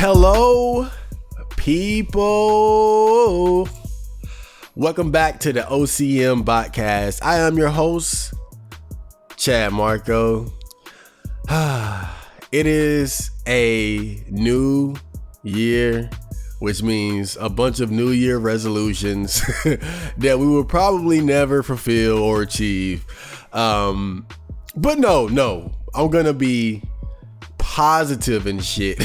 Hello, people. Welcome back to the OCM Botcast. I am your host, Chad Marco. It is a new year, which means a bunch of New Year resolutions that we will probably never fulfill or achieve. But no, I'm gonna be positive and shit.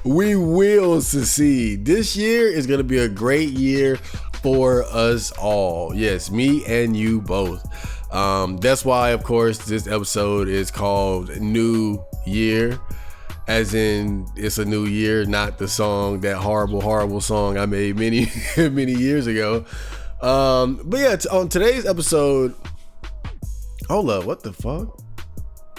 We will succeed. This year is gonna be a great year for us all. Yes, me and you both. That's why, of course, this episode is called New Year, as in it's a new year, not the song, that horrible song I made many years ago. But yeah, on today's episode, hold up, what the fuck?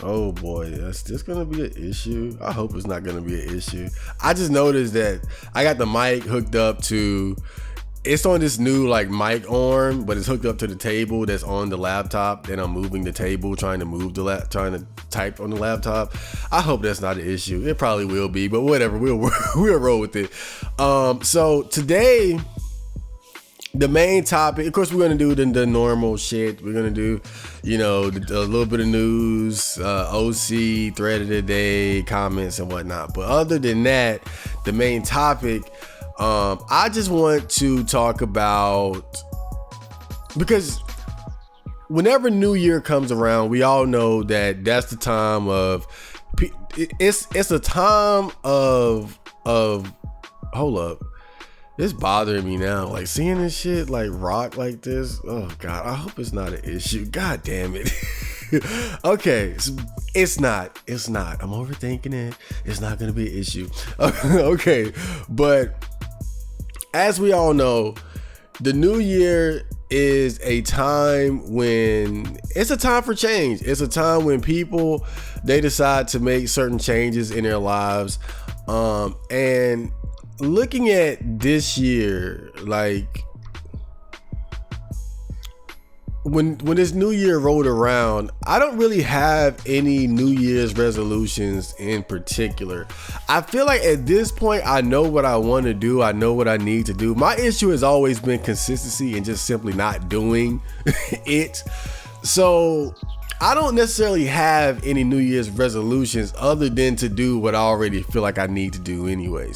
Oh boy, that's this gonna be an issue. I hope it's not gonna be an issue. I just noticed that I got the mic hooked up to, it's on this new like mic arm, but it's hooked up to the table that's on the laptop. Then I'm moving the table, trying to type on the laptop. I hope that's not an issue. It probably will be, but whatever. We'll roll with it. So today, the main topic, of course, we're gonna do the normal shit. We're gonna do, a little bit of news, OC, thread of the day, comments and whatnot. But other than that, the main topic, I just want to talk about, because whenever New Year comes around, we all know that that's the time of, it's a time of hold up. It's bothering me now, like seeing this shit like rock like this. Oh God, I hope it's not an issue. God damn it. Okay, it's not. I'm overthinking it. It's not gonna be an issue. Okay, but as we all know, the new year is a time when it's a time for change. It's a time when people, they decide to make certain changes in their lives, and looking at this year, like when this new year rolled around, I don't really have any New Year's resolutions in particular. I feel like at this point, I know what I want to do. I know what I need to do. My issue has always been consistency and just simply not doing it. So I don't necessarily have any New Year's resolutions other than to do what I already feel like I need to do anyway.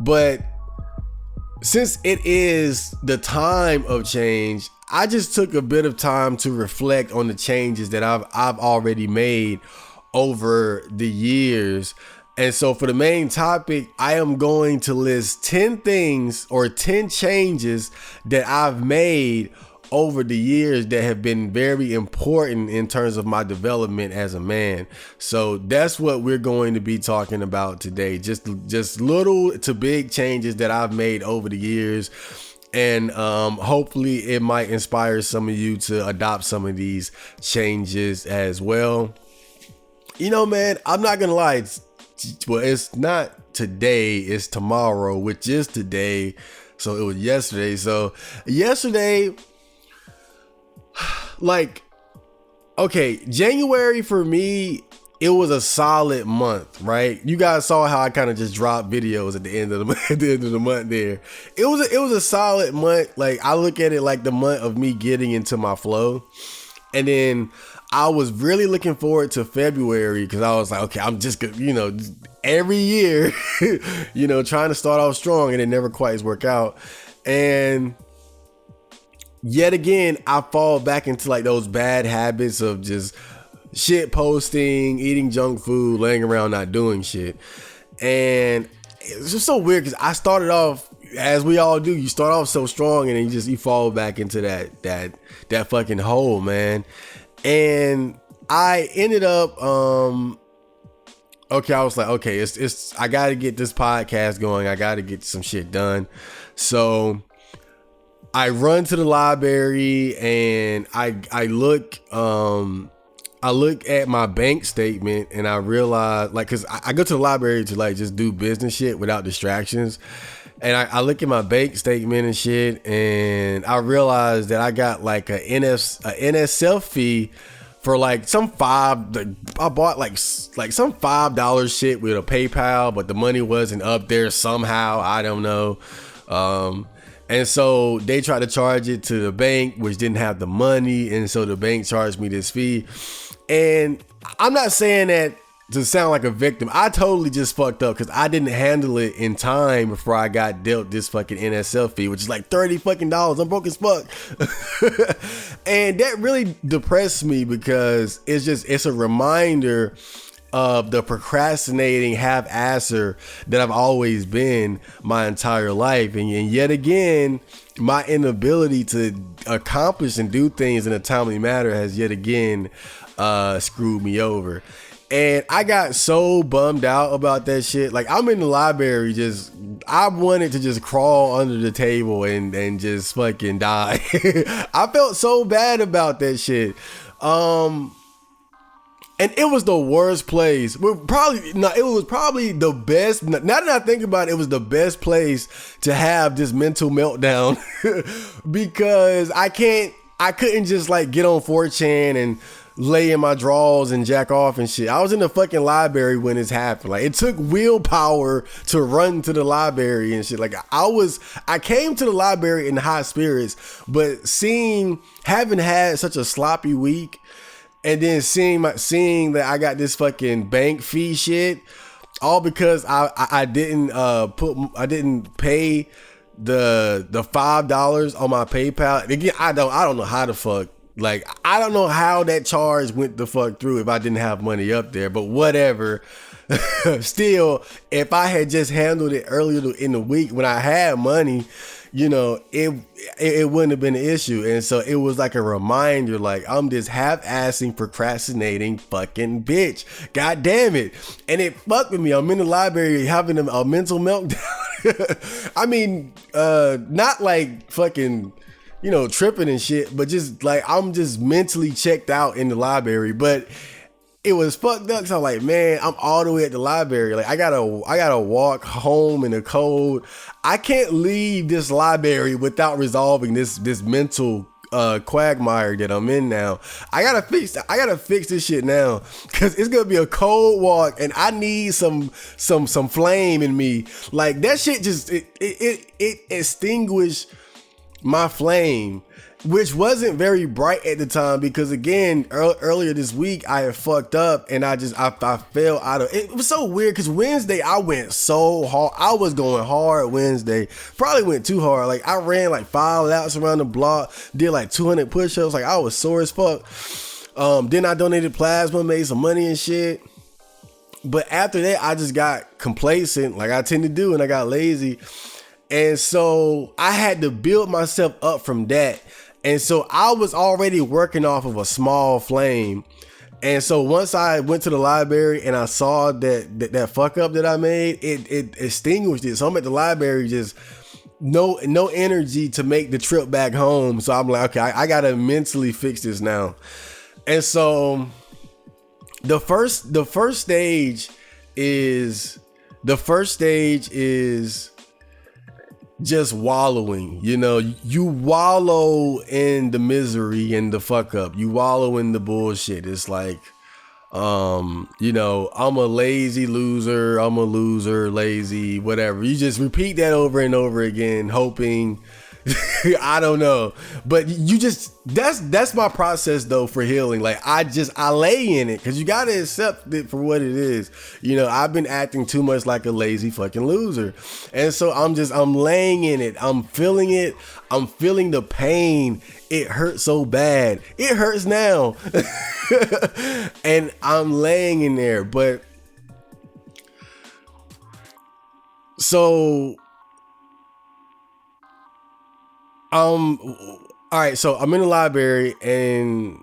But since it is the time of change, I just took a bit of time to reflect on the changes that I've already made over the years. And so for the main topic, I am going to list 10 things or 10 changes that I've made over the years that have been very important in terms of my development as a man. So that's what we're going to be talking about today. Just little to big changes that I've made over the years. And hopefully it might inspire some of you to adopt some of these changes as well. Man, I'm not gonna lie. Well, it's not today, it's tomorrow, which is today. So it was yesterday. So yesterday, like, okay, January for me, it was a solid month, right? You guys saw how I kind of just dropped videos at the end of the month there. It was a solid month. Like, I look at it like the month of me getting into my flow. And then I was really looking forward to February, because I was like, okay, I'm just, every year, trying to start off strong, and it never quite work out. And yet again, I fall back into like those bad habits of just shit posting, eating junk food, laying around not doing shit. And it's just so weird, because I started off, as we all do, you start off so strong, and then you fall back into that fucking hole, man. And I ended up okay, I was like, okay, it's I gotta get this podcast going, I gotta get some shit done. So I run to the library, and I look at my bank statement, and I realize, like, cause I go to the library to like just do business shit without distractions. And I look at my bank statement and shit, and I realized that I got like a NSF fee for like I bought like some $5 shit with a PayPal, but the money wasn't up there somehow. I don't know. And so they tried to charge it to the bank, which didn't have the money. And so the bank charged me this fee. And I'm not saying that to sound like a victim. I totally just fucked up because I didn't handle it in time before I got dealt this fucking NSF fee, which is like $30 fucking. I'm broke as fuck. And that really depressed me because it's a reminder of the procrastinating half-asser that I've always been my entire life. And yet again, my inability to accomplish and do things in a timely manner has yet again screwed me over. And I got so bummed out about that shit. Like, I'm in the library I wanted to just crawl under the table and just fucking die. I felt so bad about that shit. And it was the worst place. It was probably the best. Now that I think about it, it was the best place to have this mental meltdown because I couldn't just like get on 4chan and lay in my drawers and jack off and shit. I was in the fucking library when this happened. Like, it took willpower to run to the library and shit. Like, I came to the library in high spirits, but having had such a sloppy week, and then seeing that I got this fucking bank fee shit, all because I didn't pay the $5 on my PayPal. Again, I don't know how the fuck. Like, I don't know how that charge went the fuck through if I didn't have money up there, but whatever. Still, if I had just handled it earlier in the week when I had money, you know, it wouldn't have been an issue. And so it was like a reminder, like, I'm this half-assing, procrastinating fucking bitch. God damn it. And it fucked with me. I'm in the library having a mental meltdown. I mean, not like fucking, you know, tripping and shit, but just like, I'm just mentally checked out in the library. But it was fucked up because I'm like, man, I'm all the way at the library. Like, I gotta walk home in the cold. I can't leave this library without resolving this mental quagmire that I'm in now. I gotta fix this shit now because it's gonna be a cold walk, and I need some flame in me. Like, that shit just it extinguished my flame, which wasn't very bright at the time because, again, earlier this week I had fucked up and I fell out of it. It was so weird because Wednesday I went so hard. I was going hard Wednesday, probably went too hard. Like, I ran like 5 laps around the block, did like 200 push-ups. Like, I was sore as fuck. Then I donated plasma, made some money and shit. But after that, I just got complacent, like I tend to do, and I got lazy. And so I had to build myself up from that. And so I was already working off of a small flame. And so once I went to the library and I saw that fuck up that I made, it extinguished it. So I'm at the library, just no energy to make the trip back home. So I'm like, okay, I gotta mentally fix this now. And so the first stage is just wallowing. You know, you wallow in the misery and the fuck up. You wallow in the bullshit. It's like, you know, I'm a lazy loser. I'm a loser, lazy, whatever. You just repeat that over and over again, hoping, I don't know. But that's my process though for healing. Like, I lay in it because you got to accept it for what it is. You know, I've been acting too much like a lazy fucking loser. And so I'm laying in it. I'm feeling it. I'm feeling the pain. It hurts so bad. It hurts now. And I'm laying in there. But so all right, so I'm in the library, and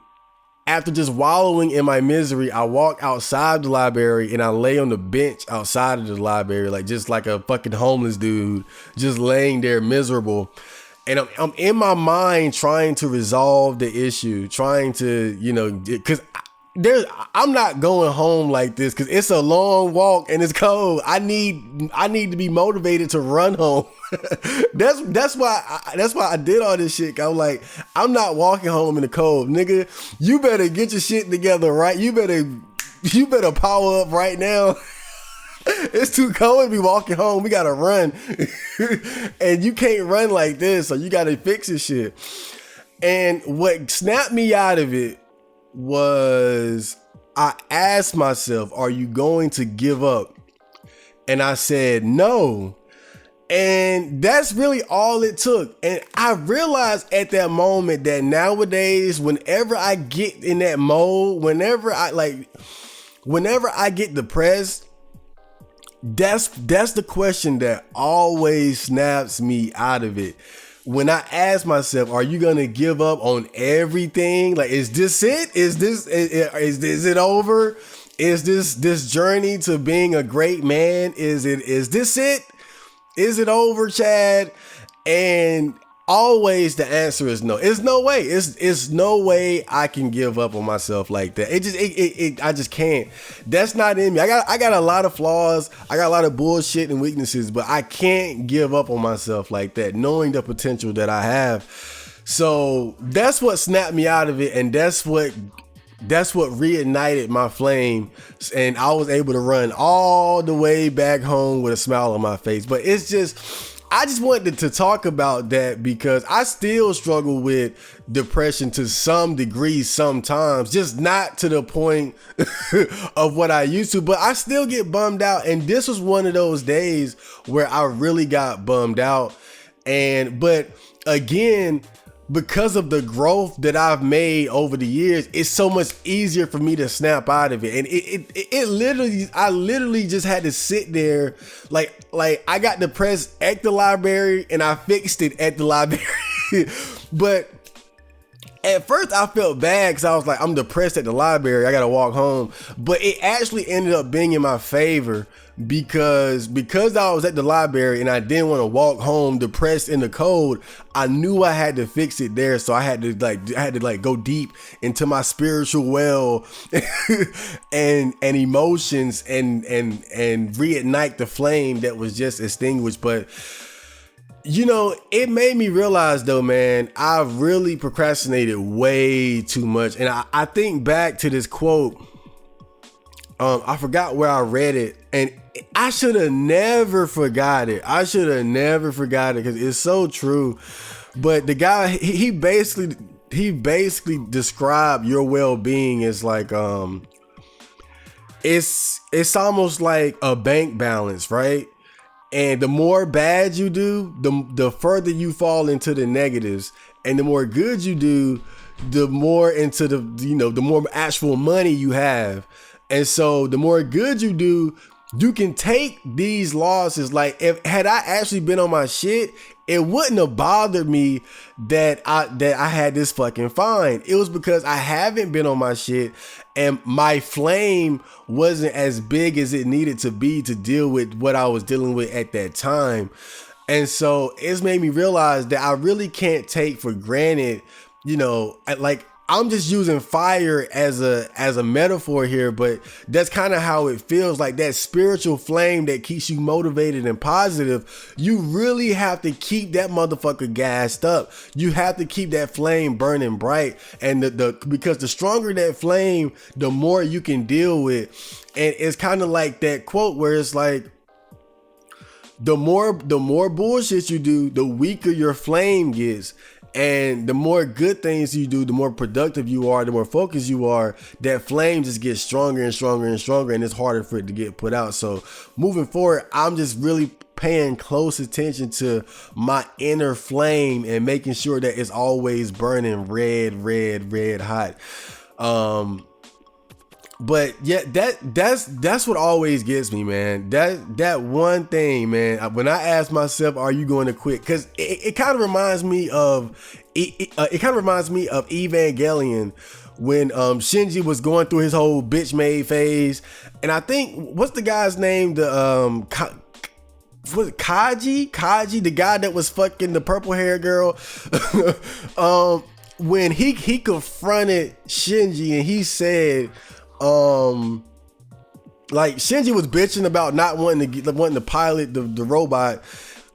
after just wallowing in my misery, I walk outside the library and I lay on the bench outside of the library, like just like a fucking homeless dude, just laying there miserable. And I'm in my mind trying to resolve the issue, trying to, you know, because I'm not going home like this because it's a long walk and it's cold. I need to be motivated to run home. that's why I did all this shit. I'm like, I'm not walking home in the cold, nigga. You better get your shit together, right? You better power up right now. It's too cold to be walking home. We gotta run. And you can't run like this, so you gotta fix this shit. And what snapped me out of it was I asked myself, are you going to give up? And I said no. And that's really all it took. And I realized at that moment that nowadays, whenever I get in that mode, whenever I get depressed, that's the question that always snaps me out of it. When I ask myself, are you going to give up on everything? Like, is this it? Is it over? Is this journey to being a great man? Is this it? Is it over, Chad? And always the answer is no. It's no way. It's no way I can give up on myself like that. I just can't. That's not in me. I got a lot of flaws. I got a lot of bullshit and weaknesses, but I can't give up on myself like that, knowing the potential that I have. So that's what snapped me out of it, and that's what reignited my flame, and I was able to run all the way back home with a smile on my face. But I just wanted to talk about that because I still struggle with depression to some degree sometimes, just not to the point of what I used to, but I still get bummed out. And this was one of those days where I really got bummed out. But again, because of the growth that I've made over the years, it's so much easier for me to snap out of it. And I literally just had to sit there. Like I got depressed at the library and I fixed it at the library. But at first I felt bad because I was like, I'm depressed at the library, I gotta walk home. But it actually ended up being in my favor because I was at the library and I didn't want to walk home depressed in the cold. I knew I had to fix it there, so I had to go deep into my spiritual well and emotions and reignite the flame that was just extinguished. But you know, it made me realize though, man, I've really procrastinated way too much. And I think back to this quote. I forgot where I read it, and I should have never forgot it. Because it's so true. But the guy, he basically described your well-being as like, it's almost like a bank balance, right? And the more bad you do, the further you fall into the negatives, and the more good you do, the more into the more actual money you have. And so the more good you do, you can take these losses. Like had I actually been on my shit, it wouldn't have bothered me that I had this fucking fine. It was because I haven't been on my shit and my flame wasn't as big as it needed to be to deal with what I was dealing with at that time. And so it's made me realize that I really can't take for granted, like, I'm just using fire as a metaphor here, but that's kind of how it feels. Like that spiritual flame that keeps you motivated and positive. You really have to keep that motherfucker gassed up. You have to keep that flame burning bright, and because the stronger that flame, the more you can deal with. And it's kind of like that quote where it's like, the more bullshit you do, the weaker your flame gets. And the more good things you do, the more productive you are, the more focused you are, that flame just gets stronger and stronger and stronger, and it's harder for it to get put out. So moving forward, I'm just really paying close attention to my inner flame and making sure that it's always burning red hot. But yeah, that's what always gets me, man. That one thing, man. When I ask myself, "Are you going to quit?" Because it kind of reminds me of Evangelion when Shinji was going through his whole bitch made phase, and I think what's the guy's name? Was it Kaji? The guy that was fucking the purple hair girl. when he confronted Shinji and he said, like Shinji was bitching about not wanting to pilot the robot,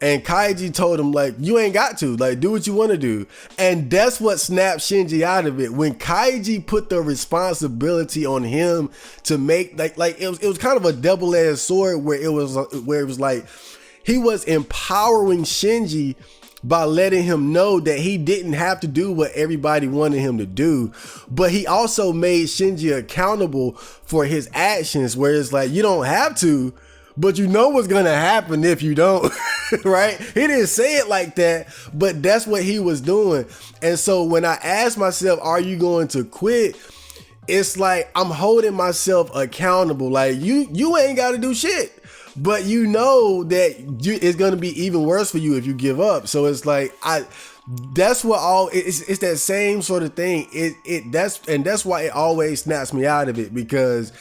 and Kaiji told him, like, you ain't got to, like, do what you want to do. And that's what snapped Shinji out of it. When Kaiji put the responsibility on him to make, like it was kind of a double-edged sword where it was like he was empowering Shinji by letting him know that he didn't have to do what everybody wanted him to do, but he also made Shinji accountable for his actions, where it's like, you don't have to, but you know what's gonna happen if you don't. Right? He didn't say it like that, but that's what he was doing. And so when I asked myself, are you going to quit? It's like I'm holding myself accountable. Like, you ain't got to do shit, but you know that it's going to be even worse for you if you give up. So it's like, that's what it's that same sort of thing. That's why it always snaps me out of it, because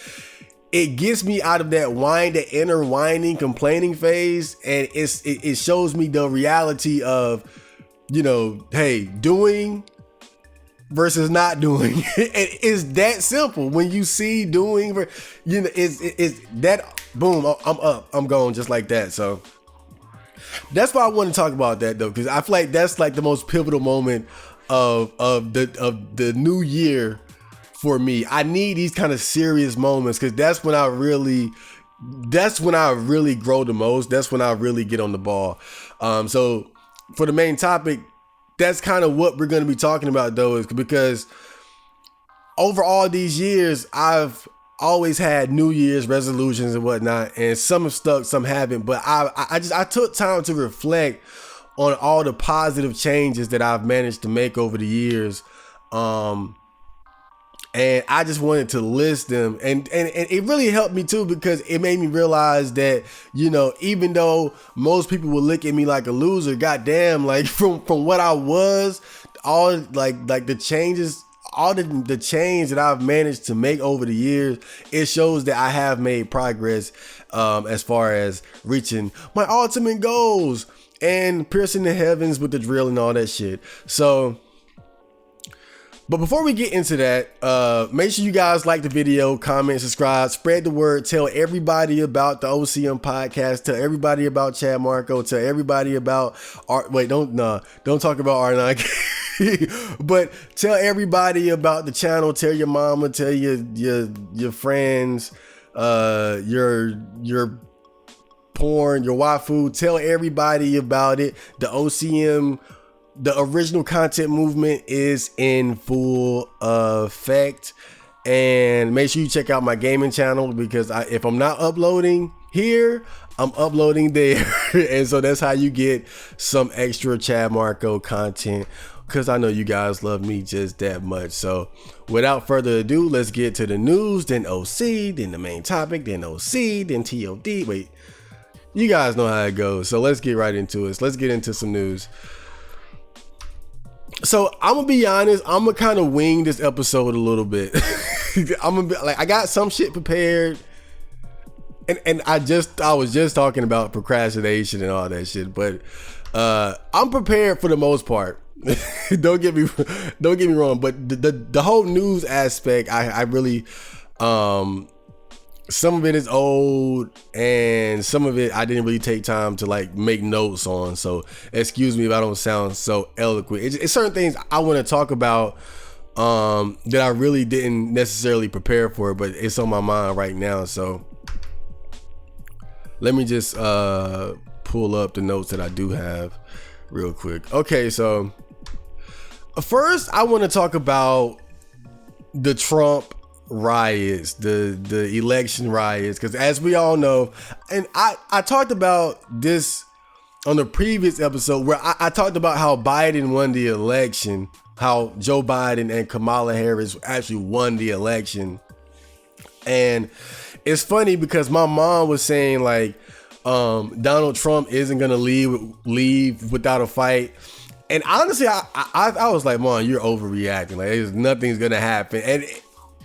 it gets me out of that inner whining, complaining phase. And it shows me the reality of, you know, hey, doing versus not doing. It's that simple. When you see doing, you know, it's that, boom, I'm up, I'm going, just like that. So that's why I want to talk about that, though, because I feel like that's like the most pivotal moment of the new year for me. I need these kind of serious moments, because that's when I really grow the most. That's when I really get on the ball. So for the main topic, that's kind of what we're going to be talking about, though, is because over all these years, I've always had New Year's resolutions and whatnot, and some have stuck, some haven't. But I took time to reflect on all the positive changes that I've managed to make over the years. And I just wanted to list them, and it really helped me too, because it made me realize that, you know, even though most people will look at me like a loser, goddamn, like from what I was, all like the changes, all the change that I've managed to make over the years, it shows that I have made progress as far as reaching my ultimate goals and piercing the heavens with the drill and all that shit. So, but before we get into that, make sure you guys like the video, comment, subscribe, spread the word, tell everybody about the OCM podcast, tell everybody about Chad Marco, tell everybody about don't talk about R9, but tell everybody about the channel, tell your mama, tell your friends, your porn, your waifu, tell everybody about it. The OCM, the original content movement, is in full effect. And make sure you check out my gaming channel, because if I'm not uploading here, I'm uploading there. And so that's how you get some extra Chad Marco content, because I know you guys love me just that much. So without further ado, let's get to the news, then OC, then the main topic, then OC, then TOD. Wait, you guys know how it goes. So let's get right into it. Let's get into some news. So I'm gonna be honest, I'm gonna kind of wing this episode a little bit. I'm gonna be like, I got some shit prepared, and I was just talking about procrastination and all that shit, but I'm prepared for the most part. Don't get me wrong, but the whole news aspect, I really, some of it is old, and some of it I didn't really take time to like make notes on. So excuse me if I don't sound so eloquent. It's certain things I want to talk about that I really didn't necessarily prepare for, but it's on my mind right now. So let me just pull up the notes that I do have real quick. Okay, so first I want to talk about the Trump riots, the election riots, because as we all know, and I talked about this on the previous episode where I talked about how Biden won the election, how Joe Biden and Kamala Harris actually won the election. And it's funny because my mom was saying like Donald Trump isn't gonna leave without a fight. And honestly, I was like, Mom, you're overreacting. Like, nothing's gonna happen. And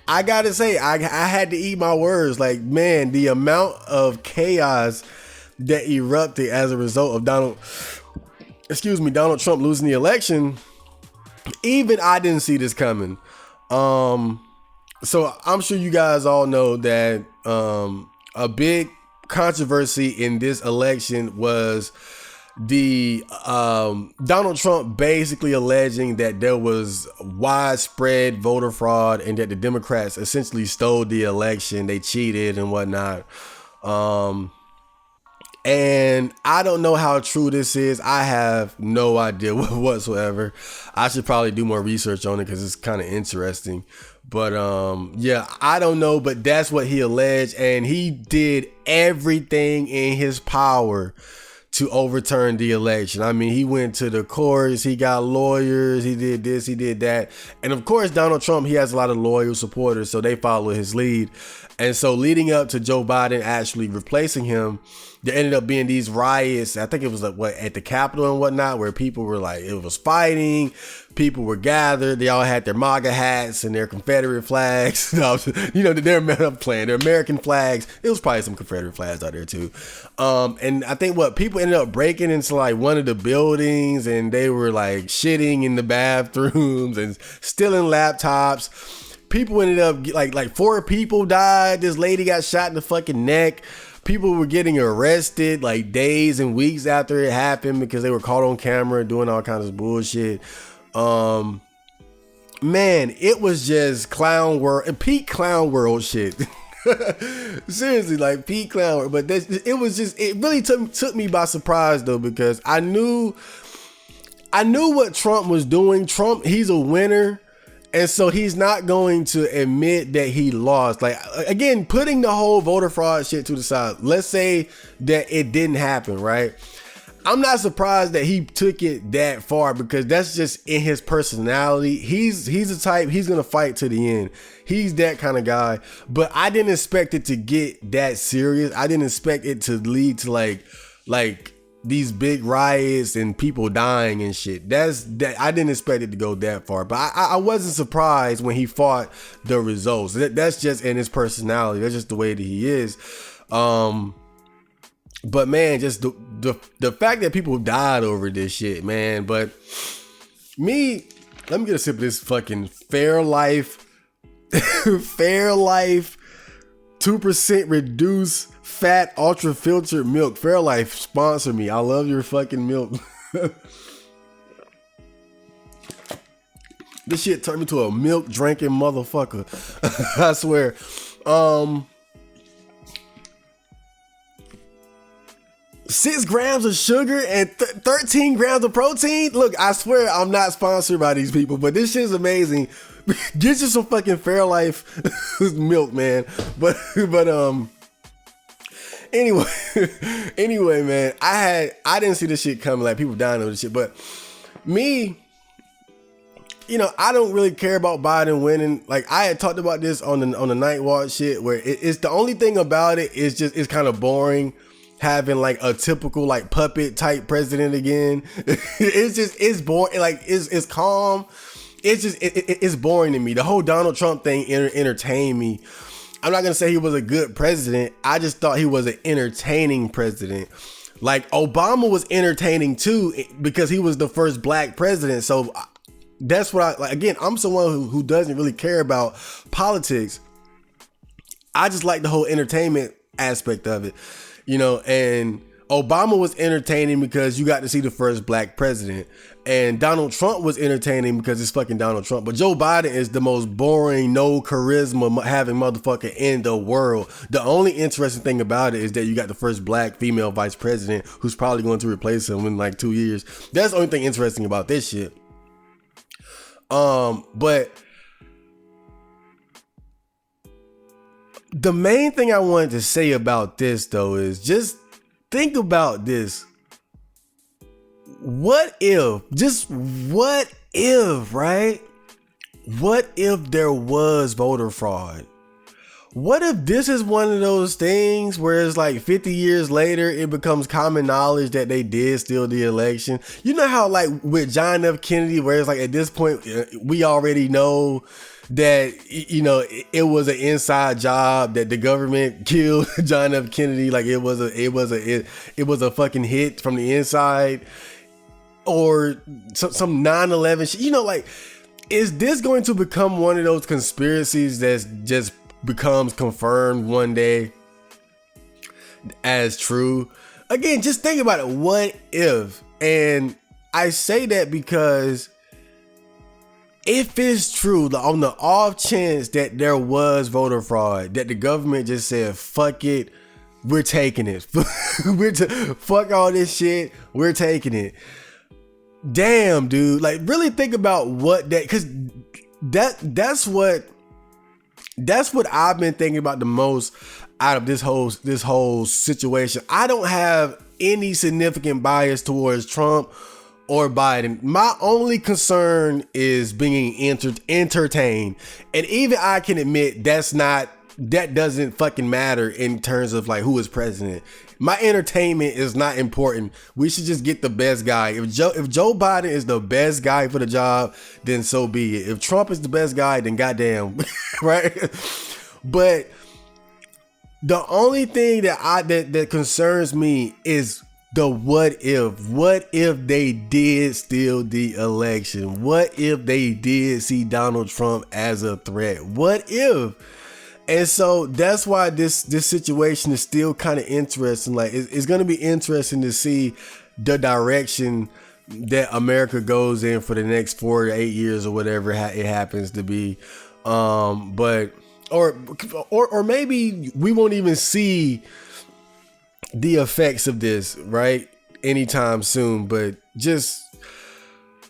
I gotta say, I had to eat my words. Like, man, the amount of chaos that erupted as a result of Donald Trump losing the election, Even I didn't see this coming. So I'm sure you guys all know that a big controversy in this election was the Donald Trump basically alleging that there was widespread voter fraud and that the Democrats essentially stole the election, they cheated and whatnot. And I don't know how true this is. I have no idea whatsoever. I should probably do more research on it because it's kind of interesting. But yeah, I don't know. But that's what he alleged. And he did everything in his power to overturn the election. I mean, he went to the courts, he got lawyers, he did this, he did that. And of course, Donald Trump, he has a lot of loyal supporters, so they follow his lead. And so leading up to Joe Biden actually replacing him, there ended up being these riots. I think it was like at the Capitol and whatnot, where people were like, it was fighting. People were gathered. They all had their MAGA hats and their Confederate flags. They're American flags. It was probably some Confederate flags out there too. And I think people ended up breaking into like one of the buildings, and they were like shitting in the bathrooms and stealing laptops. People ended up like 4 people died. This lady got shot in the fucking neck. People were getting arrested like days and weeks after it happened because they were caught on camera doing all kinds of bullshit. Man, it was just peak clown world shit. Seriously, like peak clown world. But it really took me by surprise though, because I knew what Trump was doing. Trump, he's a winner. And so he's not going to admit that he lost. Like, again, putting the whole voter fraud shit to the side. Let's say that it didn't happen, right? I'm not surprised that he took it that far, because that's just in his personality. He's the type, he's going to fight to the end. He's that kind of guy. But I didn't expect it to get that serious. I didn't expect it to lead to like these big riots and people dying and shit. I didn't expect it to go that far, but I wasn't surprised when he fought the results. That's just in his personality. That's just the way that he is. But man, just the fact that people died over this shit, man. But let me get a sip of this fucking Fairlife 2% reduced fat ultra filtered milk. Fairlife, sponsor me. I love your fucking milk. This shit turned me to a milk drinking motherfucker. I swear. 6 grams of sugar and 13 grams of protein. Look, I swear I'm not sponsored by these people, but this shit's amazing. Get you some fucking Fairlife milk, man. But anyway, man, I didn't see this shit coming. Like, people dying over this shit, but me, I don't really care about Biden winning. Like, I had talked about this on the Night Watch shit, where it's the only thing about it is just it's kind of boring having like a typical like puppet type president again. It's boring. Like, it's calm. It's boring to me. The whole Donald Trump thing entertained me. I'm not gonna say he was a good president. I just thought he was an entertaining president. Like, Obama was entertaining too, because he was the first black president. So that's what I like. Again, I'm someone who doesn't really care about politics. I just like the whole entertainment aspect of it, and Obama was entertaining because you got to see the first black president, and Donald Trump was entertaining because it's fucking Donald Trump. But Joe Biden is the most boring, no charisma having motherfucker in the world. The only interesting thing about it is that you got the first black female vice president who's probably going to replace him in like 2 years. That's the only thing interesting about this shit. But the main thing I wanted to say about this though is just think about this. What if, right? What if there was voter fraud? What if this is one of those things where it's like 50 years later, it becomes common knowledge that they did steal the election? You know how like with John F. Kennedy, where it's like at this point, we already know that, it was an inside job, that the government killed John F. Kennedy. Like it was a fucking hit from the inside. or some 9/11 shit. You know, like, is this going to become one of those conspiracies that's just becomes confirmed one day as true? Again, just think about it. What if? And I say that because if it's true, on the off chance that there was voter fraud, that the government just said, fuck it, we're taking it. Fuck all this shit, we're taking it. Damn, dude. Like, really think about what that, because that's what I've been thinking about the most out of this whole situation. I don't have any significant bias towards Trump or Biden. My only concern is being entertained. And even I can admit that doesn't fucking matter in terms of like who is president. My entertainment is not important. We should just get the best guy. If Joe Biden is the best guy for the job, then so be it. If Trump is the best guy, then goddamn, right? But the only thing that concerns me is the what if. What if they did steal the election? What if they did see Donald Trump as a threat? What if? And so that's why this situation is still kind of interesting. Like, it's going to be interesting to see the direction that America goes in for the next 4 to 8 years or whatever it happens to be. But maybe we won't even see the effects of this, right, anytime soon. But just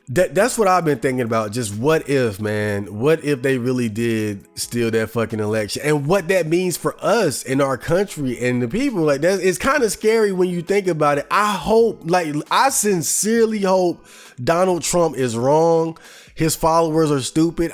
that's what I've been thinking about. Just what if, man? What if they really did steal that fucking election, and what that means for us in our country and the people? Like, that, it's kind of scary when you think about it. I sincerely hope Donald Trump is wrong. His followers are stupid.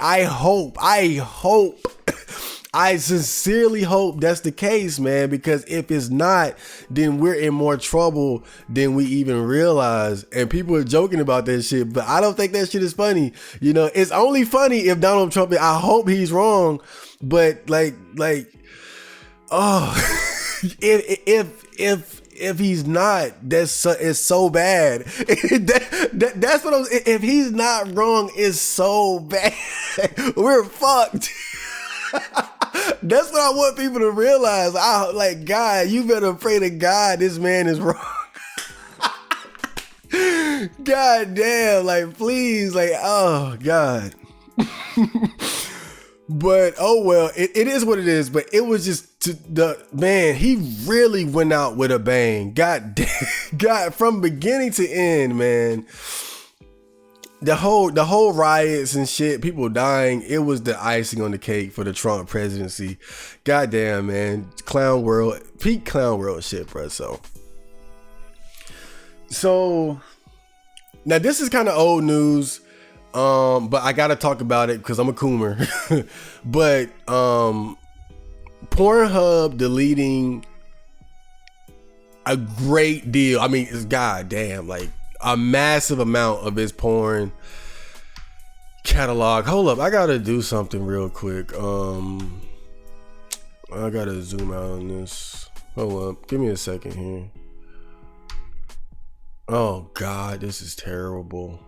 I sincerely hope that's the case, man, because if it's not, then we're in more trouble than we even realize. And people are joking about that shit, but I don't think that shit is funny. You know, it's only funny if Donald Trump, I hope he's wrong, but like, oh, if he's not, it's so bad. That's what if he's not wrong, it's so bad. We're fucked. That's what I want people to realize. God, you better pray to God this man is wrong. God damn, like, please, like, oh God. But oh well, it is what it is. But it was just man, he really went out with a bang. God damn, God, from beginning to end, man. The whole riots and shit, people dying, it was the icing on the cake for the Trump presidency. Goddamn, man. Clown world, peak clown world shit, bro. So now this is kind of old news, but I gotta talk about it because I'm a coomer. But Pornhub deleting a great deal. I mean, it's goddamn, like, a massive amount of his porn catalog. Hold up, I gotta do something real quick. I gotta zoom out on this. Hold up, give me a second here. Oh God, this is terrible.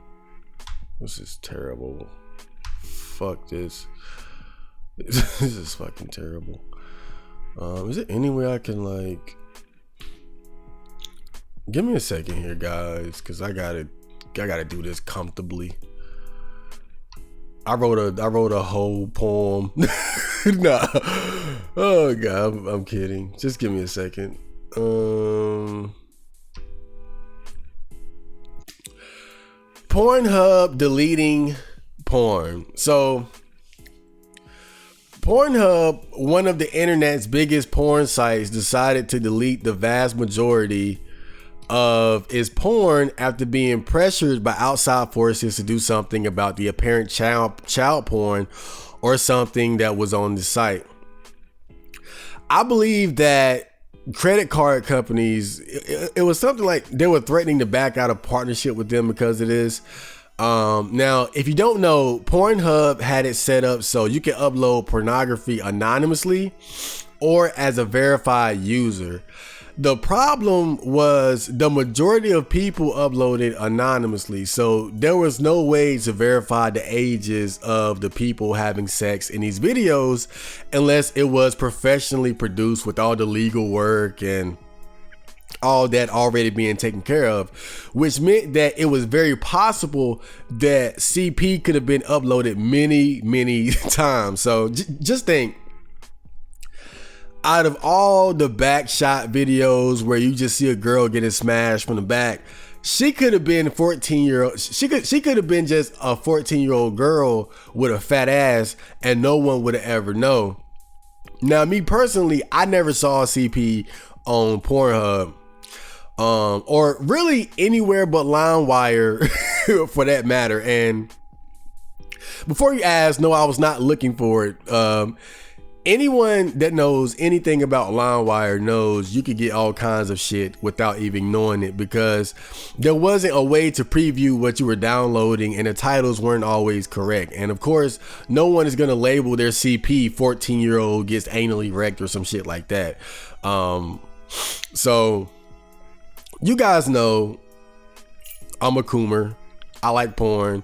This is terrible. Fuck this. This is fucking terrible. Is there any way I can, like, give me a second here, guys, because I gotta do this comfortably. I wrote a whole poem. Nah. Oh God, I'm kidding. Just give me a second. Pornhub deleting porn. So Pornhub, one of the internet's biggest porn sites, decided to delete the vast majority of its porn after being pressured by outside forces to do something about the apparent child porn or something that was on the site. I believe that credit card companies, it was something like they were threatening to back out of partnership with them because of this. Now, if you don't know, Pornhub had it set up so you can upload pornography anonymously or as a verified user. The problem was the majority of people uploaded anonymously, so there was no way to verify the ages of the people having sex in these videos unless it was professionally produced with all the legal work and all that already being taken care of, which meant that it was very possible that CP could have been uploaded many times. So just think, out of all the back shot videos where you just see a girl getting smashed from the back, she could have been 14-year-old. She could have been just a 14-year-old girl with a fat ass, and no one would have ever known. Now, me personally, I never saw CP on Pornhub, or really anywhere but LimeWire, for that matter. And before you ask, no, I was not looking for it. Anyone that knows anything about LimeWire knows you could get all kinds of shit without even knowing it, because there wasn't a way to preview what you were downloading and the titles weren't always correct. And of course, no one is going to label their CP 14-year-old gets anally wrecked or some shit like that. So you guys know I'm a coomer. I like porn.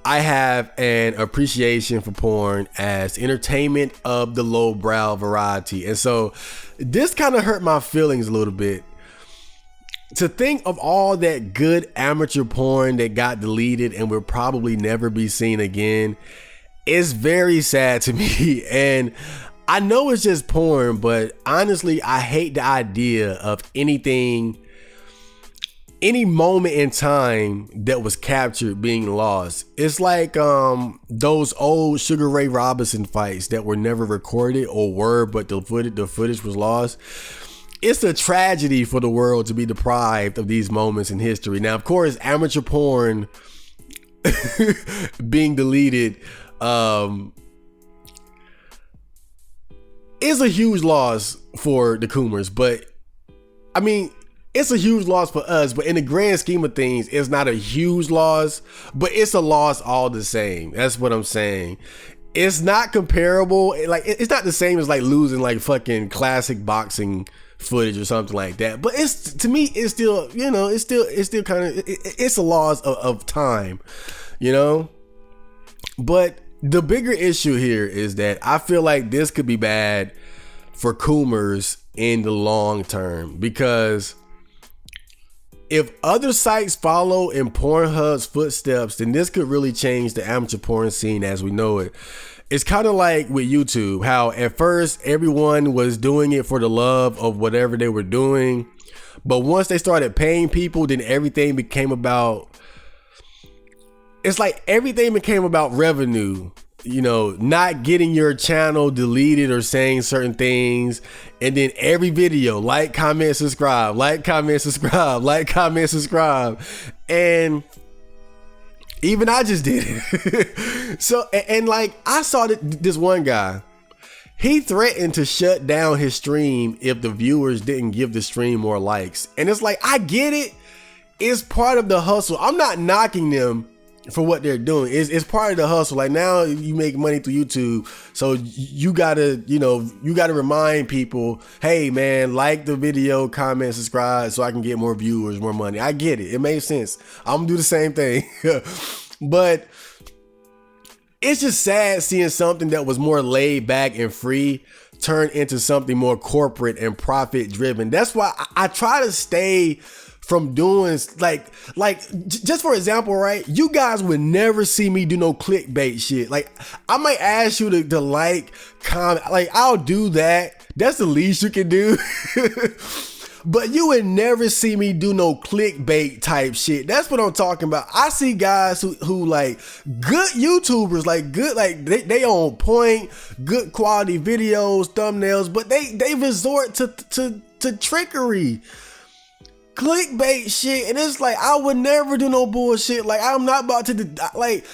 I have an appreciation for porn as entertainment of the lowbrow variety. And so this kind of hurt my feelings a little bit. To think of all that good amateur porn that got deleted and will probably never be seen again is very sad to me. And I know it's just porn, but honestly, I hate the idea of any moment in time that was captured being lost. It's like those old Sugar Ray Robinson fights that were never recorded, or were, but the footage was lost. It's a tragedy for the world to be deprived of these moments in history. Now, of course, amateur porn being deleted is a huge loss for the Coomers, but I mean, it's a huge loss for us, but in the grand scheme of things, it's not a huge loss, but it's a loss all the same. That's what I'm saying. It's not comparable. Like, it's not the same as like losing like fucking classic boxing footage or something like that. But it's, to me, it's still, you know, it's still kind of, it's a loss of time, you know? But the bigger issue here is that I feel like this could be bad for Coomers in the long term, because if other sites follow in Pornhub's footsteps, then this could really change the amateur porn scene as we know it. It's kind of like with YouTube, how at first everyone was doing it for the love of whatever they were doing, but once they started paying people, then everything became about, it's like everything became about revenue. You know, not getting your channel deleted or saying certain things, and then every video, like, comment, subscribe, like, comment, subscribe, like, comment, subscribe, and even I just did it. So, and like, I saw this one guy, he threatened to shut down his stream if the viewers didn't give the stream more likes, and it's like, I get it, it's part of the hustle. I'm not knocking them for what they're doing. It's part of the hustle. Like, now you make money through YouTube, so you gotta remind people, hey man, like the video, comment, subscribe, so I can get more viewers, more money. I get it. It makes sense. I'm gonna do the same thing. But it's just sad seeing something that was more laid back and free turn into something more corporate and profit driven. That's why I try to stay from doing, like just for example, right? You guys would never see me do no clickbait shit. Like, I might ask you to like, comment, like, I'll do that. That's the least you can do. But you would never see me do no clickbait type shit. That's what I'm talking about. I see guys who like good YouTubers, like good, like they on point, good quality videos, thumbnails, but they resort to trickery, clickbait shit, and it's like, I would never do no bullshit. Like, I'm not about to like,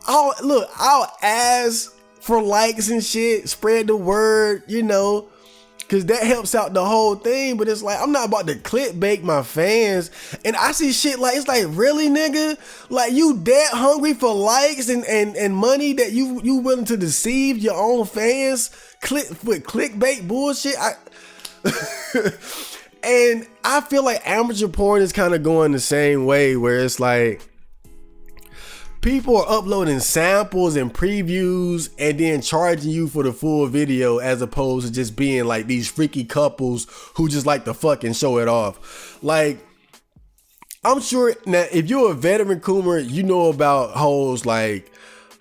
I'll ask for likes and shit, spread the word, you know, because that helps out the whole thing. But it's like, I'm not about to clickbait my fans. And I see shit like, it's like, really, nigga? Like, you that hungry for likes and money that you willing to deceive your own fans with clickbait bullshit? And I feel like amateur porn is kind of going the same way, where it's like people are uploading samples and previews and then charging you for the full video, as opposed to just being like these freaky couples who just like to fucking show it off. Like, I'm sure now if you're a veteran Coomer, you know about hoes like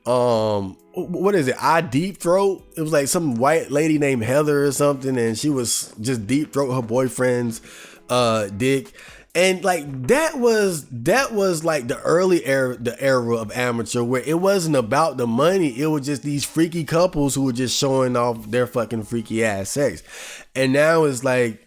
what is it? I deep throat. It was like some white lady named Heather or something, and she was just deep throat her boyfriend's dick. And like that was like the early era, the era of amateur, where it wasn't about the money. It was just these freaky couples who were just showing off their fucking freaky ass sex. And now it's like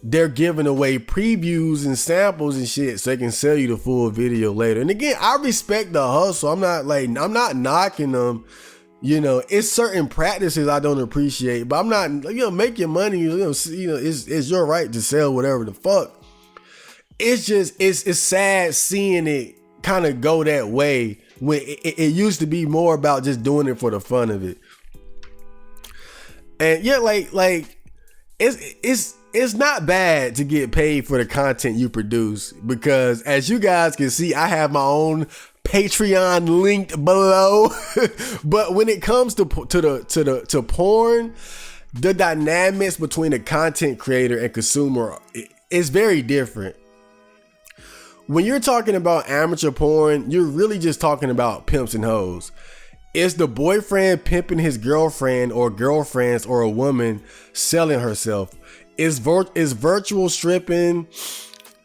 they're giving away previews and samples and shit so they can sell you the full video later. And again, I respect the hustle. I'm not knocking them. You know, it's certain practices I don't appreciate, but I'm not, make your money, it's your right to sell whatever the fuck. It's just, it's sad seeing it kind of go that way when it used to be more about just doing it for the fun of it. And yeah, like it's not bad to get paid for the content you produce, because as you guys can see, I have my own Patreon linked below. But when it comes to porn, the dynamics between the content creator and consumer is very different. When you're talking about amateur porn, you're really just talking about pimps and hoes. It's the boyfriend pimping his girlfriend or girlfriends, or a woman selling herself. It's virtual stripping,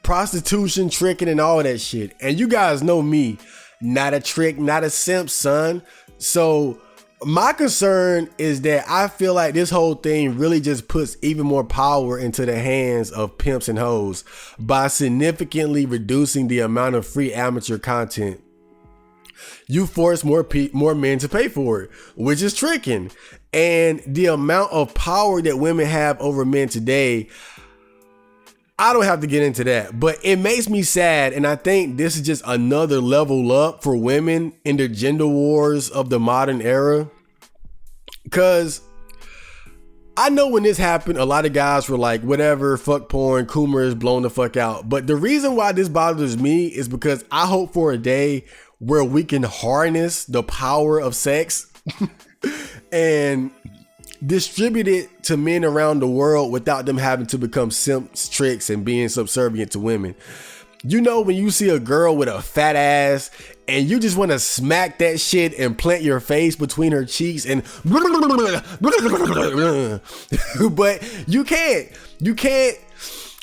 prostitution, tricking, and all that shit. And you guys know me, not a trick, not a simp, son. So my concern is that I feel like this whole thing really just puts even more power into the hands of pimps and hoes by significantly reducing the amount of free amateur content. You force more men to pay for it, which is tricking. And the amount of power that women have over men today, I don't have to get into that, but it makes me sad. And I think this is just another level up for women in the gender wars of the modern era. Because I know when this happened, a lot of guys were like, whatever, fuck porn, Coomer is blown the fuck out. But the reason why this bothers me is because I hope for a day where we can harness the power of sex and distribute it to men around the world without them having to become simps, tricks, and being subservient to women. You know, when you see a girl with a fat ass and you just want to smack that shit and plant your face between her cheeks and but you can't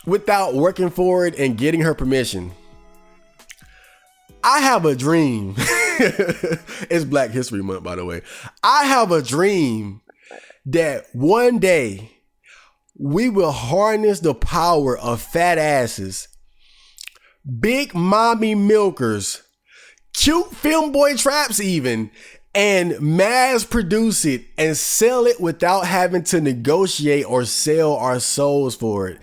without working for it and getting her permission. I have a dream. It's Black History Month, by the way. I have a dream that one day we will harness the power of fat asses, big mommy milkers, cute film boy traps even, and mass produce it and sell it without having to negotiate or sell our souls for it.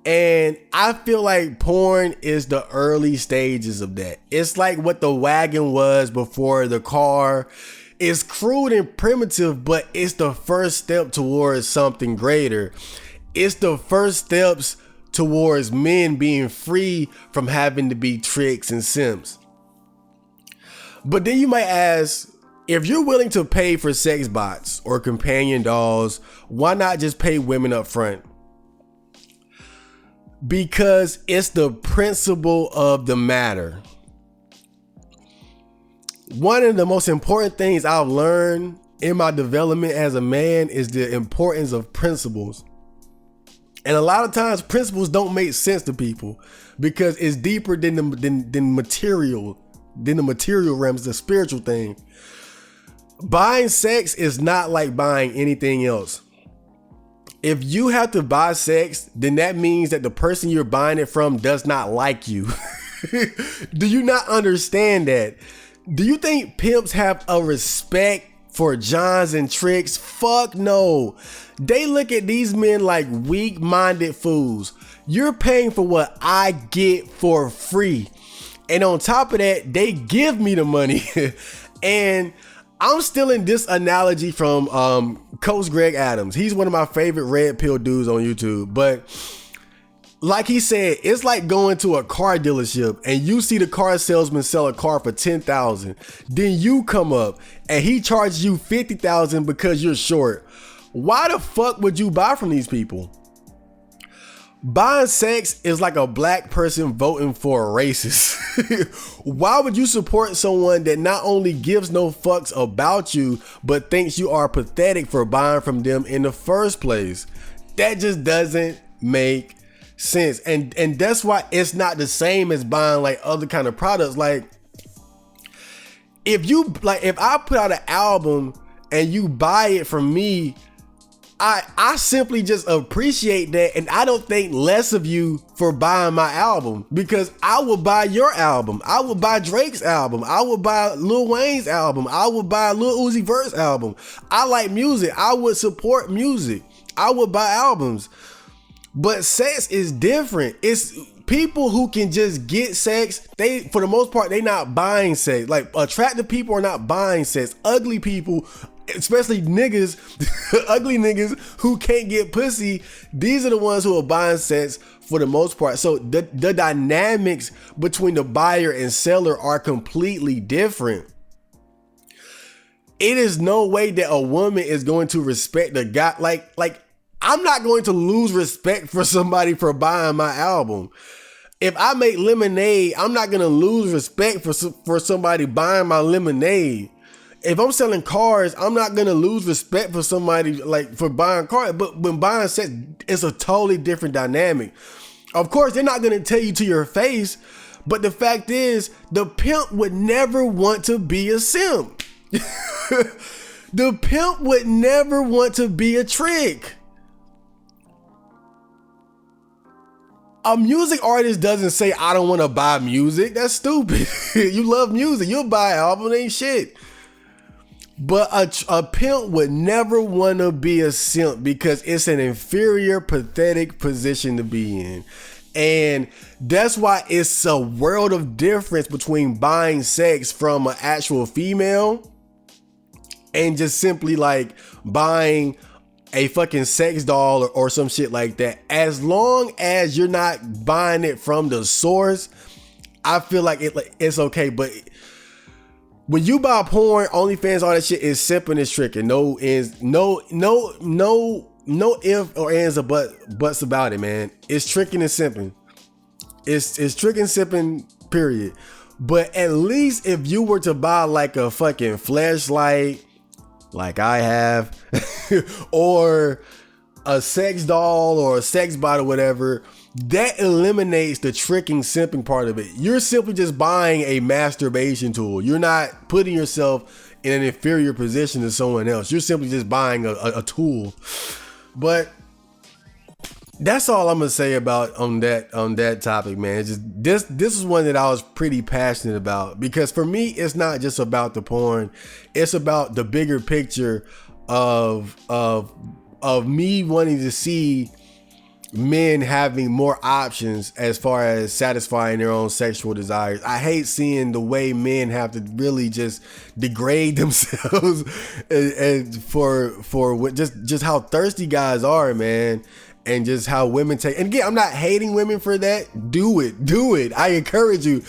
And I feel like porn is the early stages of that. It's like what the wagon was before the car. It's crude and primitive, but it's the first step towards something greater. It's the first steps towards men being free from having to be tricks and simps. But then you might ask, if you're willing to pay for sex bots or companion dolls, why not just pay women up front? Because it's the principle of the matter. One of the most important things I've learned in my development as a man is the importance of principles. And a lot of times principles don't make sense to people because it's deeper than the material realms, the spiritual thing. Buying sex is not like buying anything else. If you have to buy sex, then that means that the person you're buying it from does not like you. Do you not understand that? Do you think pimps have a respect for Johns and tricks? Fuck no. They look at these men like weak-minded fools. You're paying for what I get for free. And on top of that, they give me the money. And I'm stealing this analogy from Coach Greg Adams. He's one of my favorite red pill dudes on YouTube. But like he said, it's like going to a car dealership and you see the car salesman sell a car for $10,000. Then you come up and he charges you $50,000 because you're short. Why the fuck would you buy from these people? Buying sex is like a black person voting for a racist. Why would you support someone that not only gives no fucks about you, but thinks you are pathetic for buying from them in the first place? That just doesn't make sense. And that's why it's not the same as buying like other kind of products. Like if I put out an album and you buy it from me, I simply just appreciate that, and I don't think less of you for buying my album, because I will buy your album. I will buy Drake's album. I will buy Lil Wayne's album. I will buy Lil Uzi Vert's album. I like music. I would support music. I would buy albums. But sex is different. It's people who can just get sex. They, for the most part, they not buying sex. Like attractive people are not buying sex. Ugly people, especially niggas, ugly niggas who can't get pussy, these are the ones who are buying sex for the most part. So the dynamics between the buyer and seller are completely different. It is no way that a woman is going to respect a guy. Like I'm not going to lose respect for somebody for buying my album. If I make lemonade, I'm not going to lose respect for somebody buying my lemonade. If I'm selling cars, I'm not going to lose respect for somebody like for buying cars. But when buying sex, it's a totally different dynamic. Of course, they're not going to tell you to your face. But the fact is, the pimp would never want to be a simp. The pimp would never want to be a trick. A music artist doesn't say, I don't want to buy music. That's stupid. You love music. You'll buy an album, ain't shit. But a pimp would never want to be a simp because it's an inferior, pathetic position to be in. And that's why it's a world of difference between buying sex from an actual female and just simply like buying a fucking sex doll or some shit like that. As long as you're not buying it from the source, I feel like it's okay. But when you buy porn, OnlyFans, all that shit is simping, is tricking. No ends, no if or ands or buts about it, man. It's tricking and simping. It's tricking, simping, period. But at least if you were to buy like a fucking fleshlight, like I have, or a sex doll or a sex bot or whatever, that eliminates the tricking, simping part of it. You're simply just buying a masturbation tool. You're not putting yourself in an inferior position to someone else. You're simply just buying a tool. But that's all I'm gonna say about on that topic, man. It's just this is one that I was pretty passionate about, because for me, it's not just about the porn. It's about the bigger picture of me wanting to see men having more options as far as satisfying their own sexual desires. I hate seeing the way men have to really just degrade themselves and for what just how thirsty guys are, man. And just how women take, and again, I'm not hating women for that. Do it. I encourage you,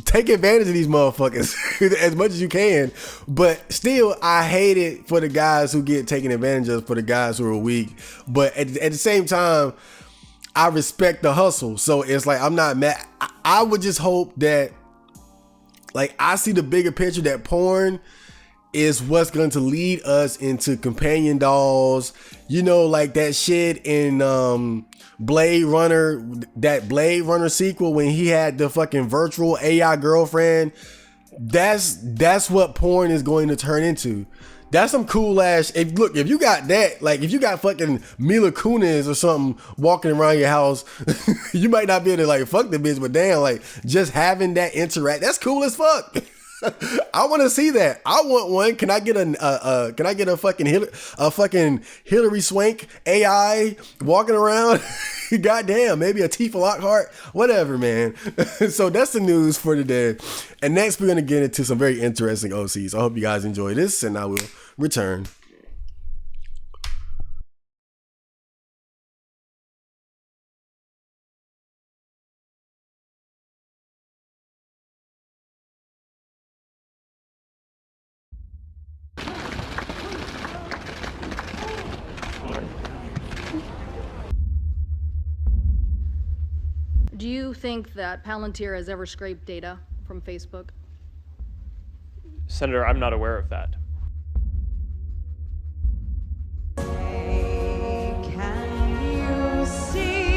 take advantage of these motherfuckers as much as you can. But still, I hate it for the guys who get taken advantage of, for the guys who are weak. But at the same time, I respect the hustle. So it's like, I'm not mad. I would just hope that, like, I see the bigger picture, that porn is what's going to lead us into companion dolls, you know, like that shit in Blade Runner, that Blade Runner sequel when he had the fucking virtual AI girlfriend. That's what porn is going to turn into. That's some cool ass. If you got that, like if you got fucking Mila Kunis or something walking around your house, you might not be able to like fuck the bitch, but damn, like just having that interact, that's cool as fuck. I want to see that. I want one. Can I get a fucking Hillary Swank AI walking around? Goddamn, maybe a Tifa Lockhart, whatever, man. So that's the news for today. And next we're gonna get into some very interesting OCs. I hope you guys enjoy this, and I will return. Do you think that Palantir has ever scraped data from Facebook? Senator, I'm not aware of that. Can you see?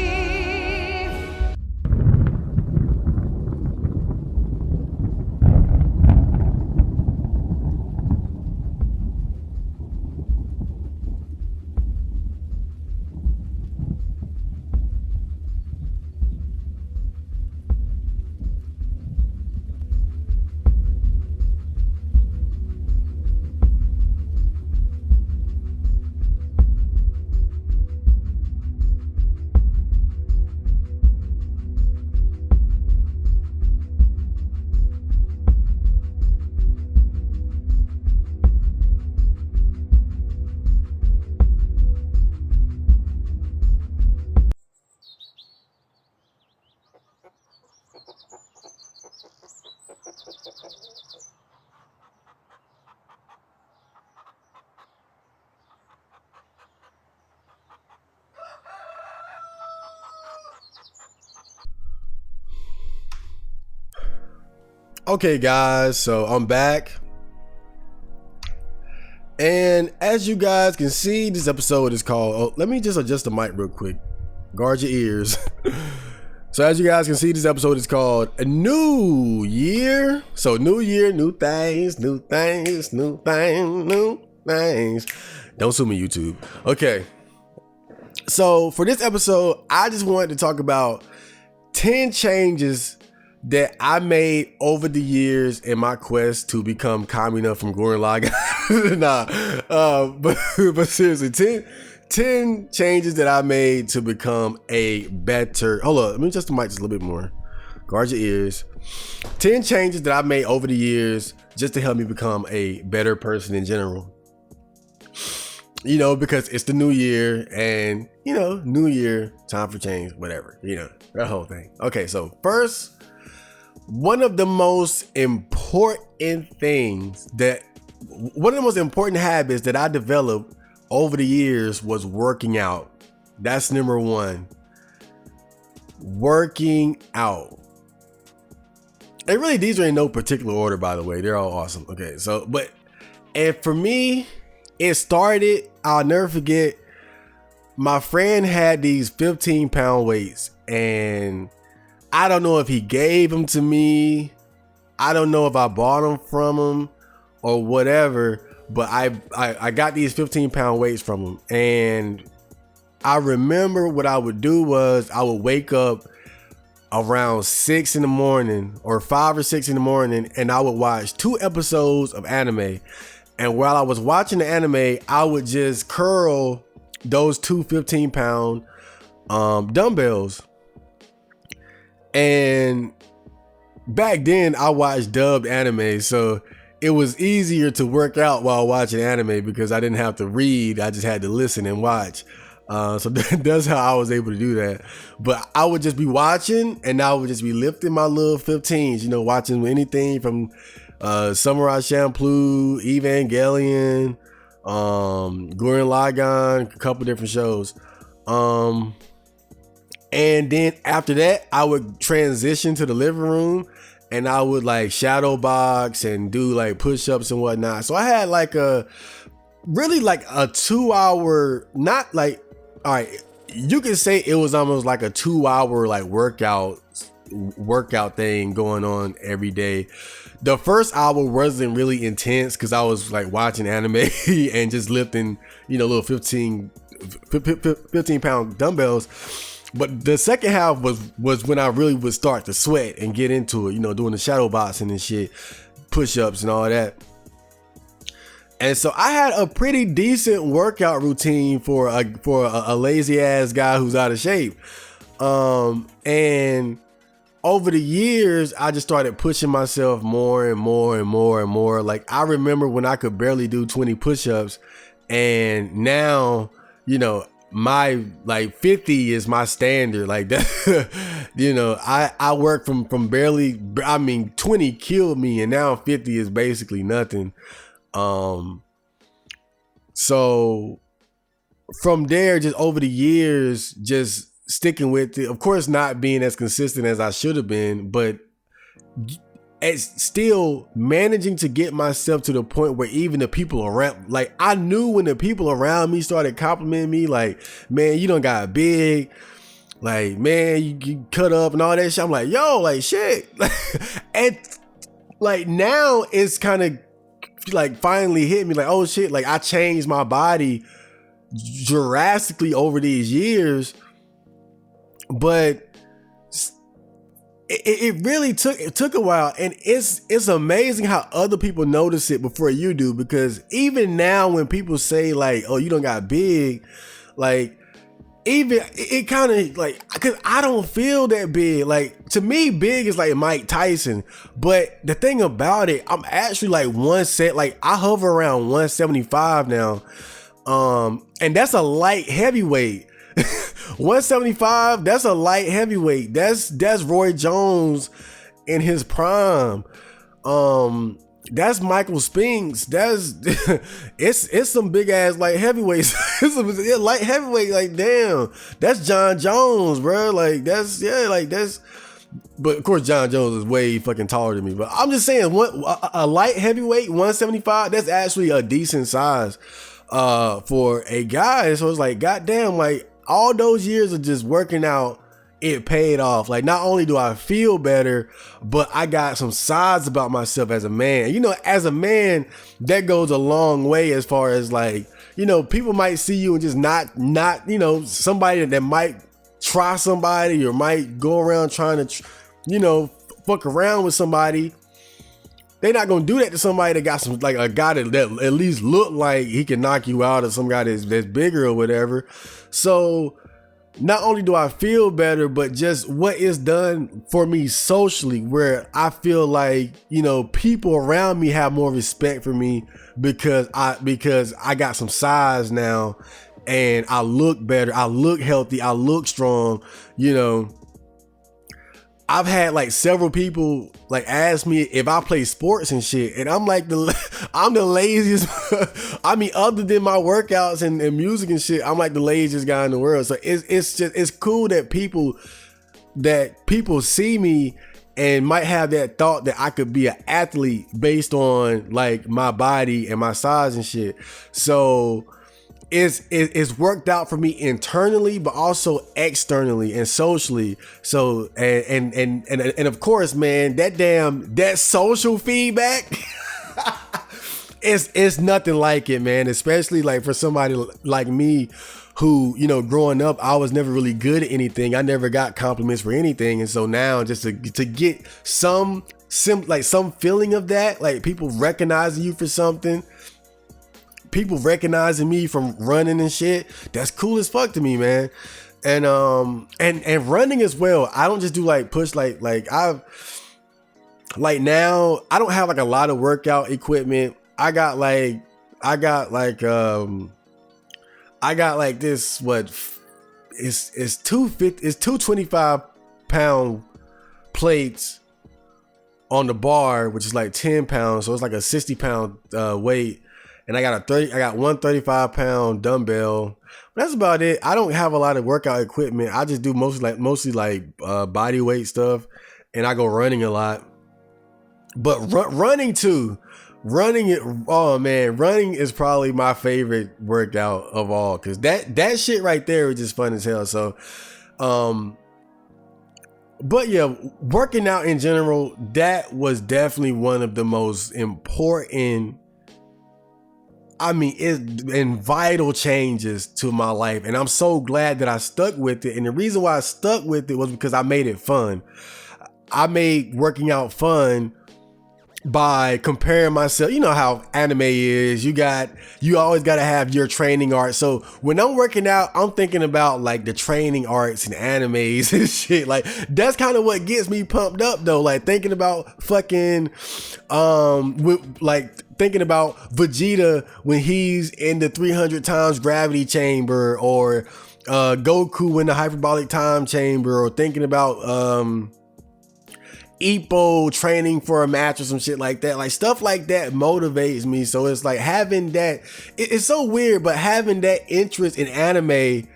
Okay, guys, so I'm back. And as you guys can see, this episode is called, oh, let me just adjust the mic real quick. Guard your ears. So as you guys can see, this episode is called A New Year. So new year, new things, new things, new things, new things. Don't sue me, YouTube. Okay. So for this episode, I just wanted to talk about 10 changes that I made over the years in my quest to become calm enough from Gurren Lagann. But seriously, 10 changes that I made to become a better, hold on, let me adjust the mic just a little bit more. Guard your ears. 10 changes that I made over the years just to help me become a better person in general. You know, because it's the new year and, you know, new year, time for change, whatever, you know, that whole thing. Okay, so first, one of the most important habits that I developed over the years was working out. That's number one. Working out. And really, these are in no particular order, by the way. They're all awesome. Okay, so, and for me, it started, I'll never forget, my friend had these 15-pound weights, and I don't know if he gave them to me. I don't know if I bought them from him or whatever, but I got these 15-pound weights from him. And I remember what I would do was I would wake up around 6 in the morning or 5 or 6 in the morning, and I would watch 2 episodes of anime. And while I was watching the anime, I would just curl those 2 15-pound dumbbells. And back then I watched dubbed anime, so it was easier to work out while watching anime because I didn't have to read. I just had to listen and watch. So that's how I was able to do that. But I would just be watching, and I would just be lifting my little 15s, you know, watching anything from Samurai Champloo, Evangelion, Gurren Lagann, a couple different shows. And then after that, I would transition to the living room, and I would like shadow box and do like push-ups and whatnot. So I had like a 2-hour, not like, all right, you can say it was almost like a 2-hour like workout thing going on every day. The first hour wasn't really intense because I was like watching anime and just lifting, you know, little 15 pound dumbbells. But the second half was when I really would start to sweat and get into it, you know, doing the shadow boxing and shit. push-ups and all that. And so I had a pretty decent workout routine for a lazy ass guy who's out of shape. And over the years, I just started pushing myself more and more and more and more. Like, I remember when I could barely do 20 push-ups, and now, you know, my like 50 is my standard. Like that, you know, I work from barely, I mean, 20 killed me, and now 50 is basically nothing. So from there, just over the years, just sticking with it, of course, not being as consistent as I should have been, but it's still managing to get myself to the point where even the people around, like, I knew when the people around me started complimenting me, like, man, you done got big, like, man, you cut up and all that shit. I'm like, yo, like, shit. And like, now it's kind of like finally hit me, like, oh shit, like, I changed my body drastically over these years. But it really took a while, and it's amazing how other people notice it before you do, because even now when people say like, oh, you done got big, like, even it kind of like, because I don't feel that big. Like, to me, big is like Mike Tyson. But the thing about it, I'm actually like I hover around 175 now. And that's a light heavyweight. 175, that's a light heavyweight. That's Roy Jones in his prime. That's Michael Spinks. That's it's some big ass light heavyweights. It's some light heavyweight. Like, damn, that's John Jones, bro. Like, that's, yeah, like, that's. But of course, John Jones is way fucking taller than me. But I'm just saying, a light heavyweight, 175, that's actually a decent size for a guy. So it's like, goddamn, like, all those years of just working out, it paid off. Like, not only do I feel better, but I got some sides about myself as a man. You know, as a man, that goes a long way as far as, like, you know, people might see you and just not, you know, somebody that might try somebody or might go around trying to, you know, fuck around with somebody. They're not gonna do that to somebody that got some, like, a guy that at least look like he can knock you out, or some guy that's bigger or whatever. So not only do I feel better, but just what it's done for me socially, where I feel like, you know, people around me have more respect for me because I got some size now, and I look better, I look healthy, I look strong, you know. I've had like several people like ask me if I play sports and shit, and I'm like, I'm the laziest. I mean, other than my workouts and music and shit, I'm like the laziest guy in the world. So it's cool that people see me and might have that thought that I could be an athlete based on like my body and my size and shit. So it's worked out for me internally, but also externally and socially. So and of course, man, that social feedback, it's nothing like it, man. Especially like for somebody like me, who, you know, growing up, I was never really good at anything. I never got compliments for anything, and so now just to get some feeling of that, like people recognizing you for something. People recognizing me from running and shit, that's cool as fuck to me, man. And running as well. I don't just do like push, like now I don't have like a lot of workout equipment. I got like this, what, it's 225 pound plates on the bar, which is like 10 pounds, so it's like a 60 pound weight. And I got one 35 pound dumbbell. But that's about it. I don't have a lot of workout equipment. I just do mostly like body weight stuff, and I go running a lot. But running too. Oh man, running is probably my favorite workout of all, because that shit right there is just fun as hell. So but yeah, working out in general, that was definitely one of the most important, and vital changes to my life. And I'm so glad that I stuck with it. And the reason why I stuck with it was because I made it fun. I made working out fun. by comparing myself. You know how anime is. You always got to have your training art. So when I'm working out, I'm thinking about like the training arts and animes and shit. Like that's kind of what gets me pumped up though. Like thinking about fucking thinking about Vegeta when he's in the 300 times gravity chamber, or Goku in the hyperbolic time chamber, or thinking about Ep.0 training for a match or some shit like that. Like stuff like that motivates me. So it's like having that, it's so weird, but having that interest in anime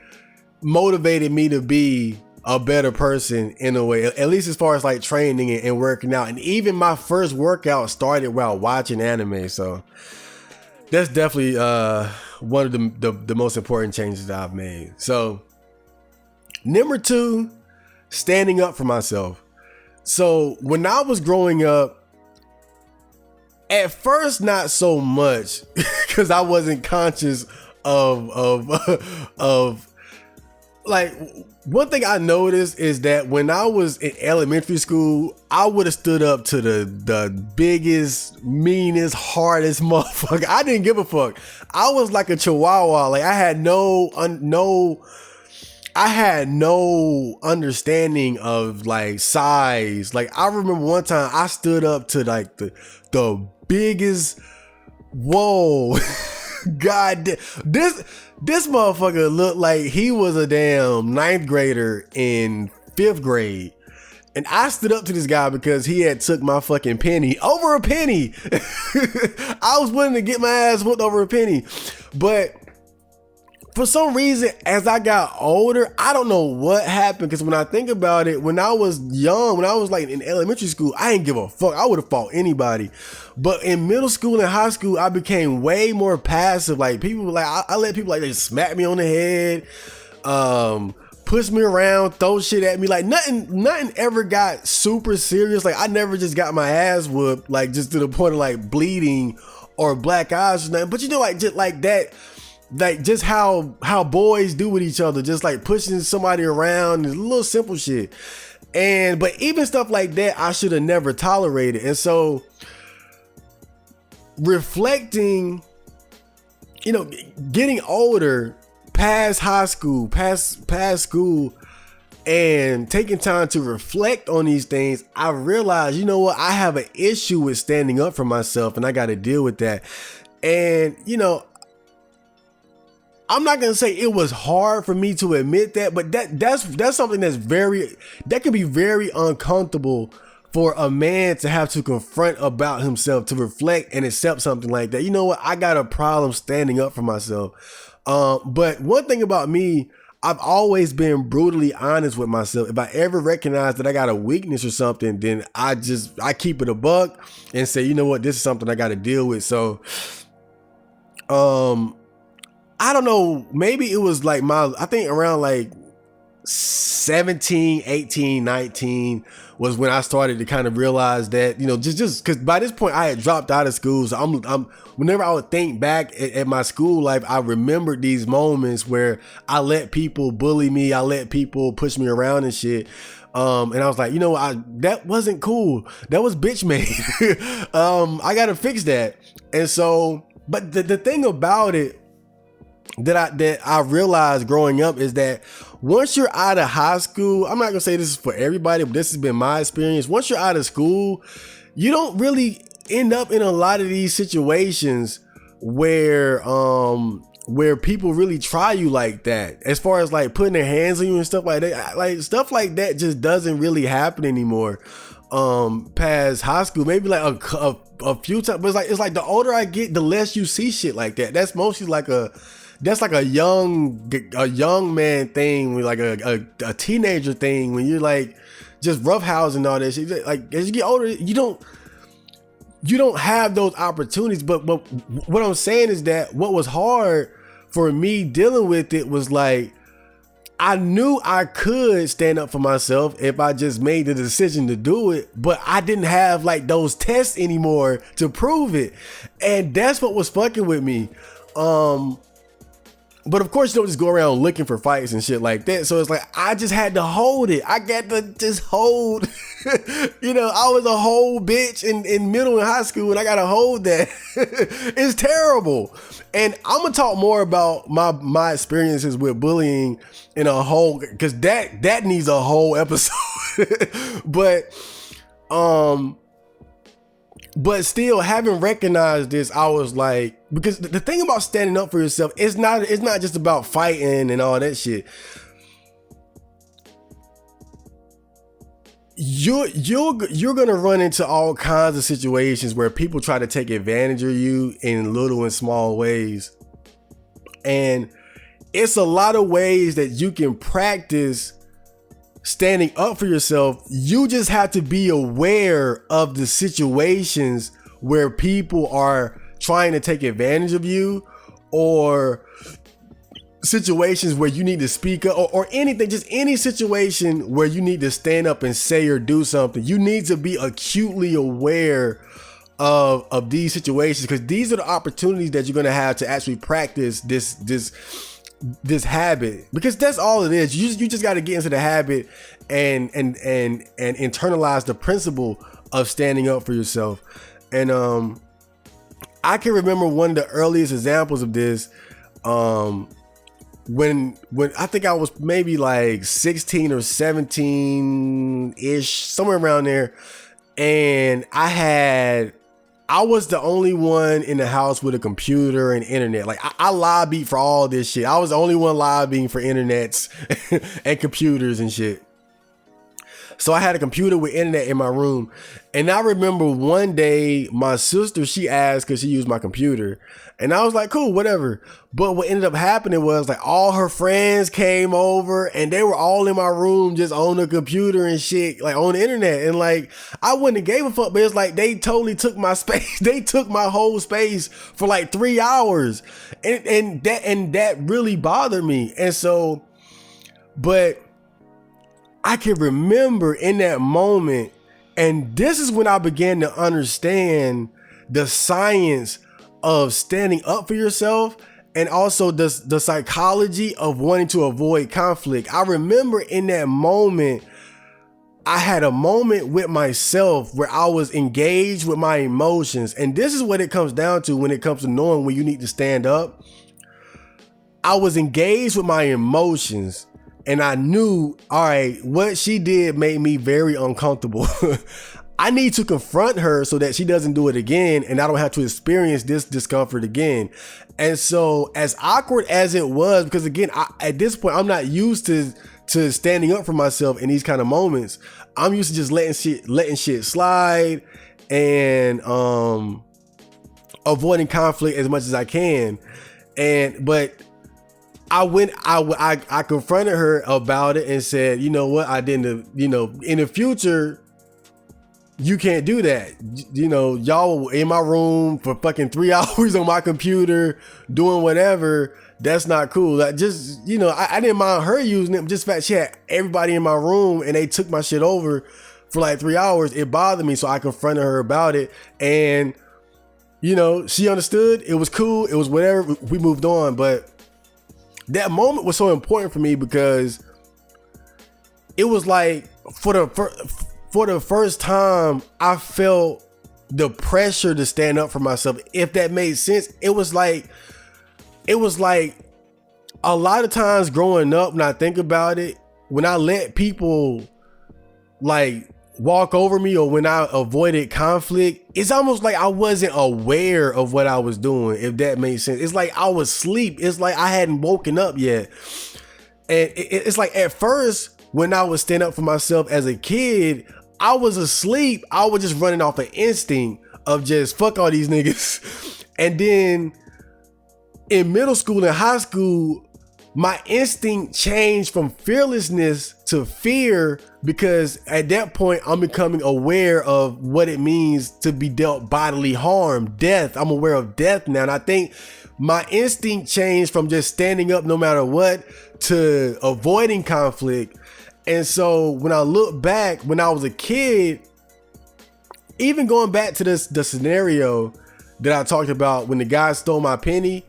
motivated me to be a better person in a way, at least as far as like training and working out. And even my first workout started while watching anime. So that's definitely one of the most important changes that I've made. So number 2, standing up for myself. So when I was growing up, at first not so much because I wasn't conscious of like, one thing I noticed is that when I was in elementary school, I would have stood up to the biggest, meanest, hardest motherfucker. I didn't give a fuck. I was like a chihuahua. Like I had no understanding of like size. Like I remember one time I stood up to like the biggest. Whoa. God, this motherfucker looked like he was a damn 9th grader in 5th grade. And I stood up to this guy because he had took my fucking penny over a penny. I was willing to get my ass whooped over a penny. But for some reason, as I got older, I don't know what happened. Because when I think about it, when I was young, when I was like in elementary school, I didn't give a fuck. I would have fought anybody. But in middle school and high school, I became way more passive. Like people, like I let people like they smack me on the head, push me around, throw shit at me. Like nothing ever got super serious. Like I never just got my ass whooped, like just to the point of like bleeding or black eyes or nothing. But you know, like just like that. Like just how boys do with each other, just like pushing somebody around, and little simple shit. But even stuff like that, I should have never tolerated. And so reflecting, you know, getting older, past high school, past school, and taking time to reflect on these things, I realized, you know what, I have an issue with standing up for myself, and I got to deal with that. And you know, I'm not gonna say it was hard for me to admit that, but that's something that can be very uncomfortable for a man to have to confront about himself, to reflect and accept something like that. You know what? I got a problem standing up for myself. But one thing about me, I've always been brutally honest with myself. If I ever recognize that I got a weakness or something, then I keep it a buck and say, you know what? This is something I got to deal with. So, I don't know, maybe it was like I think around like 17, 18, 19 was when I started to kind of realize that, you know, just because by this point I had dropped out of school. So I'm whenever I would think back at my school life, I remembered these moments where I let people bully me, I let people push me around and shit. And I was like, you know, that wasn't cool. That was bitch made. I gotta fix that. And so, but the thing about it that I realized growing up is that once you're out of high school, I'm not gonna say this is for everybody, but this has been my experience. Once you're out of school, you don't really end up in a lot of these situations where people really try you like that, as far as like putting their hands on you and stuff like that. Like stuff like that just doesn't really happen anymore. Past high school, maybe like a few times, but it's like the older I get, the less you see shit like that. That's mostly like a young man thing, with like a teenager thing, when you're like just roughhousing all that shit. Like as you get older, you don't have those opportunities. But what I'm saying is that what was hard for me dealing with it was like, I knew I could stand up for myself if I just made the decision to do it, but I didn't have like those tests anymore to prove it. And that's what was fucking with me. But of course, you don't just go around looking for fights and shit like that. So it's like, I just had to hold it. I got to just hold You know, I was a whole bitch in middle and high school, and I gotta hold that. It's terrible. And I'm gonna talk more about my experiences with bullying in a whole, because that needs a whole episode. But still, having recognized this, I was like, because the thing about standing up for yourself, it's not just about fighting and all that shit. You're gonna run into all kinds of situations where people try to take advantage of you in little and small ways, and it's a lot of ways that you can practice standing up for yourself. You just have to be aware of the situations where people are trying to take advantage of you, or situations where you need to speak up, or anything, just any situation where you need to stand up and say or do something. You need to be acutely aware of these situations, because these are the opportunities that you're going to have to actually practice this habit, because that's all it is. You just got to get into the habit and internalize the principle of standing up for yourself. And I can remember one of the earliest examples of this, when I think I was maybe like 16 or 17 ish, somewhere around there, and I was the only one in the house with a computer and internet. Like I lobbied for all this shit. I was the only one lobbying for internets and computers and shit. So I had a computer with internet in my room. And I remember one day my sister, she asked because she used my computer. And I was like, cool, whatever. But what ended up happening was, like, all her friends came over and they were all in my room just on the computer and shit, like on the internet. And like, I wouldn't have gave a fuck, but it's like they totally took my space. They took my whole space for like 3 hours. And that really bothered me. And so, but I can remember in that moment, and this is when I began to understand the science of standing up for yourself, and also the psychology of wanting to avoid conflict. I remember in that moment, I had a moment with myself where I was engaged with my emotions. And this is what it comes down to when it comes to knowing when you need to stand up. I was engaged with my emotions. And I knew, all right, what she did made me very uncomfortable. I need to confront her so that she doesn't do it again, and I don't have to experience this discomfort again. And so, as awkward as it was, because again, at this point, I'm not used to standing up for myself in these kind of moments. I'm used to just letting shit slide and avoiding conflict as much as I can. But I confronted her about it and said, you know what, I didn't, in the future, you can't do that. Y'all were in my room for fucking 3 hours on my computer doing whatever. That's not cool. Like, just, I didn't mind her using it. Just the fact she had everybody in my room and they took my shit over for like 3 hours. It bothered me. So I confronted her about it, and, she understood. It was cool. It was whatever. We moved on. But that moment was so important for me because it was like, for the first time, I felt the pressure to stand up for myself. If that made sense, it was like a lot of times growing up, when I think about it, when I let people like walk over me, or when I avoided conflict, it's almost like I wasn't aware of what I was doing, if that makes sense. It's like I was asleep. It's like I hadn't woken up yet. And it's like, at first, when I would stand up for myself as a kid, I was asleep. I was just running off an instinct of just fuck all these niggas. And then in middle school and high school, my instinct changed from fearlessness to fear, because at that point I'm becoming aware of what it means to be dealt bodily harm, death. I'm aware of death now. And I think my instinct changed from just standing up no matter what to avoiding conflict. And so when I look back, when I was a kid, even going back to the scenario that I talked about when the guy stole my penny,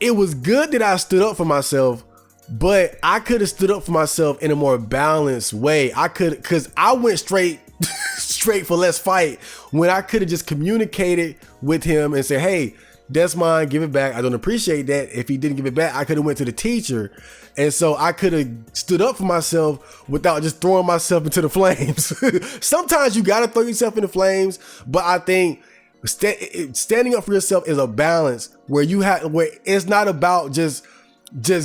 it was good that I stood up for myself, but I could have stood up for myself in a more balanced way. Cause I went straight for let's fight when I could have just communicated with him and said, hey, that's mine, give it back. I don't appreciate that. If he didn't give it back, I could have went to the teacher. And so I could have stood up for myself without just throwing myself into the flames. Sometimes you got to throw yourself in the flames, but I think standing up for yourself is a balance where where it's not about just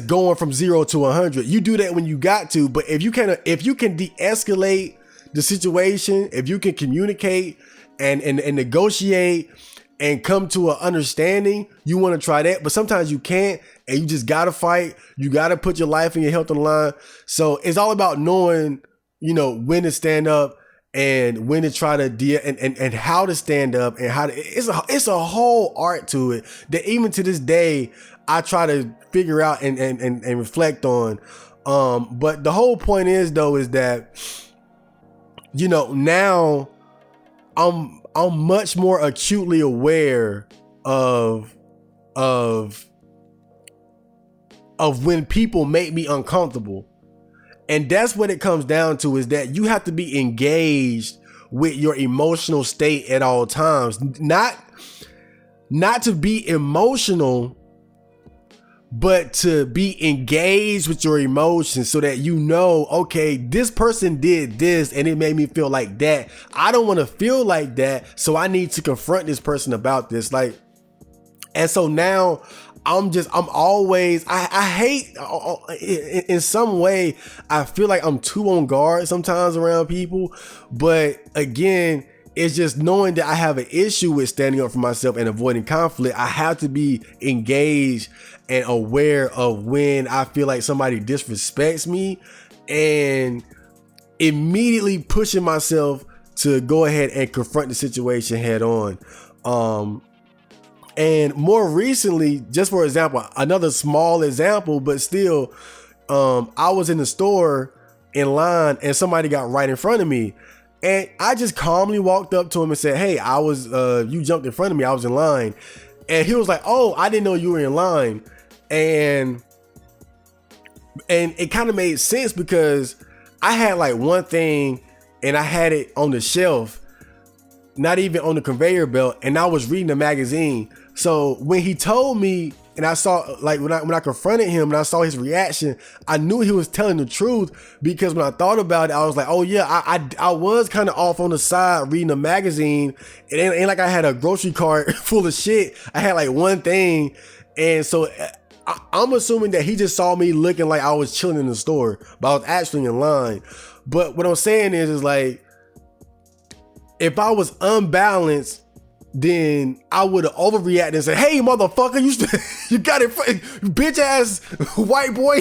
going from 0 to 100. You do that when you got to, but if you can de-escalate the situation, if you can communicate and negotiate and come to an understanding, you want to try that. But sometimes you can't, and you just gotta fight. You gotta put your life and your health on the line. So it's all about knowing, when to stand up and when to try to and how to stand up and how to. It's a whole art to it that even to this day I try to figure out and reflect on. But the whole point is that now I'm much more acutely aware of when people make me uncomfortable. And that's what it comes down to, is that you have to be engaged with your emotional state at all times. Not to be emotional, but to be engaged with your emotions so that okay, this person did this and it made me feel like that. I don't want to feel like that, so I need to confront this person about this. And so now I hate, in some way, I feel like I'm too on guard sometimes around people. But again, it's just knowing that I have an issue with standing up for myself and avoiding conflict. I have to be engaged and aware of when I feel like somebody disrespects me and immediately pushing myself to go ahead and confront the situation head on. And more recently, just for example, another small example, but still, I was in the store in line and somebody got right in front of me. And I just calmly walked up to him and said, hey, you jumped in front of me. I was in line. And he was like, oh, I didn't know you were in line. And it kind of made sense because I had one thing and I had it on the shelf, not even on the conveyor belt. And I was reading a magazine. So when he told me, and I saw, when I confronted him and I saw his reaction, I knew he was telling the truth, because when I thought about it, I was like, oh yeah, I was kind of off on the side reading a magazine. It ain't like I had a grocery cart full of shit. I had one thing. And so I'm assuming that he just saw me looking like I was chilling in the store, but I was actually in line. But what I'm saying is if I was unbalanced, then I would have overreacted and said, hey, motherfucker, you got it, bitch ass white boy.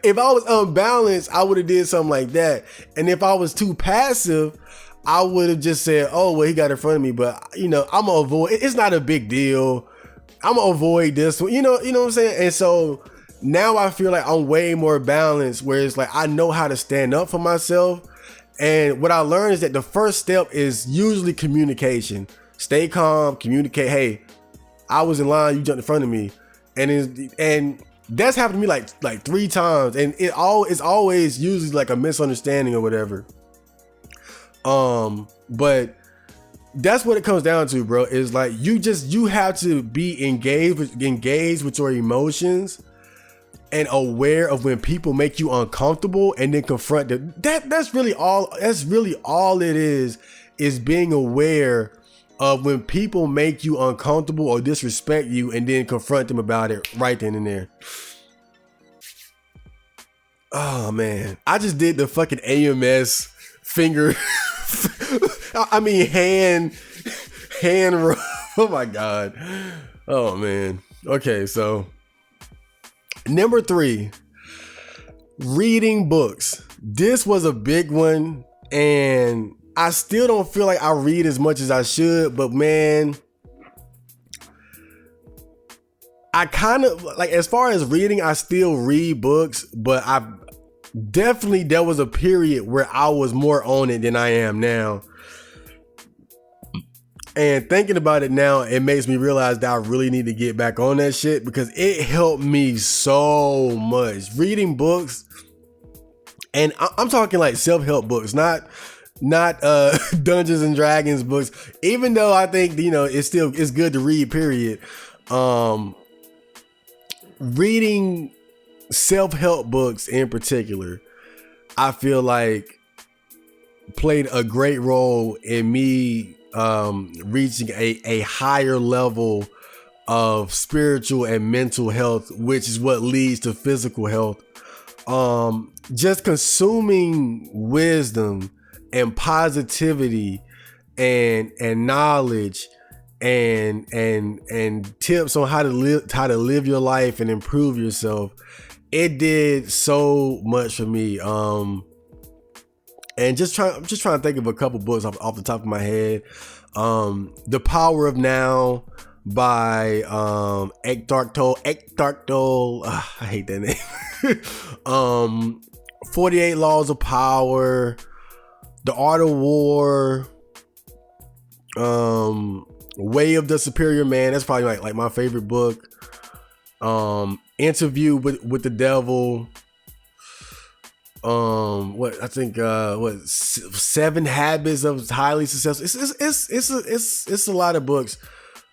If I was unbalanced, I would have did something like that. And if I was too passive, I would have just said, oh, well, he got in front of me, but I'm gonna avoid, it's not a big deal. I'm gonna avoid this one, you know what I'm saying? And so now I feel like I'm way more balanced, where it's I know how to stand up for myself. And what I learned is that the first step is usually communication. Stay calm, communicate. Hey, I was in line, you jumped in front of me. And that's happened to me like 3 times. And it's always usually a misunderstanding or whatever. But that's what it comes down to, bro. Is you have to be engaged with your emotions and aware of when people make you uncomfortable, and then confront them. That's really all it is being aware of when people make you uncomfortable or disrespect you, and then confront them about it right then and there. Oh man, I just did the fucking AMS finger hand rub. Oh my God. Oh man. Okay, so number 3, reading books. This was a big one, and I still don't feel like I read as much as I should, but man, I kind of as far as reading, I still read books, but there was a period where I was more on it than I am now. And thinking about it now, it makes me realize that I really need to get back on that shit because it helped me so much. Reading books, and I'm talking like self-help books, not Dungeons and Dragons books. Even though I think, you know, it's good to read, period. Reading self-help books in particular, I feel like played a great role in me reaching a higher level of spiritual and mental health, which is what leads to physical health. Just consuming wisdom and positivity and knowledge and tips on how to live your life and improve yourself. It did so much for me. And I'm just trying to think of a couple books off the top of my head. The Power of Now by Eckhart Tolle. I hate that name. 48 Laws of Power, The Art of War, Way of the Superior Man. That's probably like my favorite book. Interview with the Devil. What 7 Habits of Highly Successful. It's a lot of books.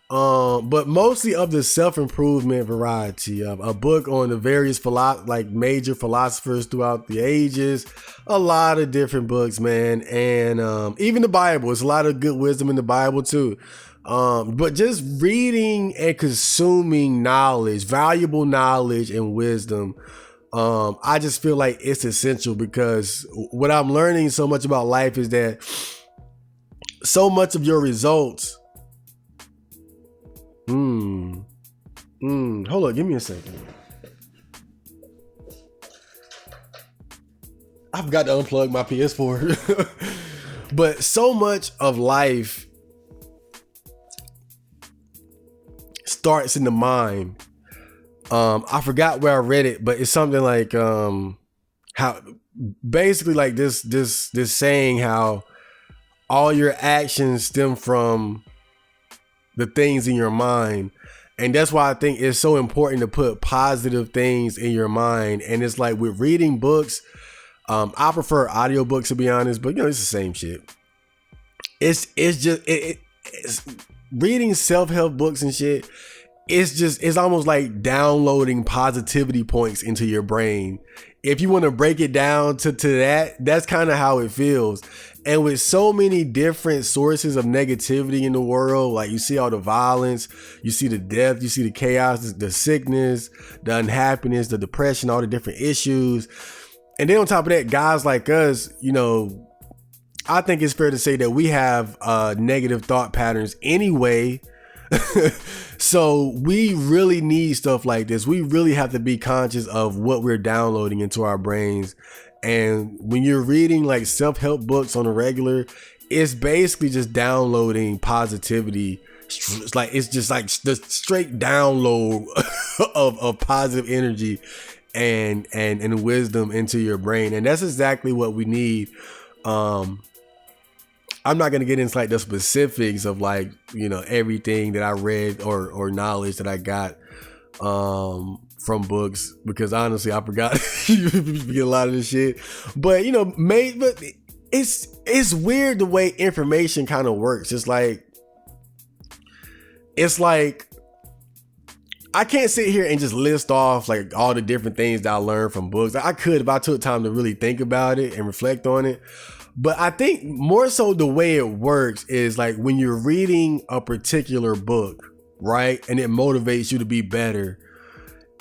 But mostly of the self-improvement variety. A book on the various major philosophers throughout the ages. A lot of different books, man. And even the Bible. There's a lot of good wisdom in the Bible too. But just reading and consuming knowledge, valuable knowledge and wisdom, I just feel like it's essential because what I'm learning so much about life is that so much of your results. Hold on, give me a second. I forgot to unplug my PS4. But so much of life starts in the mind. I forgot where I read it, but it's something like how basically like this saying how all your actions stem from the things in your mind. And that's why I think it's so important to put positive things in your mind. And it's like with reading books, I prefer audiobooks to be honest, but you know, it's the same shit. It's reading self-help books and shit. It's almost like downloading positivity points into your brain. If you want to break it down to that's kind of how it feels. And with so many different sources of negativity in the world, like you see all the violence, you see the death, you see the chaos, the sickness, the unhappiness, the depression, all the different issues. And then on top of that, guys like us, you know, I think it's fair to say that we have negative thought patterns anyway. So we really need stuff like this. We really have to be conscious of what we're downloading into our brains. And when you're reading like self-help books on a regular, it's basically just downloading positivity. It's just like the straight download of positive energy and wisdom into your brain. And that's exactly what we need. I'm not going to get into like the specifics of like, you know, everything that I read or knowledge that I got from books, because honestly, I forgot a lot of this shit. But, you know, but it's weird the way information kind of works. It's like I can't sit here and just list off like all the different things that I learned from books. I could if I took time to really think about it and reflect on it. But I think more so the way it works is like when you're reading a particular book, right? And it motivates you to be better.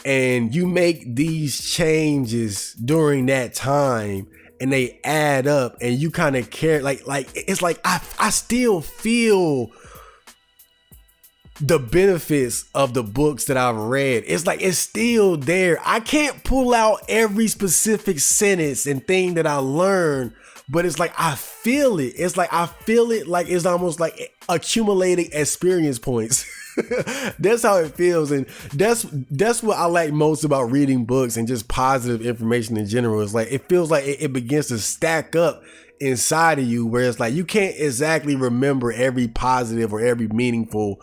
And you make these changes during that time and they add up and you kind of care. Like it's like I still feel the benefits of the books that I've read. It's like it's still there. I can't pull out every specific sentence and thing that I learned, but it's like I feel it. It's like I feel it like it's almost like accumulating experience points. That's how it feels. And that's what I like most about reading books and just positive information in general. It's like it feels like it begins to stack up inside of you where it's like you can't exactly remember every positive or every meaningful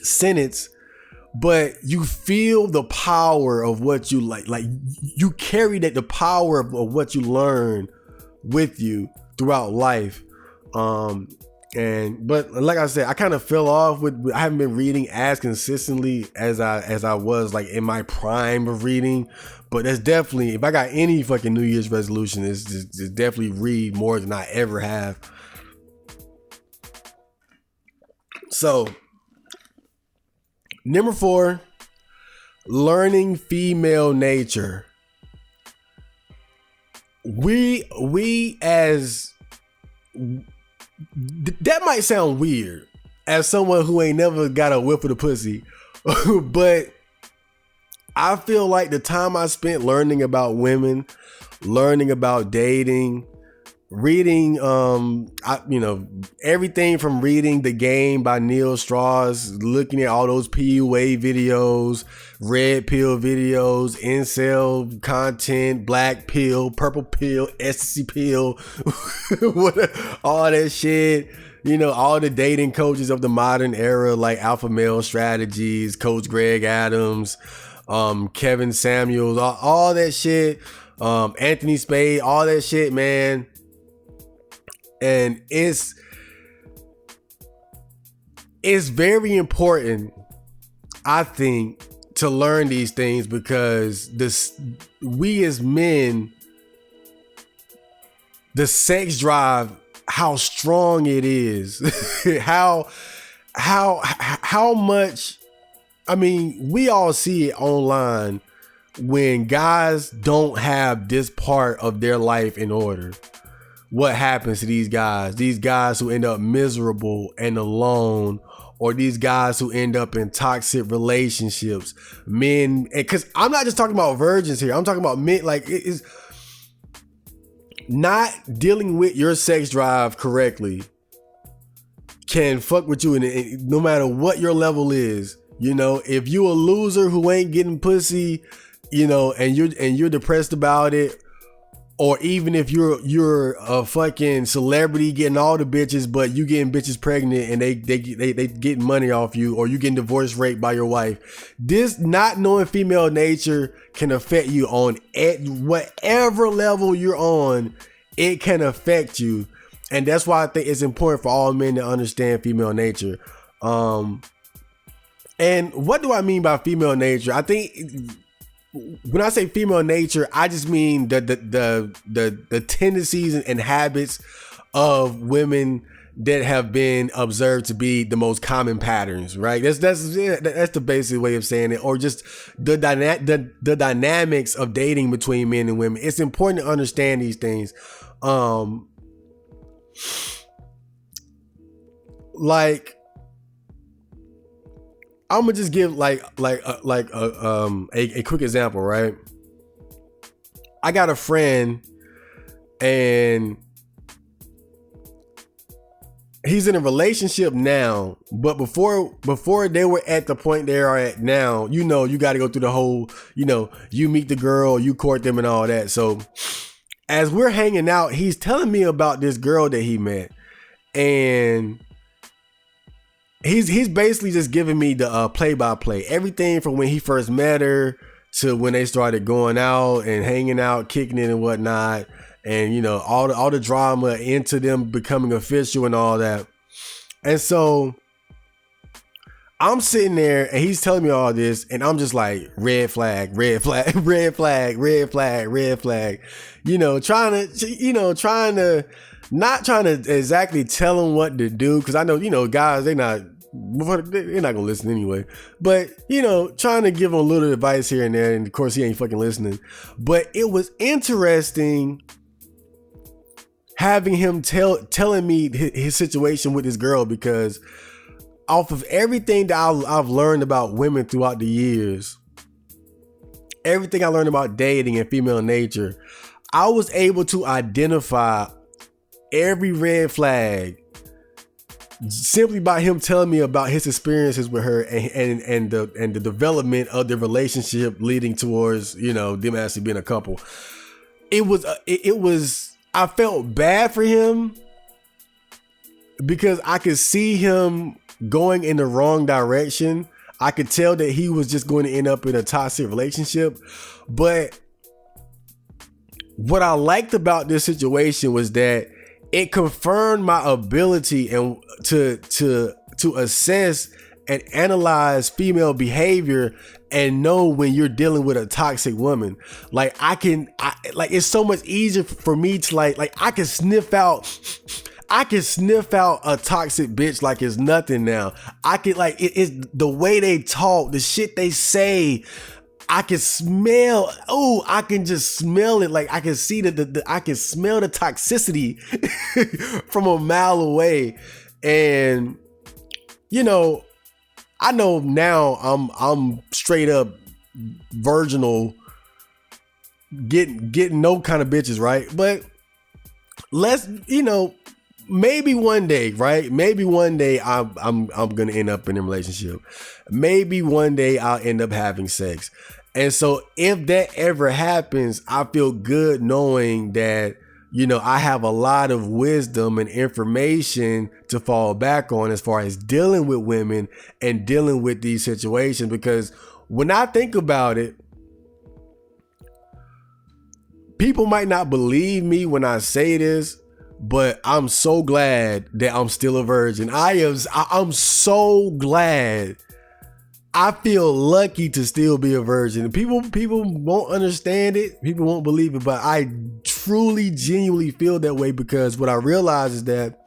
sentence, but you feel the power of what you like you carry the power of what you learn with you throughout life. But like I said, I kind of fell off with, I haven't been reading as consistently as I was like in my prime of reading. But that's definitely, if I got any fucking New Year's resolution, it's just definitely read more than I ever have. So number 4, learning female nature. We as, that might sound weird as someone who ain't never got a whiff of the pussy, but I feel like the time I spent learning about women, learning about dating, reading, everything from reading The Game by Neil Strauss, looking at all those PUA videos, red pill videos, incel content, black pill, purple pill, ecstasy pill, all that shit. All the dating coaches of the modern era, like Alpha Male Strategies, Coach Greg Adams, Kevin Samuels, all that shit, Anthony Spade, all that shit, man. And it's very important, I think, to learn these things, because we as men, the sex drive, how strong it is, how much, I mean, we all see it online when guys don't have this part of their life in order. What happens to these guys who end up miserable and alone, or these guys who end up in toxic relationships, men, because I'm not just talking about virgins here, I'm talking about men. Like, it is not dealing with your sex drive correctly can fuck with you, and no matter what your level is. If you a loser who ain't getting pussy, and you're depressed about it, or even if you're a fucking celebrity getting all the bitches, but you getting bitches pregnant and they getting money off you, or you getting divorced, raped by your wife, this not knowing female nature can affect you at whatever level you're on. It can affect you, and that's why I think it's important for all men to understand female nature. And what do I mean by female nature? I think when I say female nature, I just mean the tendencies and habits of women that have been observed to be the most common patterns, right? That's the basic way of saying it, or just the dynamics of dating between men and women. It's important to understand these things. Like, I'm gonna just give a quick example, right? I got a friend, and he's in a relationship now, but before they were at the point they are at now, you got to go through the whole, you meet the girl, you court them and all that. So as we're hanging out, he's telling me about this girl that he met, and he's basically just giving me the play-by-play, everything from when he first met her to when they started going out and hanging out, kicking it and whatnot, and all the drama into them becoming official and all that. And so I'm sitting there and he's telling me all this, and I'm just like, red flag, red flag, red flag, red flag, red flag, trying to not trying to exactly tell him what to do, because I know, guys, they're not gonna listen anyway, but trying to give him a little advice here and there, and of course he ain't fucking listening. But it was interesting having him telling me his situation with this girl, because off of everything that I've learned about women throughout the years, everything I learned about dating and female nature, I was able to identify every red flag simply by him telling me about his experiences with her and the development of the relationship leading towards them actually being a couple. It was I felt bad for him because I could see him going in the wrong direction. I could tell that he was just going to end up in a toxic relationship. But what I liked about this situation was that it confirmed my ability and to assess and analyze female behavior and know when you're dealing with a toxic woman. Like it's so much easier for me to like I can sniff out a toxic bitch like it's nothing now. I can it's the way they talk, the shit they say. I can smell. Oh, I can just smell it. Like I can see I can smell the toxicity from a mile away. And I know now I'm straight up virginal, getting no kind of bitches, right? But let's maybe one day, right? Maybe one day I'm gonna end up in a relationship. Maybe one day I'll end up having sex. And so if that ever happens, I feel good knowing that, I have a lot of wisdom and information to fall back on as far as dealing with women and dealing with these situations. Because when I think about it, people might not believe me when I say this, but I'm so glad that I'm still a virgin. I'm so glad. I feel lucky to still be a virgin. People won't understand it. People won't believe it, but I truly, genuinely feel that way because what I realize is that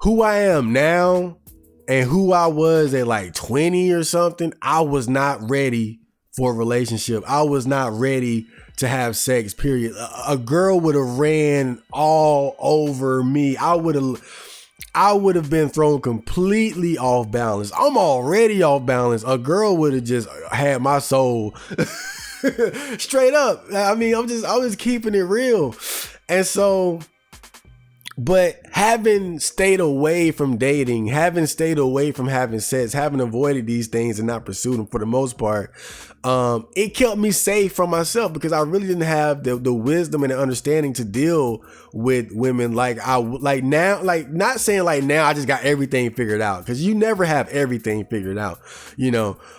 who I am now and who I was at like 20 or something, I was not ready for a relationship. I was not ready to have sex, period. A girl would have ran all over me. I would have been thrown completely off balance. I'm already off balance. A girl would have just had my soul straight up. I mean, I was keeping it real. And so, but having stayed away from dating, having stayed away from having sex, having avoided these things and not pursued them for the most part, it kept me safe from myself because I really didn't have the wisdom and the understanding to deal with women now, not saying like now I just got everything figured out, because you never have everything figured out,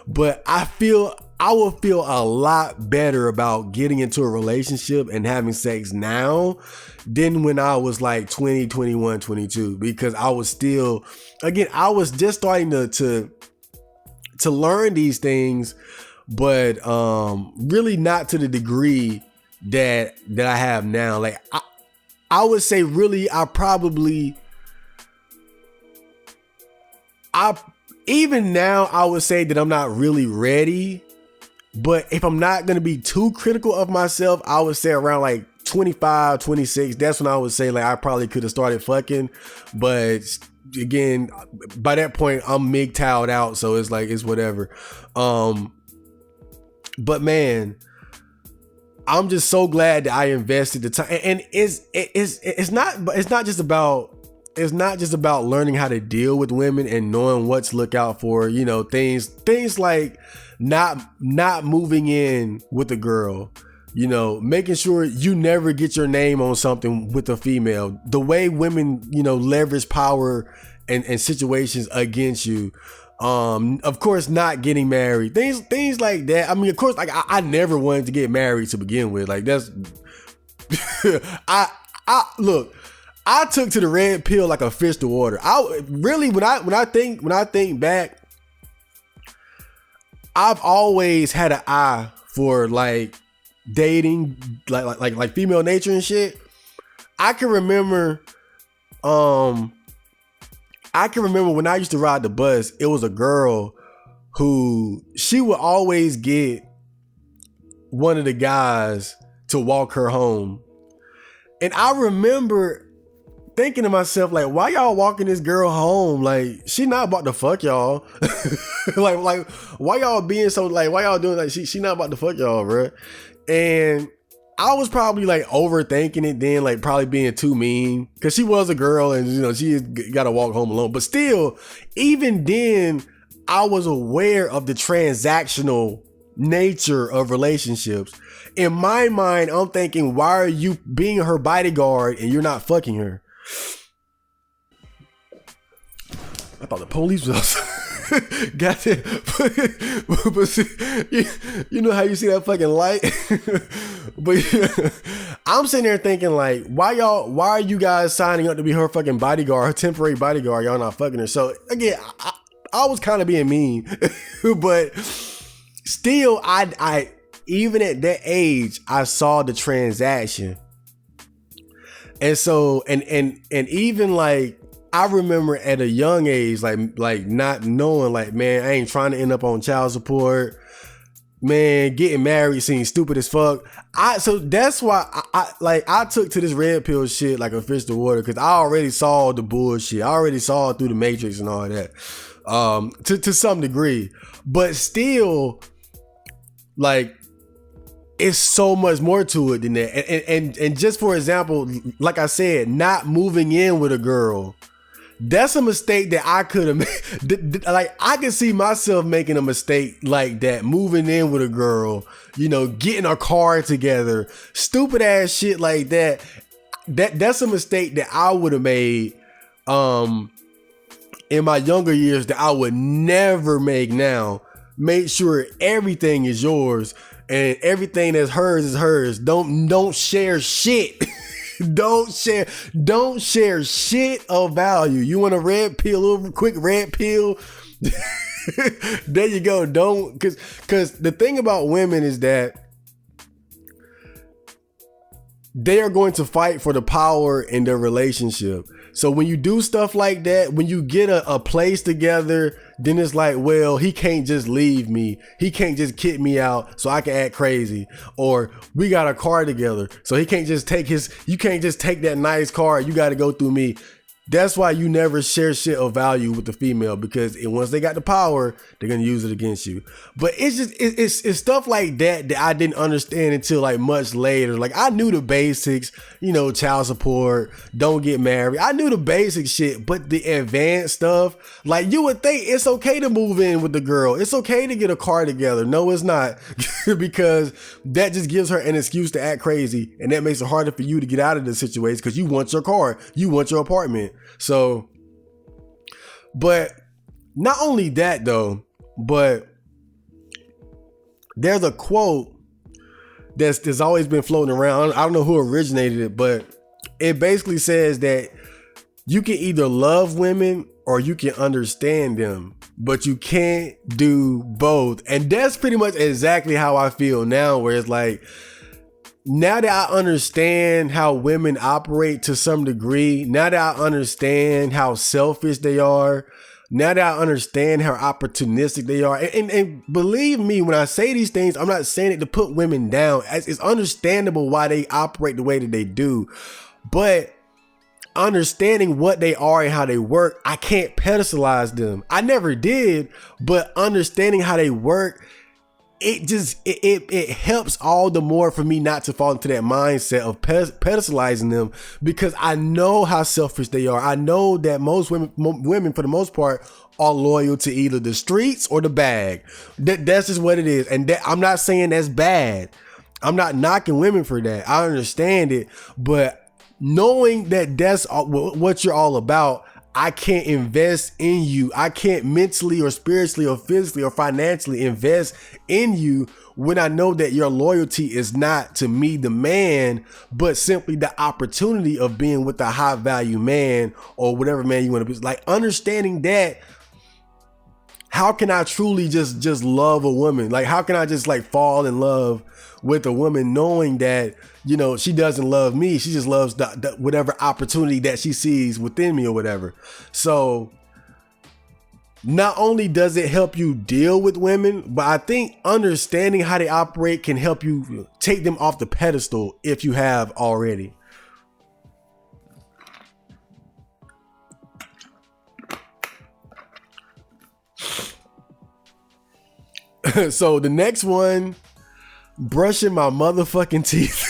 but I will feel a lot better about getting into a relationship and having sex now than when I was like 20, 21, 22, because I was still, again, I was just starting to learn these things, but really not to the degree that I have now. Like I would say really even now I would say that I'm not really ready, but if I'm not going to be too critical of myself, I would say around like 25, 26, that's when I would say like I probably could have started fucking, but again, by that point I'm MGTOW'd out, so it's like, it's whatever. But man, I'm just so glad that I invested the time, and it's not just about learning how to deal with women and knowing what to look out for, things like not moving in with a girl, making sure you never get your name on something with a female, the way women, leverage power and situations against you. Of course, not getting married, things like that. I mean, of course, like I never wanted to get married to begin with. Like that's, look, I took to the red pill like a fish to water. I really, when I think back, I've always had an eye for like dating, like female nature and shit. I can remember when I used to ride the bus, it was a girl who, she would always get one of the guys to walk her home. And I remember thinking to myself, like, why y'all walking this girl home? Like, she not about to fuck y'all. like, why y'all being so, like, why y'all doing like, she not about to fuck y'all, bro? And I was probably like overthinking it then, like probably being too mean, because she was a girl and she got to walk home alone. But still, even then, I was aware of the transactional nature of relationships. In my mind, I'm thinking, why are you being her bodyguard and you're not fucking her? I thought the police was outside. Got it. But see, you know how you see that fucking light? But I'm sitting there thinking like, why are you guys signing up to be her fucking bodyguard, her temporary bodyguard? Y'all not fucking her. So again, I was kind of being mean, but still, I even at that age, I saw the transaction. And so, and even like, I remember at a young age, like not knowing, like, man, I ain't trying to end up on child support. Man, getting married seems stupid as fuck. So that's why I took to this red pill shit like a fish to water, because I already saw the bullshit. I already saw it through the Matrix and all that, to some degree. But still, like, it's so much more to it than that. And just for example, like I said, not moving in with a girl. That's a mistake that I could have made. Like, I could see myself making a mistake like that, moving in with a girl, you know, getting a car together, stupid ass shit like that. That's a mistake that I would have made in my younger years that I would never make now. Make sure everything is yours and everything that's hers is hers. Don't share shit. Don't share shit of value. You want a red pill, a little quick red pill? There you go. Don't, because the thing about women is that they are going to fight for the power in their relationship. So when you do stuff like that, when you get a place together, then it's like, well, he can't just leave me. He can't just kick me out so I can act crazy. Or we got a car together, so he can't just you can't just take that nice car. You got to go through me. That's why you never share shit of value with the female, because once they got the power, they're going to use it against you. But it's just, it's stuff like that I didn't understand until like much later. Like, I knew the basics, you know, child support, don't get married. I knew the basic shit, but the advanced stuff, like, you would think it's okay to move in with the girl. It's okay to get a car together. No, it's not. Because that just gives her an excuse to act crazy. And that makes it harder for you to get out of the situation, because you want your car, you want your apartment. So, but not only that though, but there's a quote that's always been floating around. I don't know who originated it, but it basically says that you can either love women or you can understand them, but you can't do both. And that's pretty much exactly how I feel now, where it's like, now that I understand how women operate to some degree, now that I understand how selfish they are, now that I understand how opportunistic they are, and believe me, when I say these things, I'm not saying it to put women down. It's understandable why they operate the way that they do, but understanding what they are and how they work, I can't pedestalize them. I never did, but understanding how they work, it helps all the more for me not to fall into that mindset of pedestalizing them, because I know how selfish they are. I know that most women for the most part are loyal to either the streets or the bag. That's just what it is. And I'm not saying that's bad. I'm not knocking women for that. I understand it, but knowing that that's what you're all about, I can't invest in you. I can't mentally or spiritually or physically or financially invest in you when I know that your loyalty is not to me, the man, but simply the opportunity of being with a high value man or whatever man you want to be. Like, understanding that, how can I truly just love a woman? Like, how can I just like fall in love with a woman knowing that, you know, she doesn't love me, she just loves the whatever opportunity that she sees within me or whatever. So not only does it help you deal with women, but I think understanding how they operate can help you take them off the pedestal if you have already. So the next one, brushing my motherfucking teeth.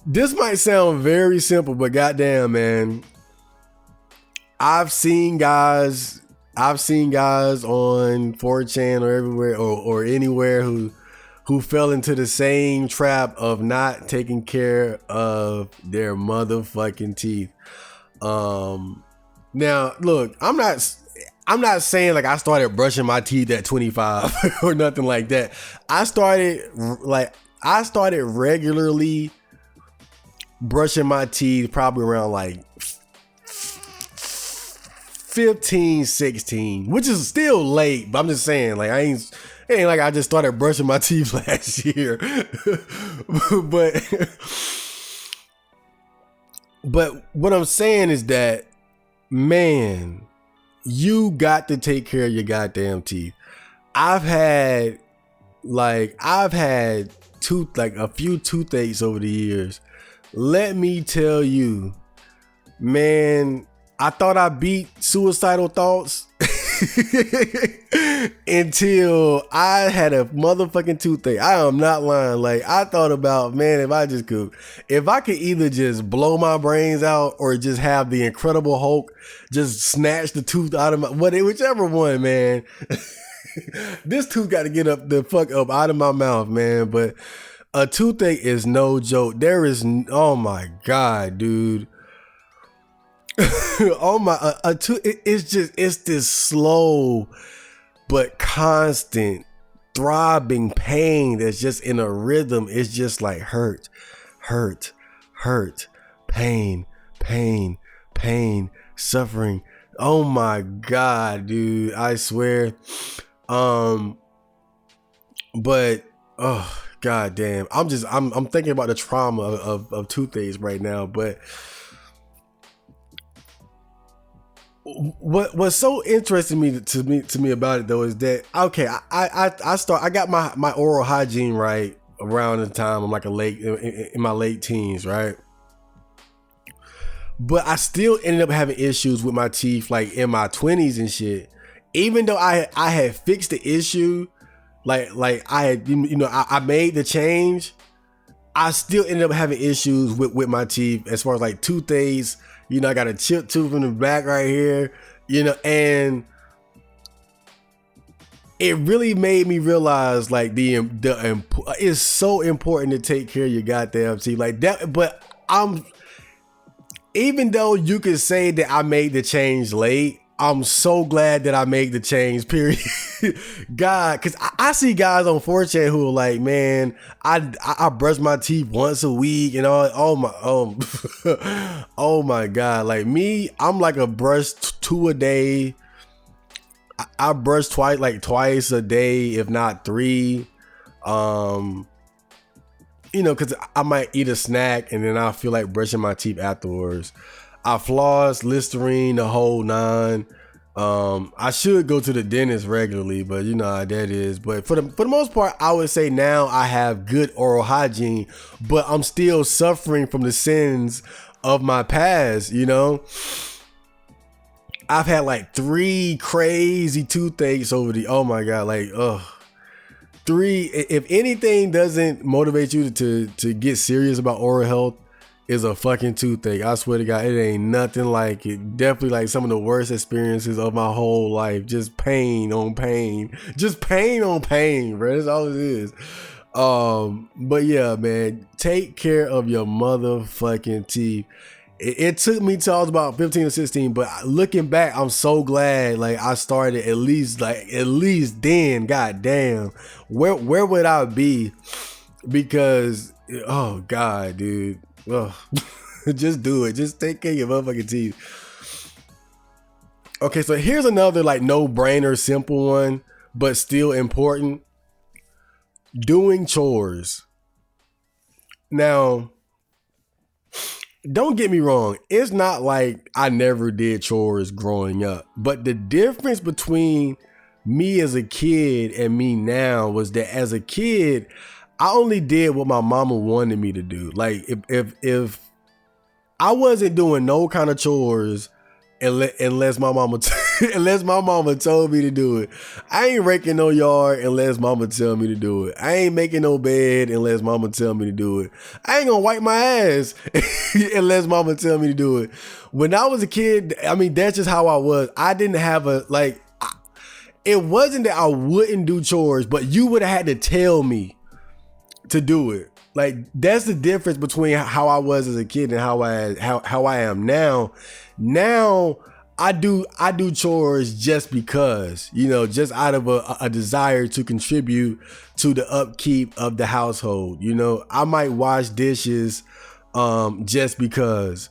This might sound very simple, but goddamn, man, I've seen guys on 4chan or everywhere or anywhere who who fell into the same trap of not taking care of their motherfucking teeth. Now look, I'm not saying like I started brushing my teeth at 25 or nothing like that. I started regularly brushing my teeth probably around like 15, 16, which is still late, but I'm just saying, like, it ain't like I just started brushing my teeth last year. but what I'm saying is that, man, you got to take care of your goddamn teeth. I've had a few toothaches over the years. Let me tell you, man, I thought I beat suicidal thoughts until I had a motherfucking toothache. I am not lying. Like, I thought about, man, if I could either just blow my brains out or just have the Incredible Hulk just snatch the tooth out of my, whichever one, man. This tooth got to get up the fuck up out of my mouth, man. But a toothache is no joke. Oh my God, dude. Oh my, it's this slow but constant throbbing pain that's just in a rhythm. It's just like hurt, pain, suffering. Oh my God, dude, I swear. But oh God damn, I'm thinking about the trauma of toothaches right now. But what's so interesting to me about it though is that, okay, I got my oral hygiene right around the time I'm like in my late teens, right? But I still ended up having issues with my teeth like in my 20s and shit. Even though I had fixed the issue, like I had, I made the change, I still ended up having issues with my teeth as far as like toothaches. I got a chipped tooth in the back right here, and it really made me realize like it's so important to take care of your goddamn teeth like that. But even though you could say that I made the change late, I'm so glad that I made the change, period. God, because I see guys on 4chan who are like, man, I brush my teeth once a week and all. Oh my God. Like me, I'm like a brush 2 a day. I brush twice a day, if not 3. Because I might eat a snack and then I feel like brushing my teeth afterwards. I floss, Listerine, the whole 9. I should go to the dentist regularly, but you know how that is. But for the most part, I would say now I have good oral hygiene, but I'm still suffering from the sins of my past, I've had like 3 crazy toothaches oh my God, like, 3. If anything doesn't motivate you to get serious about oral health, is a fucking toothache. I swear to God, it ain't nothing like it. Definitely like some of the worst experiences of my whole life. Just pain on pain. Just pain on pain, bro. That's all it is. But yeah, man, take care of your motherfucking teeth. It took me till I was about 15 or 16, but looking back, I'm so glad like I started at least then. God damn, where would I be? Because oh God, dude. Ugh. Just do it. Just take care of your motherfucking teeth. Okay, so here's another like no-brainer, simple one, but still important. Doing chores. Now, don't get me wrong. It's not like I never did chores growing up, but the difference between me as a kid and me now was that as a kid, I only did what my mama wanted me to do. Like if I wasn't doing no kind of chores unless my mama told me to do it. I ain't raking no yard unless mama tell me to do it. I ain't making no bed unless mama tell me to do it. I ain't gonna wipe my ass unless mama tell me to do it. When I was a kid, I mean, that's just how I was. I didn't have it wasn't that I wouldn't do chores, but you would have had to tell me. to do it. Like, that's the difference between how I was as a kid and how I am now. Now I do chores just because, just out of a desire to contribute to the upkeep of the household. I might wash dishes just because,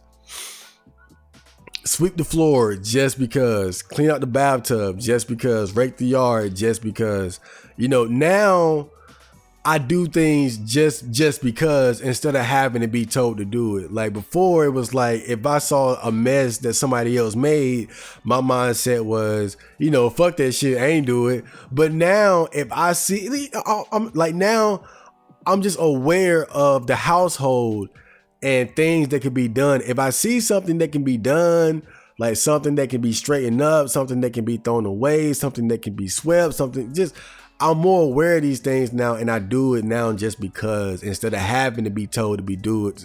sweep the floor just because, clean out the bathtub just because, rake the yard just because. Now I do things just because, instead of having to be told to do it. Like, before, it was like, if I saw a mess that somebody else made, my mindset was, fuck that shit, I ain't do it. But now, if I see, I'm just aware of the household and things that can be done. If I see something that can be done, like something that can be straightened up, something that can be thrown away, something that can be swept, I'm more aware of these things now, and I do it now just because, instead of having to be told to do it.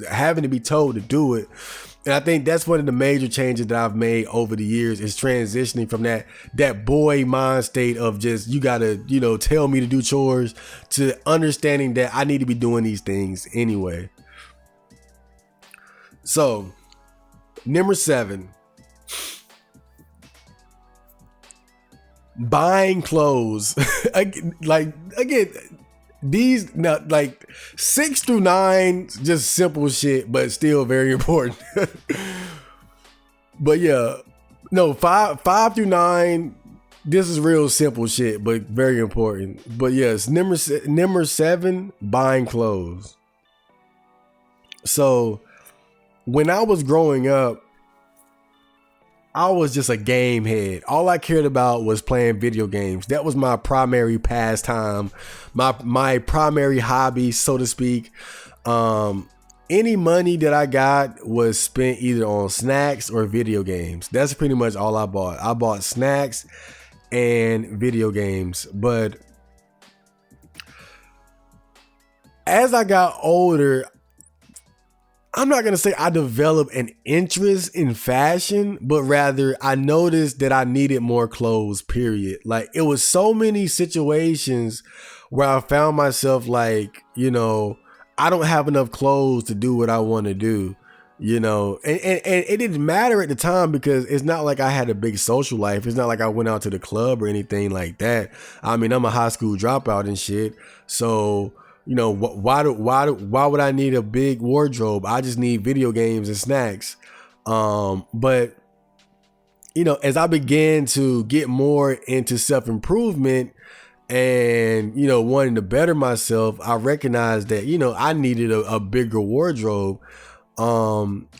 And I think that's one of the major changes that I've made over the years, is transitioning from that boy mind state of just, you gotta, tell me to do chores, to understanding that I need to be doing these things anyway. So, number 7. Buying clothes. Again, these, like 6 through 9, just simple shit, but still very important. But yeah, no, 5 through 9, this is real simple shit, but very important. But yes, number 7, buying clothes. So when I was growing up, I was just a game head. All I cared about was playing video games. That was my primary pastime, my primary hobby, so to speak. Any money that I got was spent either on snacks or video games. That's pretty much all I bought. I bought snacks and video games. But as I got older, I'm not going to say I developed an interest in fashion, but rather I noticed that I needed more clothes, period. Like, it was so many situations where I found myself like, I don't have enough clothes to do what I want to do, and it didn't matter at the time, because it's not like I had a big social life. It's not like I went out to the club or anything like that. I mean, I'm a high school dropout and shit. So, why would I need a big wardrobe? I just need video games and snacks. But as I began to get more into self-improvement and, wanting to better myself, I recognized that, I needed a bigger wardrobe,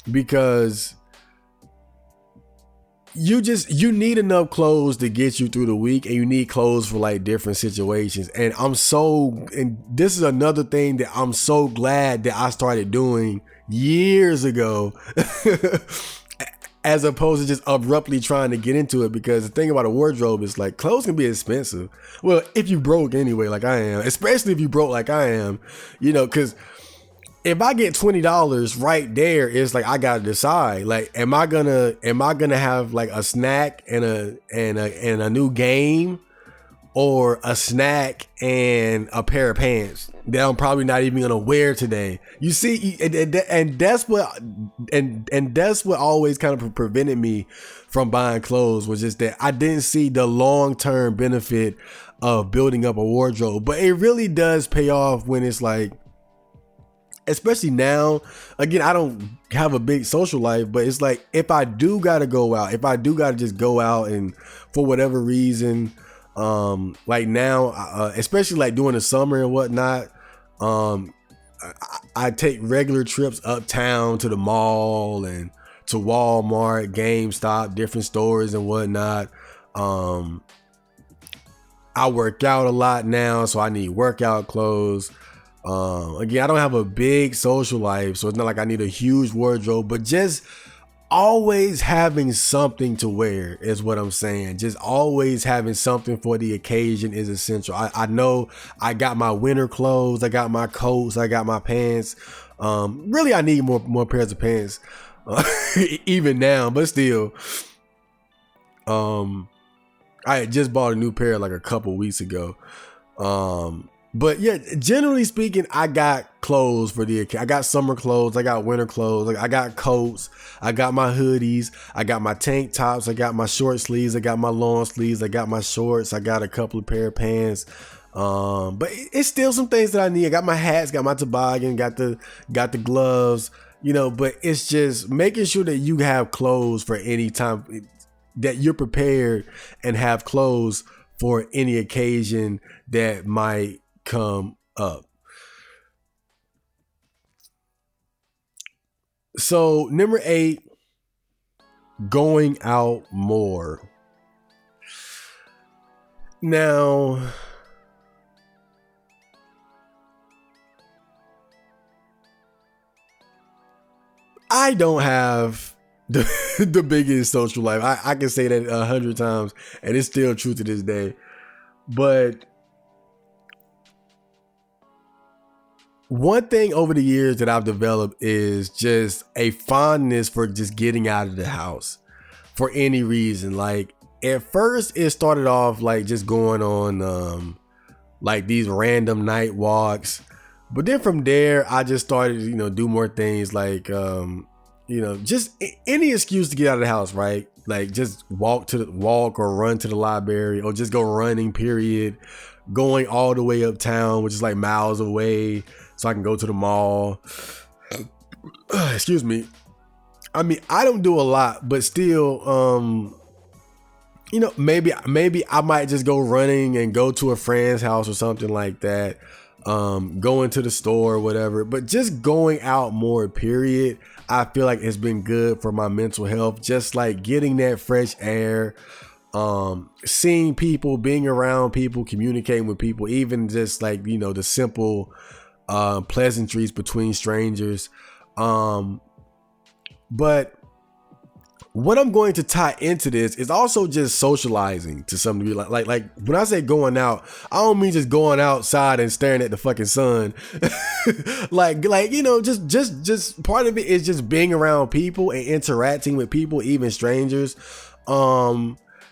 because you need enough clothes to get you through the week, and you need clothes for like different situations. And this is another thing that I'm so glad that I started doing years ago, as opposed to just abruptly trying to get into it. Because the thing about a wardrobe is, like, clothes can be expensive. Well, if you broke anyway, like I am, especially if you broke like I am, because if I get $20 right there, it's like, I gotta decide, like, am I gonna have like a snack and a new game, or a snack and a pair of pants that I'm probably not even gonna wear today? You see, and that's what always kind of prevented me from buying clothes, was just that I didn't see the long-term benefit of building up a wardrobe. But it really does pay off when it's like, especially now, again, I don't have a big social life, but it's like, if I do gotta go out, if I do gotta just go out, and for whatever reason, like now, especially like during the summer and whatnot, I take regular trips uptown to the mall and to Walmart, GameStop, different stores and whatnot. I work out a lot now, so I need workout clothes. Again, I don't have a big social life, so it's not like I need a huge wardrobe, but just always having something to wear is what I'm saying. Just always having something for the occasion is essential. I know I got my winter clothes, I got my coats, I got my pants. Really, I need more pairs of pants, even now, but still. I had just bought a new pair like a couple weeks ago. But yeah, generally speaking, I got clothes for the occasion. I got summer clothes. I got winter clothes. Like I got coats. I got my hoodies. I got my tank tops. I got my short sleeves. I got my long sleeves. I got my shorts. I got a couple of pair of pants. But it's still some things that I need. I got my hats. Got my toboggan. Got the gloves. You know, but it's just making sure that you have clothes for any time, that you're prepared and have clothes for any occasion that might come up. So number 8, going out more. Now, I don't have the biggest social life. I can say that 100 times and it's still true to this day. But one thing over the years that I've developed is just a fondness for just getting out of the house for any reason. Like at first it started off like just going on like these random night walks. But then from there, I just started, do more things like, just any excuse to get out of the house, right? Like just walk or run to the library or just go running, period. Going all the way uptown, which is like miles away, so I can go to the mall. Excuse me. I mean, I don't do a lot, but still, maybe I might just go running and go to a friend's house or something like that. Going to the store or whatever, but just going out more, period. I feel like it's been good for my mental health. Just like getting that fresh air, seeing people, being around people, communicating with people, even just like, the simple, pleasantries between strangers. But what I'm going to tie into this is also just socializing to some degree. Like when I say going out, I don't mean just going outside and staring at the fucking sun. just part of it is just being around people and interacting with people, even strangers.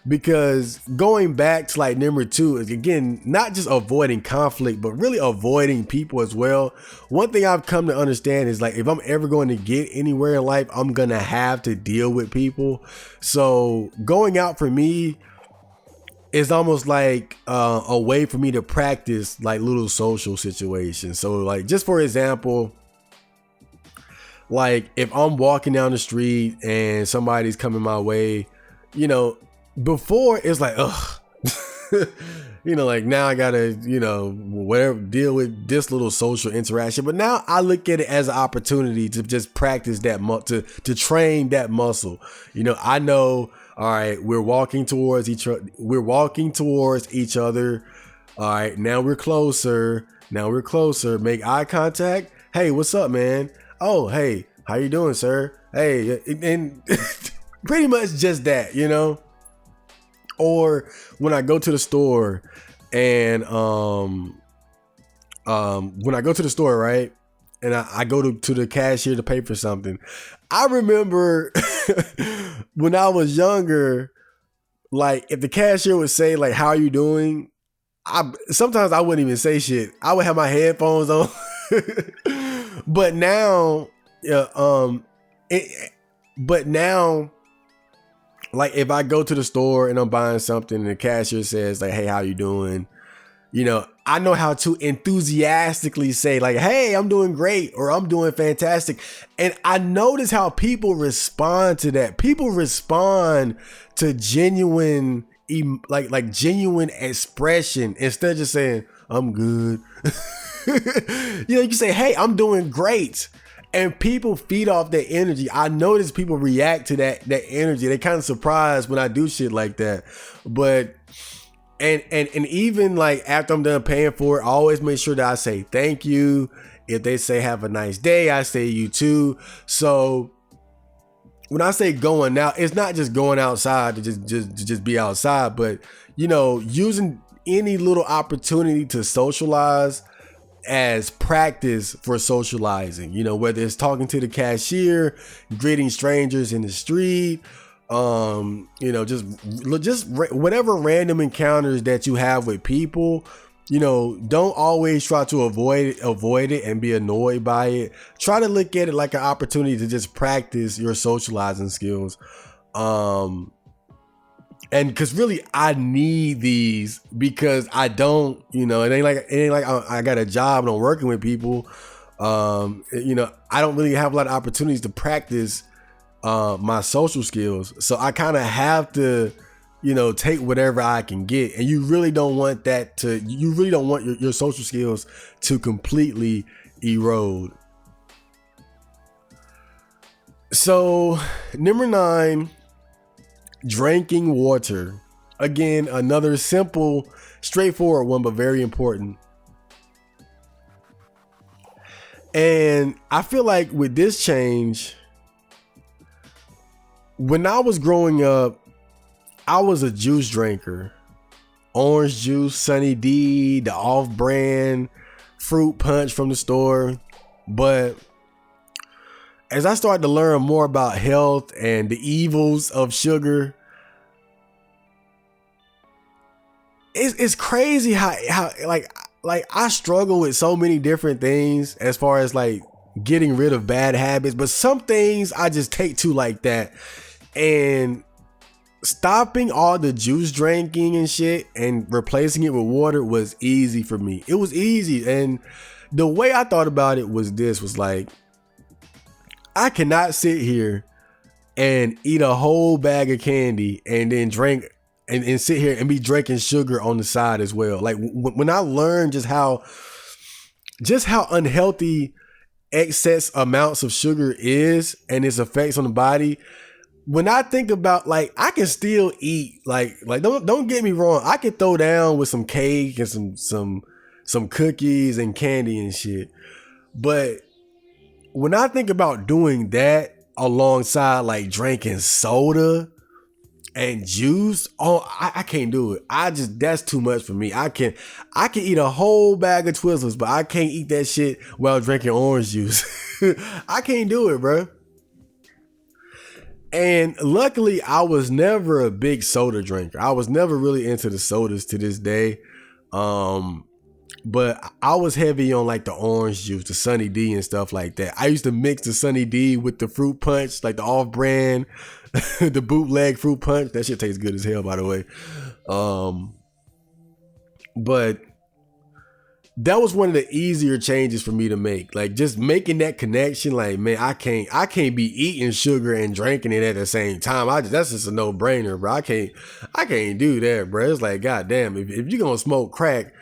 Because going back to like number 2 is, again, not just avoiding conflict, but really avoiding people as well. One thing I've come to understand is like, if I'm ever going to get anywhere in life, I'm going to have to deal with people. So going out for me is almost like a way for me to practice like little social situations. So like, just for example, like if I'm walking down the street and somebody's coming my way, before it's like, ugh, like now I gotta, whatever, deal with this little social interaction. But now I look at it as an opportunity to just practice that, to train that muscle. I know, all right, we're walking towards each other. All right, now we're closer. Make eye contact. Hey, what's up, man? Oh, hey, how you doing, sir? Hey, and pretty much just that, Or when I go to the store and right, and I go to the cashier to pay for something. I remember when I was younger, like if the cashier would say like, how are you doing? Sometimes I wouldn't even say shit. I would have my headphones on. But now, like if I go to the store and I'm buying something and the cashier says like, hey, how you doing? I know how to enthusiastically say like, hey, I'm doing great, or I'm doing fantastic. And I notice how people respond to that. People respond to genuine, like genuine expression instead of just saying, I'm good. You can say, hey, I'm doing great. And people feed off that energy. I notice people react to that energy. They kind of surprised when I do shit like that. But and even like after I'm done paying for it, I always make sure that I say thank you. If they say have a nice day, I say you too. So when I say going out, it's not just going outside to just be outside, but using any little opportunity to socialize as practice for socializing, whether it's talking to the cashier, greeting strangers in the street, just whatever random encounters that you have with people, don't always try to avoid it and be annoyed by it. Try to look at it like an opportunity to just practice your socializing skills. And because really I need these, because I don't, it ain't like I got a job and I'm working with people. I don't really have a lot of opportunities to practice my social skills. So I kind of have to, take whatever I can get. And you really don't want your social skills to completely erode. So number 9, drinking water. Again, another simple, straightforward one, but very important. And I feel like with this change, when I was growing up, I was a juice drinker. Orange juice, Sunny D, the off-brand fruit punch from the store. But as I started to learn more about health and the evils of sugar, it's crazy how like I struggle with so many different things as far as like getting rid of bad habits, but some things I just take to like that. And stopping all the juice drinking and shit and replacing it with water was easy for me. It was easy. And the way I thought about it was like, I cannot sit here and eat a whole bag of candy and then drink and sit here and be drinking sugar on the side as well. Like when I learned just how unhealthy excess amounts of sugar is and its effects on the body, when I think about, like, I can still eat, like don't get me wrong, I can throw down with some cake and some cookies and candy and shit. But when I think about doing that alongside like drinking soda and juice, I can't do it. That's too much for me. I can eat a whole bag of Twizzlers, but I can't eat that shit while drinking orange juice. I can't do it, bro. And luckily, I was never a big soda drinker. I was never really into the sodas to this day. But I was heavy on like the orange juice, the Sunny D and stuff like that. I used to mix the Sunny D with the fruit punch, like the off-brand, the bootleg fruit punch. That shit tastes good as hell, by the way. But that was one of the easier changes for me to make. Like just making that connection. Like, man, I can't be eating sugar and drinking it at the same time. That's just a no-brainer, bro. I can't do that, bro. It's like, goddamn, if you're gonna smoke crack,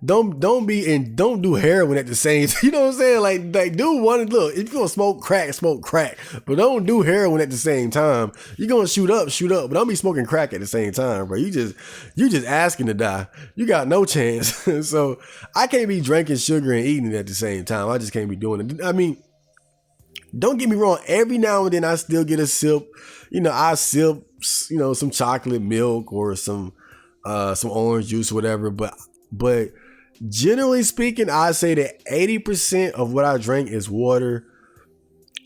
don't do heroin at the same time. You know what I'm saying? Like do one. Look, if you're gonna smoke crack, but don't do heroin at the same time. You're gonna shoot up, but don't be smoking crack at the same time, bro. You just asking to die. You got no chance. So I can't be drinking sugar and eating it at the same time. I just can't be doing it. I mean, don't get me wrong. Every now and then I still get a sip. I sip, some chocolate milk or some orange juice or whatever. But generally speaking, I say that 80% of what I drink is water.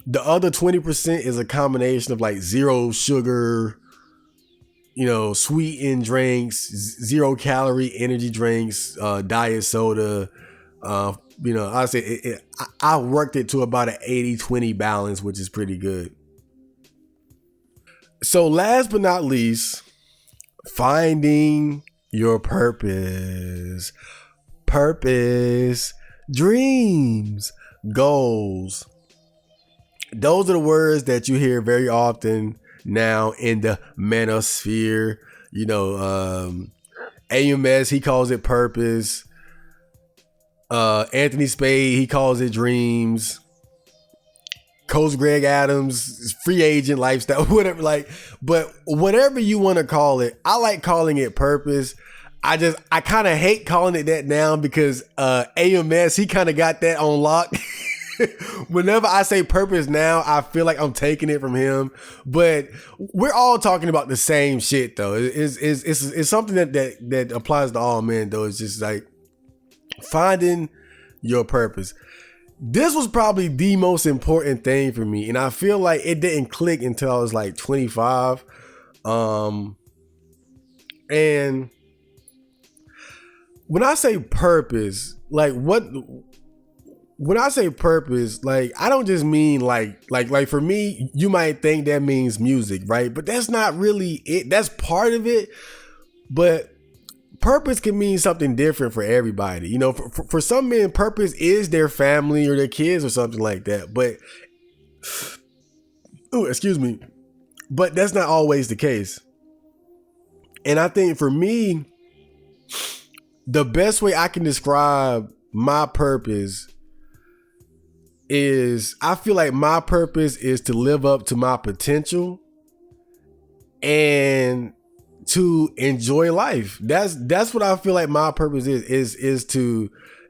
The other 20% is a combination of like zero sugar, sweetened drinks, 0 calorie energy drinks, diet soda. I say I worked it to about an 80-20 balance, which is pretty good. So last but not least, finding your purpose, dreams, goals. Those are the words that you hear very often now in the manosphere. AMS, he calls it purpose. Anthony Spade, he calls it dreams. Coach Greg Adams, free agent lifestyle, whatever. But whatever you want to call it, I like calling it purpose. I kind of hate calling it that now because AMS, he kind of got that on lock. Whenever I say purpose now, I feel like I'm taking it from him. But we're all talking about the same shit, though. It's something that applies to all men, though. It's just like finding your purpose. This was probably the most important thing for me, and I feel like it didn't click until I was like 25. And when I say purpose, like when I say purpose, like I don't just mean like for me, you might think that means music, right? But that's not really it. That's part of it. But purpose can mean something different for everybody. You know, for some men, purpose is their family or their kids or something like that. But, excuse me. But that's not always the case. And I think for me, the best way I can describe my purpose is, I feel like my purpose is to live up to my potential and to enjoy life. That's what I feel like my purpose is to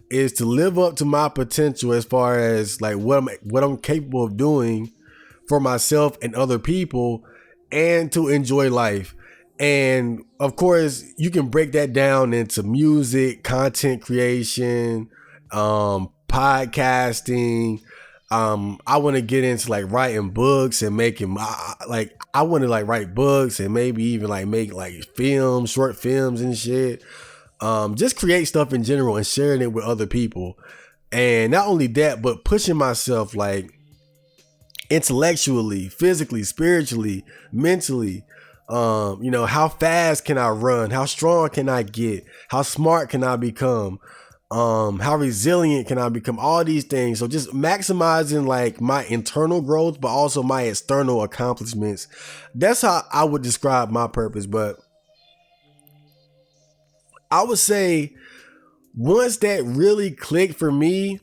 live up to my potential as far as like what I'm capable of doing for myself and other people, and to enjoy life. And of course, you can break that down into music, content creation, podcasting. I want to get into like writing books and making I want to like write books and maybe even like make like films, short films and shit. Just create stuff in general and sharing it with other people. And not only that, but pushing myself like intellectually, physically, spiritually, mentally. You know, how fast can I run? How strong can I get? How smart can I become? How resilient can I become? All these things. So just maximizing like my internal growth, but also my external accomplishments. That's how I would describe my purpose. But I would say once that really clicked for me,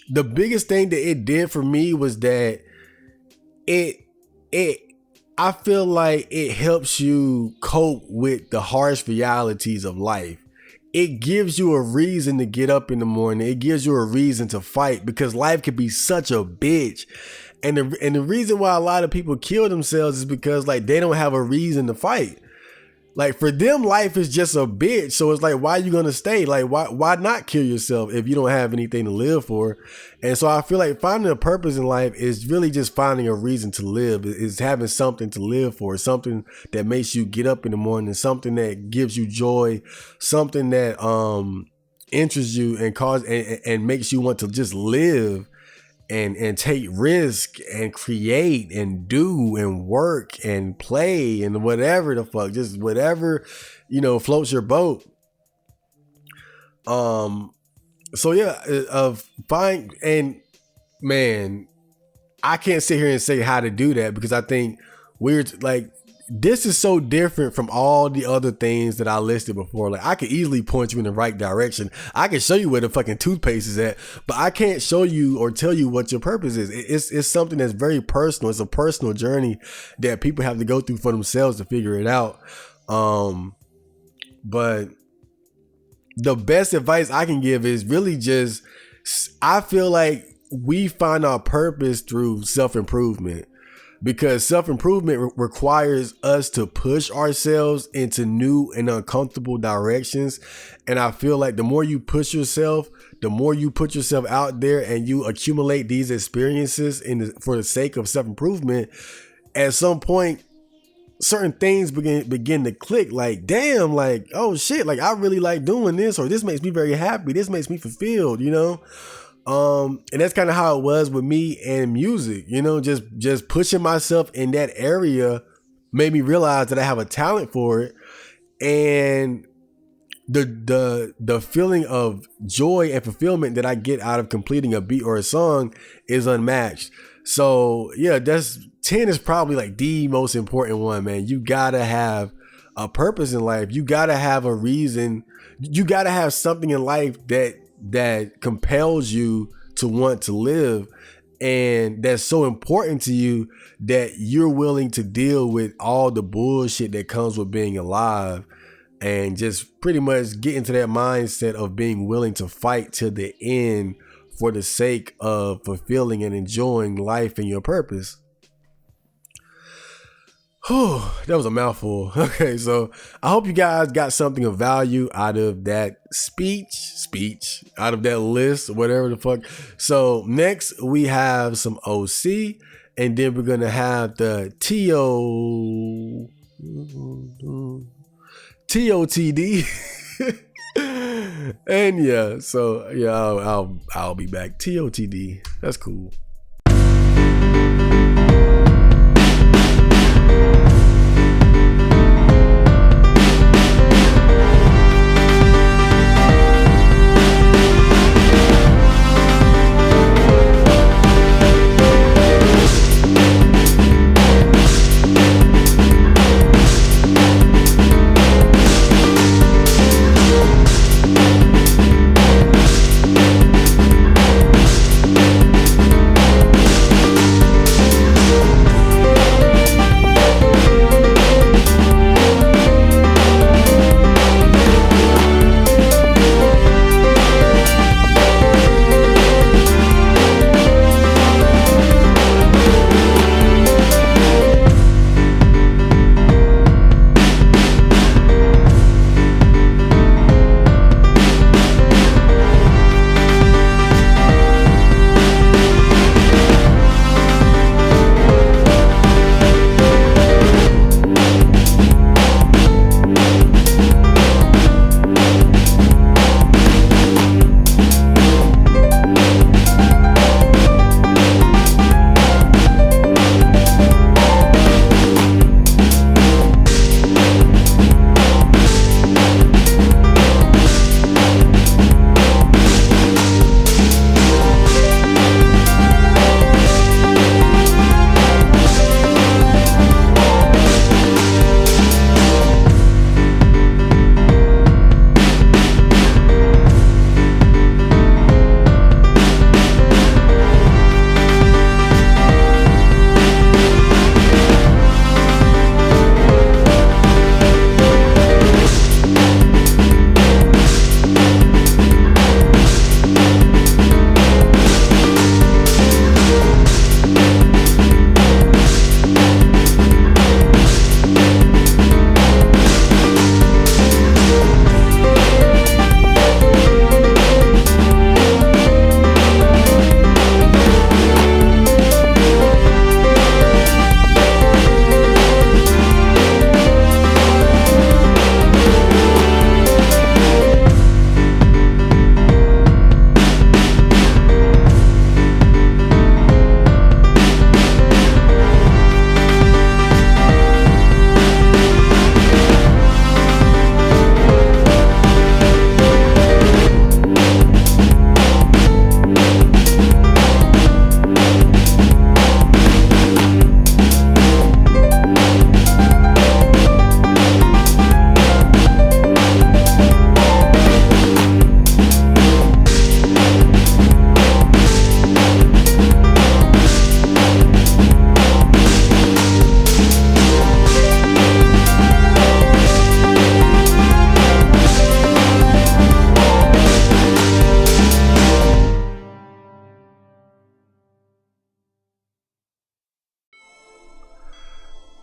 the biggest thing that it did for me was that I feel like it helps you cope with the harsh realities of life. It gives you a reason to get up in the morning. It gives you a reason to fight, because life can be such a bitch. And the reason why a lot of people kill themselves is because like they don't have a reason to fight. Like for them, life is just a bitch. So it's like, why are you going to stay? Like, why not kill yourself if you don't have anything to live for? And so I feel like finding a purpose in life is really just finding a reason to live. It's having something to live for, something that makes you get up in the morning, something that gives you joy, something that interests you and makes you want to just live and take risk and create and do and work and play and whatever the fuck, just whatever, you know, floats your boat. So yeah, fine. And man, I can't sit here and say how to do that, because I think this is so different from all the other things that I listed before. Like I could easily point you in the right direction. I can show you where the fucking toothpaste is at, but I can't show you or tell you what your purpose is. It's something that's very personal. It's a personal journey that people have to go through for themselves to figure it out. But the best advice I can give is really just, I feel like we find our purpose through self-improvement. Because self-improvement requires us to push ourselves into new and uncomfortable directions. And I feel like the more you push yourself, the more you put yourself out there and you accumulate these experiences for the sake of self-improvement, at some point, certain things begin to click. Like, damn, like, oh shit, like I really like doing this, or this makes me very happy. This makes me fulfilled, you know? And that's kind of how it was with me and music, you know, just pushing myself in that area made me realize that I have a talent for it. And the feeling of joy and fulfillment that I get out of completing a beat or a song is unmatched. So yeah, 10 is probably like the most important one, man. You gotta have a purpose in life. You gotta have a reason. You gotta have something in life that compels you to want to live, and that's so important to you that you're willing to deal with all the bullshit that comes with being alive, and just pretty much get into that mindset of being willing to fight to the end for the sake of fulfilling and enjoying life and your purpose. Whew, that was a mouthful. Okay, so I hope you guys got something of value out of that speech, out of that list, whatever the fuck. So next we have some OC, and then we're gonna have the TOTD. And yeah, so yeah, I'll be back. TOTD. That's cool.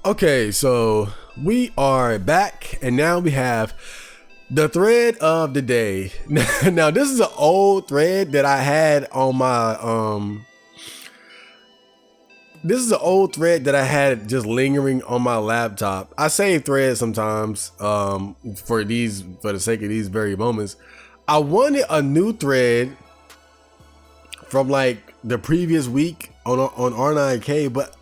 Okay, so we are back, and now we have the thread of the day. Now, this is an old thread that I had on my this is an old thread that I had just lingering on my laptop. I save threads sometimes for the sake of these very moments. I wanted a new thread from like the previous week on R9K, but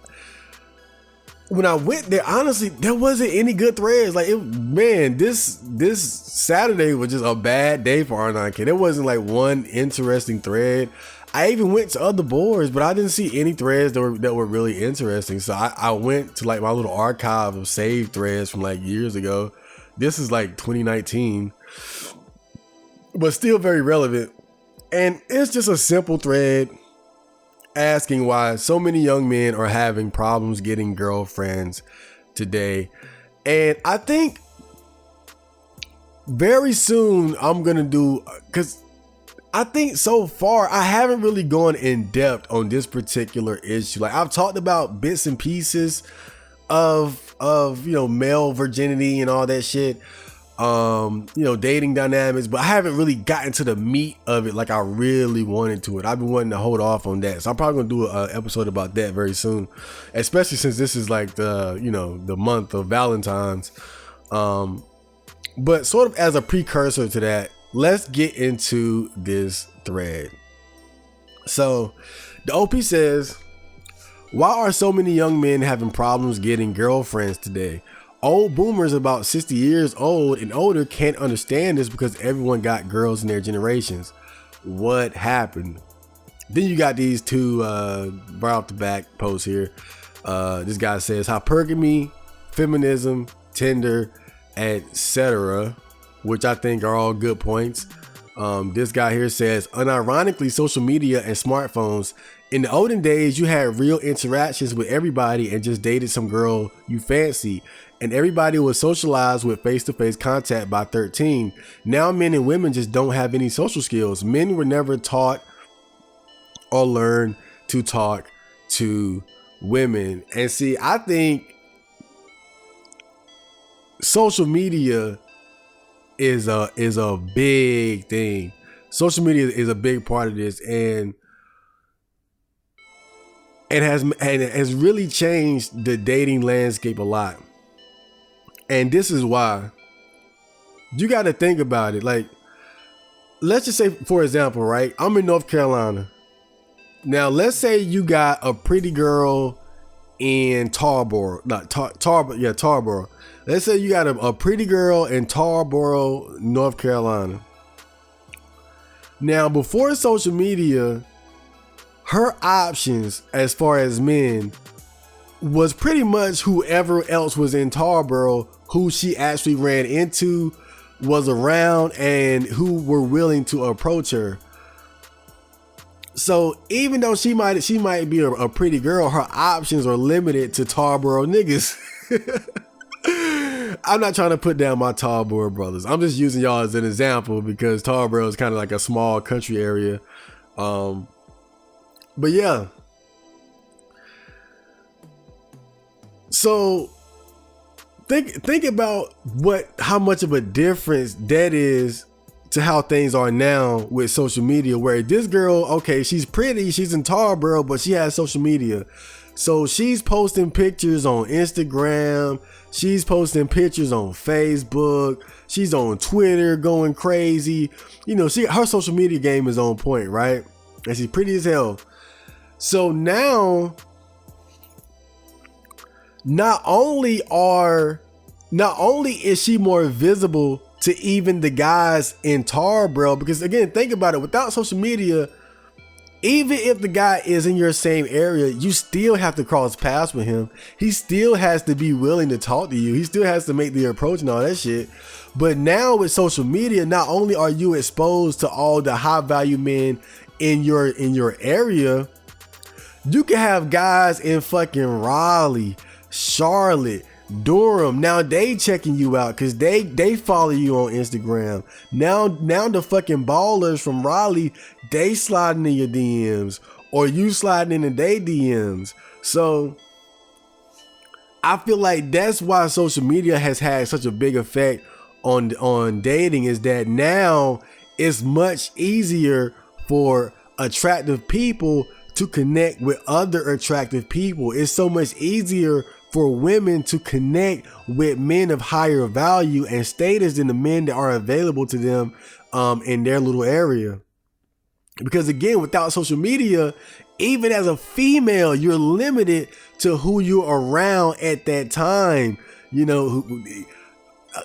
when I went there, honestly, there wasn't any good threads. Like, this Saturday was just a bad day for R9K. There wasn't like one interesting thread. I even went to other boards, but I didn't see any threads that were really interesting. So I went to like my little archive of saved threads from like years ago. This is like 2019, but still very relevant. And it's just a simple thread asking why so many young men are having problems getting girlfriends today. And I think very soon I'm gonna do, because I think so far I haven't really gone in depth on this particular issue. Like, I've talked about bits and pieces of male virginity and all that shit, dating dynamics, but I haven't really gotten to the meat of it like I really wanted to. I've been wanting to hold off on that, so I'm probably gonna do an episode about that very soon, especially since this is like the month of Valentine's. But sort of as a precursor to that, let's get into this thread. So the OP says, why are so many young men having problems getting girlfriends today? Old boomers about 60 years old and older can't understand this because everyone got girls in their generations. What happened? Then you got these two right off the back posts here. This guy says hypergamy, feminism, Tinder, etc., which I think are all good points. This guy here says, unironically, social media and smartphones. In the olden days, you had real interactions with everybody and just dated some girl you fancy. And everybody was socialized with face-to-face contact by 13. Now men and women just don't have any social skills. Men were never taught or learned to talk to women. And see, I think social media is a big thing. Social media is a big part of this, and it has really changed the dating landscape a lot. And this is why. You got to think about it. Like, let's just say, for example, right? I'm in North Carolina. Now, let's say you got a pretty girl in Tarboro. Tarboro. Let's say you got a pretty girl in Tarboro, North Carolina. Now, before social media, her options as far as men was pretty much whoever else was in Tarboro who she actually ran into, was around, and who were willing to approach her. So even though she might be a pretty girl, her options are limited to Tarboro niggas. I'm not trying to put down my Tarboro brothers. I'm just using y'all as an example because Tarboro is kind of like a small country area. But yeah. So think about how much of a difference that is to how things are now with social media, where this girl, okay, she's pretty, she's in Tarboro, but she has social media. So she's posting pictures on Instagram, she's posting pictures on Facebook, she's on Twitter going crazy. You know, her social media game is on point, right? And she's pretty as hell. So now, not only is she more visible to even the guys in Tarboro, because again, think about it, without social media, even if the guy is in your same area, you still have to cross paths with him. He still has to be willing to talk to you. He still has to make the approach and all that shit. But now with social media, not only are you exposed to all the high value men in your area, you can have guys in fucking Raleigh, Charlotte, Durham. Now they checking you out because they follow you on Instagram. Now the fucking ballers from Raleigh, they sliding in your DMs, or you sliding into their DMs. So I feel like that's why social media has had such a big effect on dating, is that now it's much easier for attractive people to connect with other attractive people. It's so much easier for women to connect with men of higher value and status than the men that are available to them in their little area. Because again, without social media, even as a female, you're limited to who you're around at that time. You know,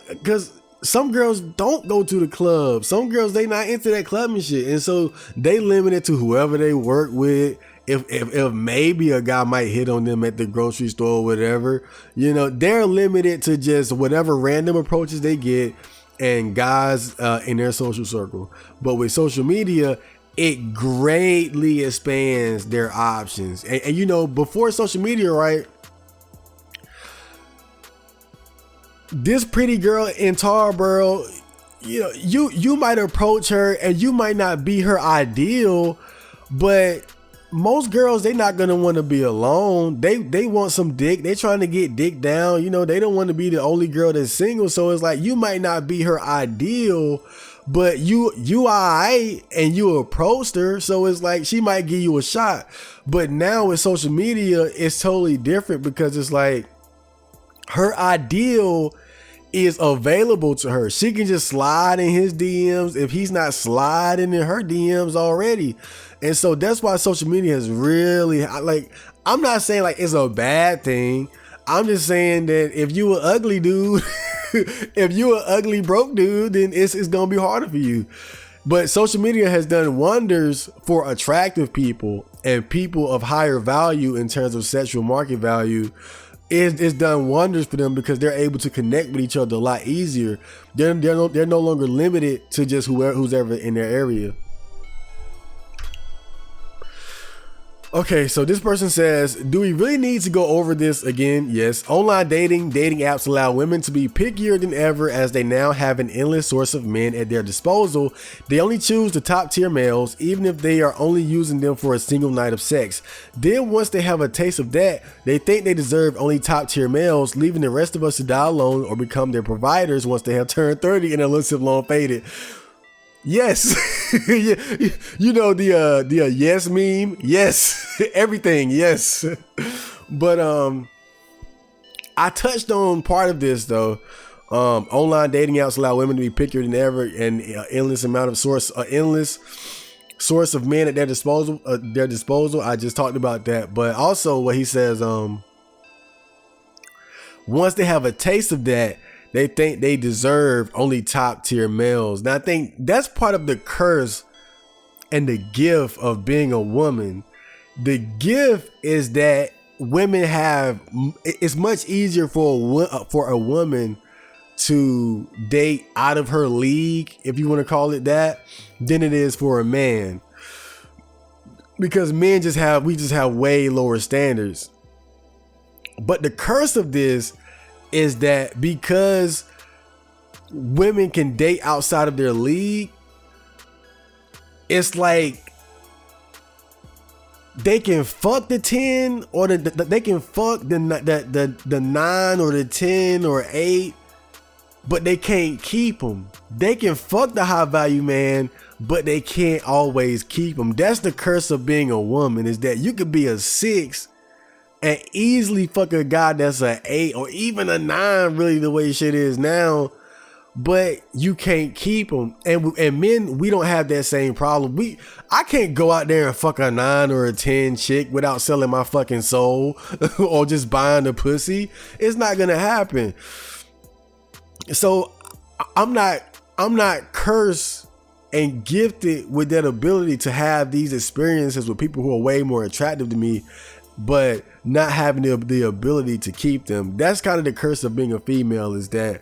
because some girls don't go to the club. Some girls, they not into that club and shit. And so they limited to whoever they work with. If maybe a guy might hit on them at the grocery store or whatever, you know, they're limited to just whatever random approaches they get and guys in their social circle. But with social media, it greatly expands their options. And you know, before social media, right, this pretty girl in Tarboro, you know, you might approach her and you might not be her ideal, but most girls, they not gonna want to be alone. They want some dick. They trying to get dick down. You know, they don't want to be the only girl that's single. So it's like, you might not be her ideal, but you alright, and you approached her. So it's like, she might give you a shot. But now with social media, it's totally different, because it's like, her ideal is available to her. She can just slide in his DMs if he's not sliding in her DMs already. And so that's why social media is really, like, I'm not saying like it's a bad thing. I'm just saying that if you an ugly dude, if you an ugly broke dude, then it's gonna be harder for you. But social media has done wonders for attractive people and people of higher value in terms of sexual market value. It's done wonders for them because they're able to connect with each other a lot easier. They're no longer limited to just who's ever in their area. Okay, so this person says, do we really need to go over this again? Yes. Online dating apps allow women to be pickier than ever as they now have an endless source of men at their disposal. They only choose the top tier males, even if they are only using them for a single night of sex. Then once they have a taste of that, they think they deserve only top tier males, leaving the rest of us to die alone or become their providers once they have turned 30 and their looks have long faded. Yes. You know the yes meme. Yes. Everything. Yes. But I touched on part of this though. Online dating apps allow women to be pickier than ever and endless source of men at their disposal. I just talked about that. But also what he says, once they have a taste of that, they think they deserve only top tier males. Now I think that's part of the curse and the gift of being a woman. The gift is that women have, it's much easier for a woman to date out of her league, if you want to call it that, than it is for a man. Because men just have way lower standards. But the curse of this is that because women can date outside of their league, it's like they can fuck the 10 or they can fuck the 9 or the 10 or 8, but they can't keep them. They can fuck the high value man, but they can't always keep them. That's the curse of being a woman, is that you could be a 6 and easily fuck a guy that's an 8 or even a 9, really the way shit is now, but you can't keep them. And men, we don't have that same problem. I can't go out there and fuck a 9 or a 10 chick without selling my fucking soul or just buying the pussy. It's not gonna happen. So I'm not cursed and gifted with that ability to have these experiences with people who are way more attractive to me, but not having the ability to keep them. That's kind of the curse of being a female, is that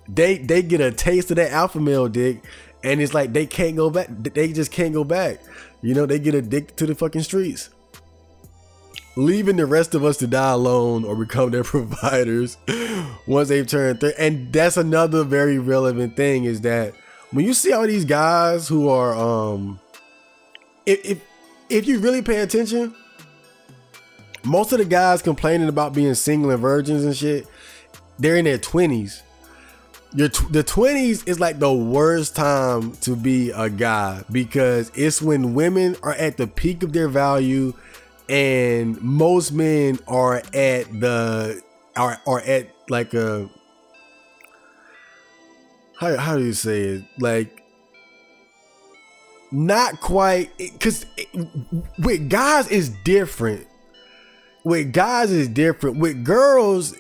they get a taste of that alpha male dick and it's like they can't go back. They just can't go back. You know, they get addicted to the fucking streets, leaving the rest of us to die alone or become their providers once they've turned 30. And that's another very relevant thing, is that when you see all these guys who are if you really pay attention, most of the guys complaining about being single and virgins and shit, they're in their 20s. The 20s is like the worst time to be a guy, because it's when women are at the peak of their value and most men are at like a, how do you say it? Like, not quite, because with guys it's different. With guys is different. With girls,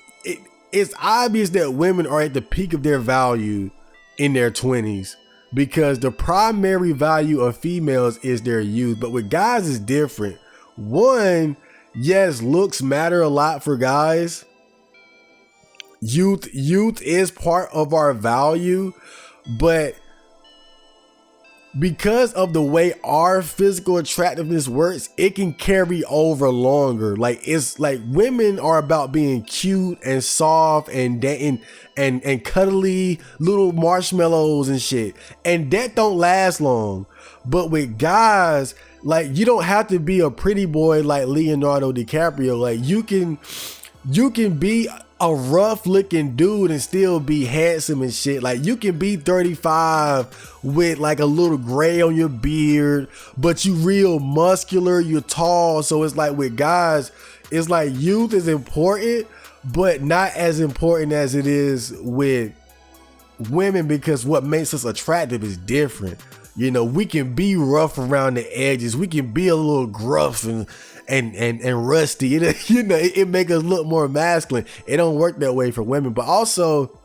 it's obvious that women are at the peak of their value in their 20s, because the primary value of females is their youth. But with guys, it's different. One, yes, looks matter a lot for guys. Youth is part of our value, but because of the way our physical attractiveness works, it can carry over longer. Like, it's like women are about being cute and soft and cuddly little marshmallows and shit, and that don't last long. But with guys, like, you don't have to be a pretty boy like Leonardo DiCaprio. Like, you can be a rough looking dude and still be handsome and shit. Like, you can be 35 with like a little gray on your beard, but you real muscular, you're tall. So it's like with guys, it's like youth is important, but not as important as it is with women, because what makes us attractive is different. You know, we can be rough around the edges. We can be a little gruff and rusty. It makes us look more masculine. It don't work that way for women. But also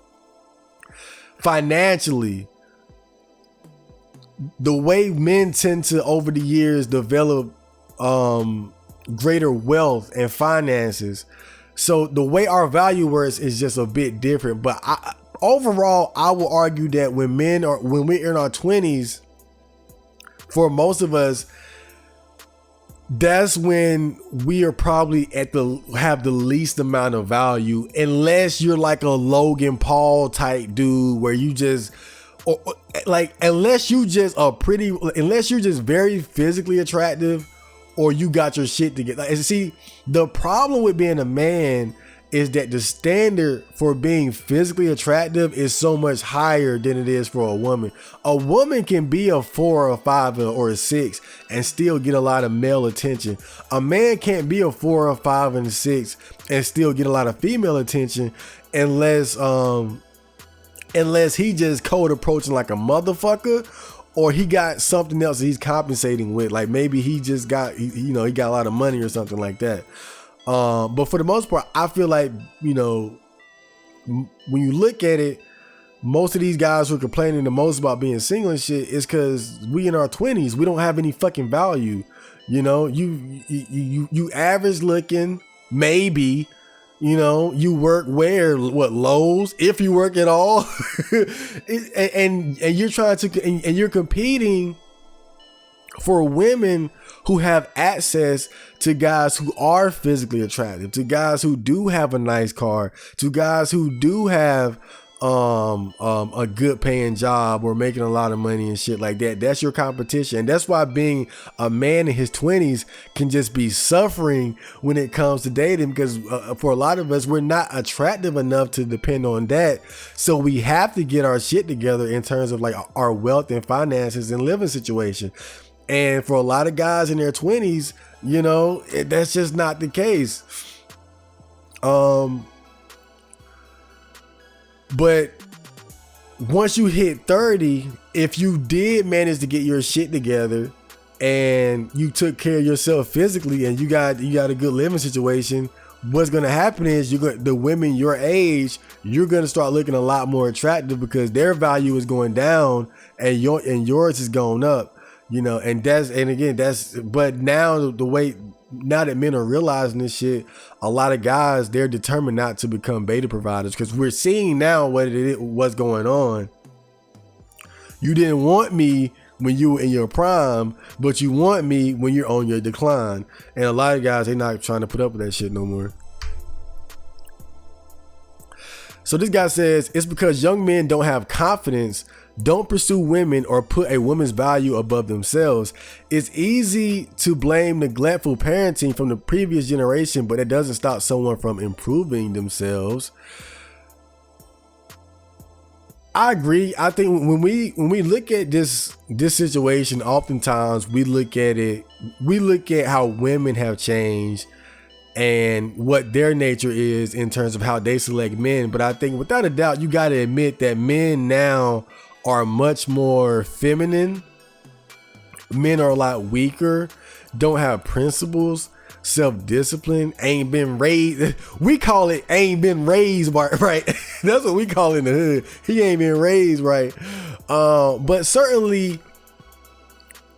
financially, the way men tend to over the years develop greater wealth and finances. So the way our value works is just a bit different. But overall, I will argue that when we're in our 20s, for most of us, that's when we are probably have the least amount of value, unless you're like a Logan Paul type dude where you just, unless you're just very physically attractive, or you got your shit together. And see, the problem with being a man is that the standard for being physically attractive is so much higher than it is for a woman. A woman can be a 4 or a 5 or a 6 and still get a lot of male attention. A man can't be a 4 or 5 and a 6 and still get a lot of female attention unless he just cold approaching like a motherfucker, or he got something else he's compensating with. Like maybe he just got, he got a lot of money or something like that. But for the most part, I feel like, when you look at it, most of these guys who are complaining the most about being single and shit is because we in our 20s, we don't have any fucking value. You average looking, maybe, you work Lowe's, if you work at all, and you're trying to, and you're competing for women who have access to guys who are physically attractive, to guys who do have a nice car, to guys who do have a good paying job or making a lot of money and shit like that. That's your competition. And that's why being a man in his 20s can just be suffering when it comes to dating, because for a lot of us, we're not attractive enough to depend on that. So we have to get our shit together in terms of like our wealth and finances and living situation. And for a lot of guys in their 20s, that's just not the case. But once you hit 30, if you did manage to get your shit together and you took care of yourself physically and you got a good living situation, what's going to happen is the women your age, you're going to start looking a lot more attractive because their value is going down and yours is going up. But now that men are realizing this shit, a lot of guys, they're determined not to become beta providers, because we're seeing now what's going on. You didn't want me when you were in your prime, but you want me when you're on your decline. And a lot of guys, they're not trying to put up with that shit no more. So this guy says it's because young men don't have confidence, don't pursue women, or put a woman's value above themselves. It's easy to blame neglectful parenting from the previous generation, but it doesn't stop someone from improving themselves. I agree. I think when we look at this situation, oftentimes we look at how women have changed and what their nature is in terms of how they select men. But I think without a doubt, you got to admit that men now are much more feminine. Men are a lot weaker, don't have principles, self-discipline, ain't been raised. We call it ain't been raised right. That's what we call it in the hood. He ain't been raised right. But certainly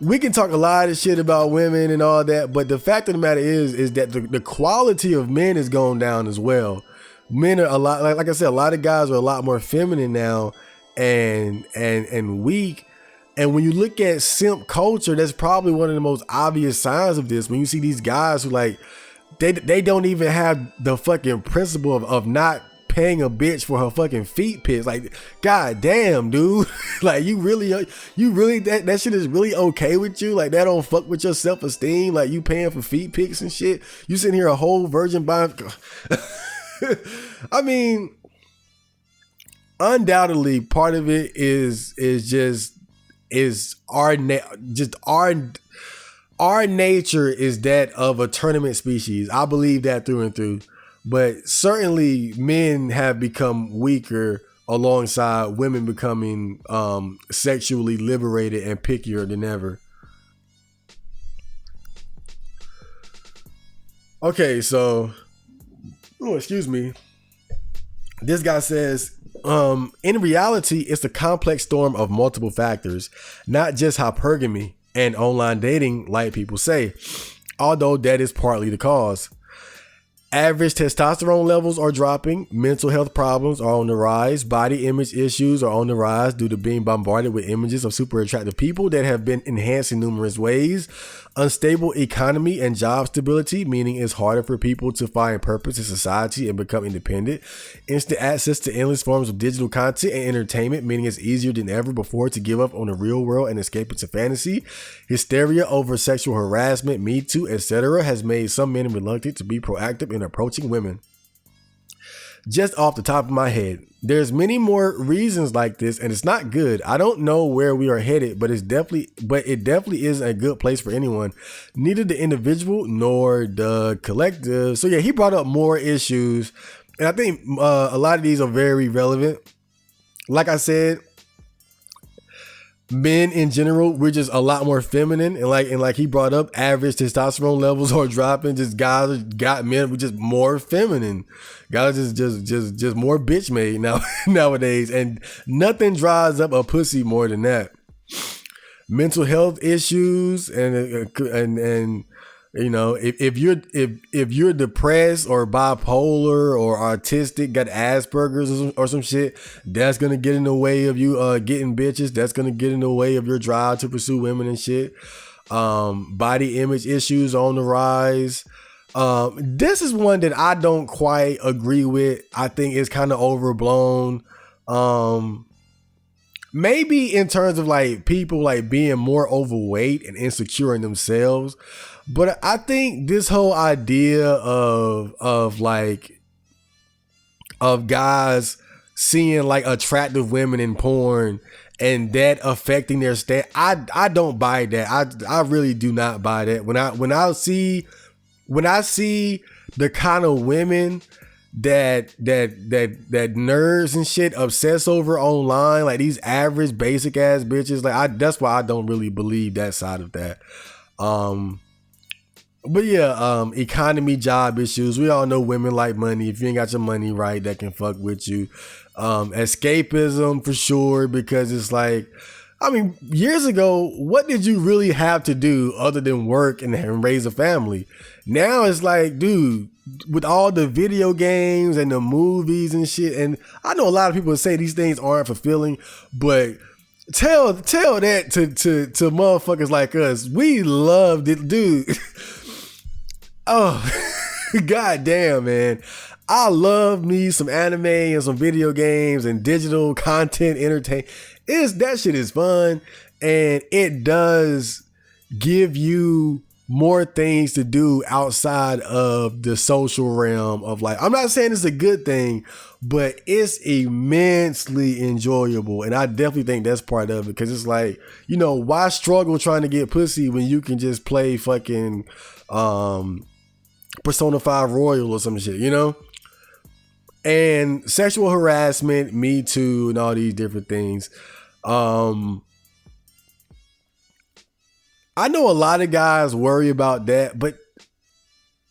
we can talk a lot of shit about women and all that, but the fact of the matter is that the quality of men is going down as well. Men are a lot, like I said, a lot of guys are a lot more feminine now and weak. And when you look at simp culture, that's probably one of the most obvious signs of this. When you see these guys who like, they don't even have the fucking principle of not paying a bitch for her fucking feet pics. Like, god damn, dude. Like, you really that shit is really okay with you? Like, that don't fuck with your self-esteem? Like, you paying for feet pics and shit? You sitting here a whole virgin buying. I mean, undoubtedly part of it is our nature is that of a tournament species. I believe that through and through. but certainly men have become weaker alongside women becoming sexually liberated and pickier than ever. Okay, so, excuse me. This guy says, in reality, it's a complex storm of multiple factors, not just hypergamy and online dating, like people say, although that is partly the cause. Average testosterone levels are dropping. Mental health problems are on the rise. Body image issues are on the rise due to being bombarded with images of super attractive people that have been enhanced in numerous ways. Unstable economy and job stability, meaning it's harder for people to find purpose in society and become independent. Instant access to endless forms of digital content and entertainment, meaning it's easier than ever before to give up on the real world and escape into fantasy. Hysteria over sexual harassment, Me Too, etc. has made some men reluctant to be proactive in approaching women. Just off the top of my head, there's many more reasons like this, and it's not good. I don't know where we are headed, but it definitely isn't a good place for anyone, neither the individual nor the collective. So yeah, he brought up more issues, and I think a lot of these are very relevant. Like I said, men in general, we're just a lot more feminine, and like he brought up, average testosterone levels are dropping. Just guys got men, we're just more feminine. Guys just more bitch made now nowadays, and nothing dries up a pussy more than that. Mental health issues and you know, if you're depressed or bipolar or autistic, got Asperger's or some shit, that's gonna get in the way of you getting bitches. That's gonna get in the way of your drive to pursue women and shit. Body image issues on the rise. This is one that I don't quite agree with. I think it's kind of overblown. Maybe in terms of like people like being more overweight and insecure in themselves. But I think this whole idea of guys seeing like attractive women in porn and that affecting their stat, I don't buy that. I really do not buy that. When I see the kind of women that nerds and shit obsess over online, like these average basic ass bitches, like that's why I don't really believe that side of that. But yeah, economy, job issues. We all know women like money. If you ain't got your money right, that can fuck with you. Escapism for sure, because it's like, I mean, years ago, what did you really have to do other than work and raise a family? Now it's like, dude, with all the video games and the movies and shit, and I know a lot of people say these things aren't fulfilling, but tell that to motherfuckers like us. We loved it, dude. Oh, goddamn, man. I love me some anime and some video games and digital content entertainment. That shit is fun, and it does give you more things to do outside of the social realm of like, I'm not saying it's a good thing, but it's immensely enjoyable, and I definitely think that's part of it, because it's like, you know, why struggle trying to get pussy when you can just play fucking Persona 5 Royal or some shit, you know? And sexual harassment, Me Too, and all these different things. I know a lot of guys worry about that, but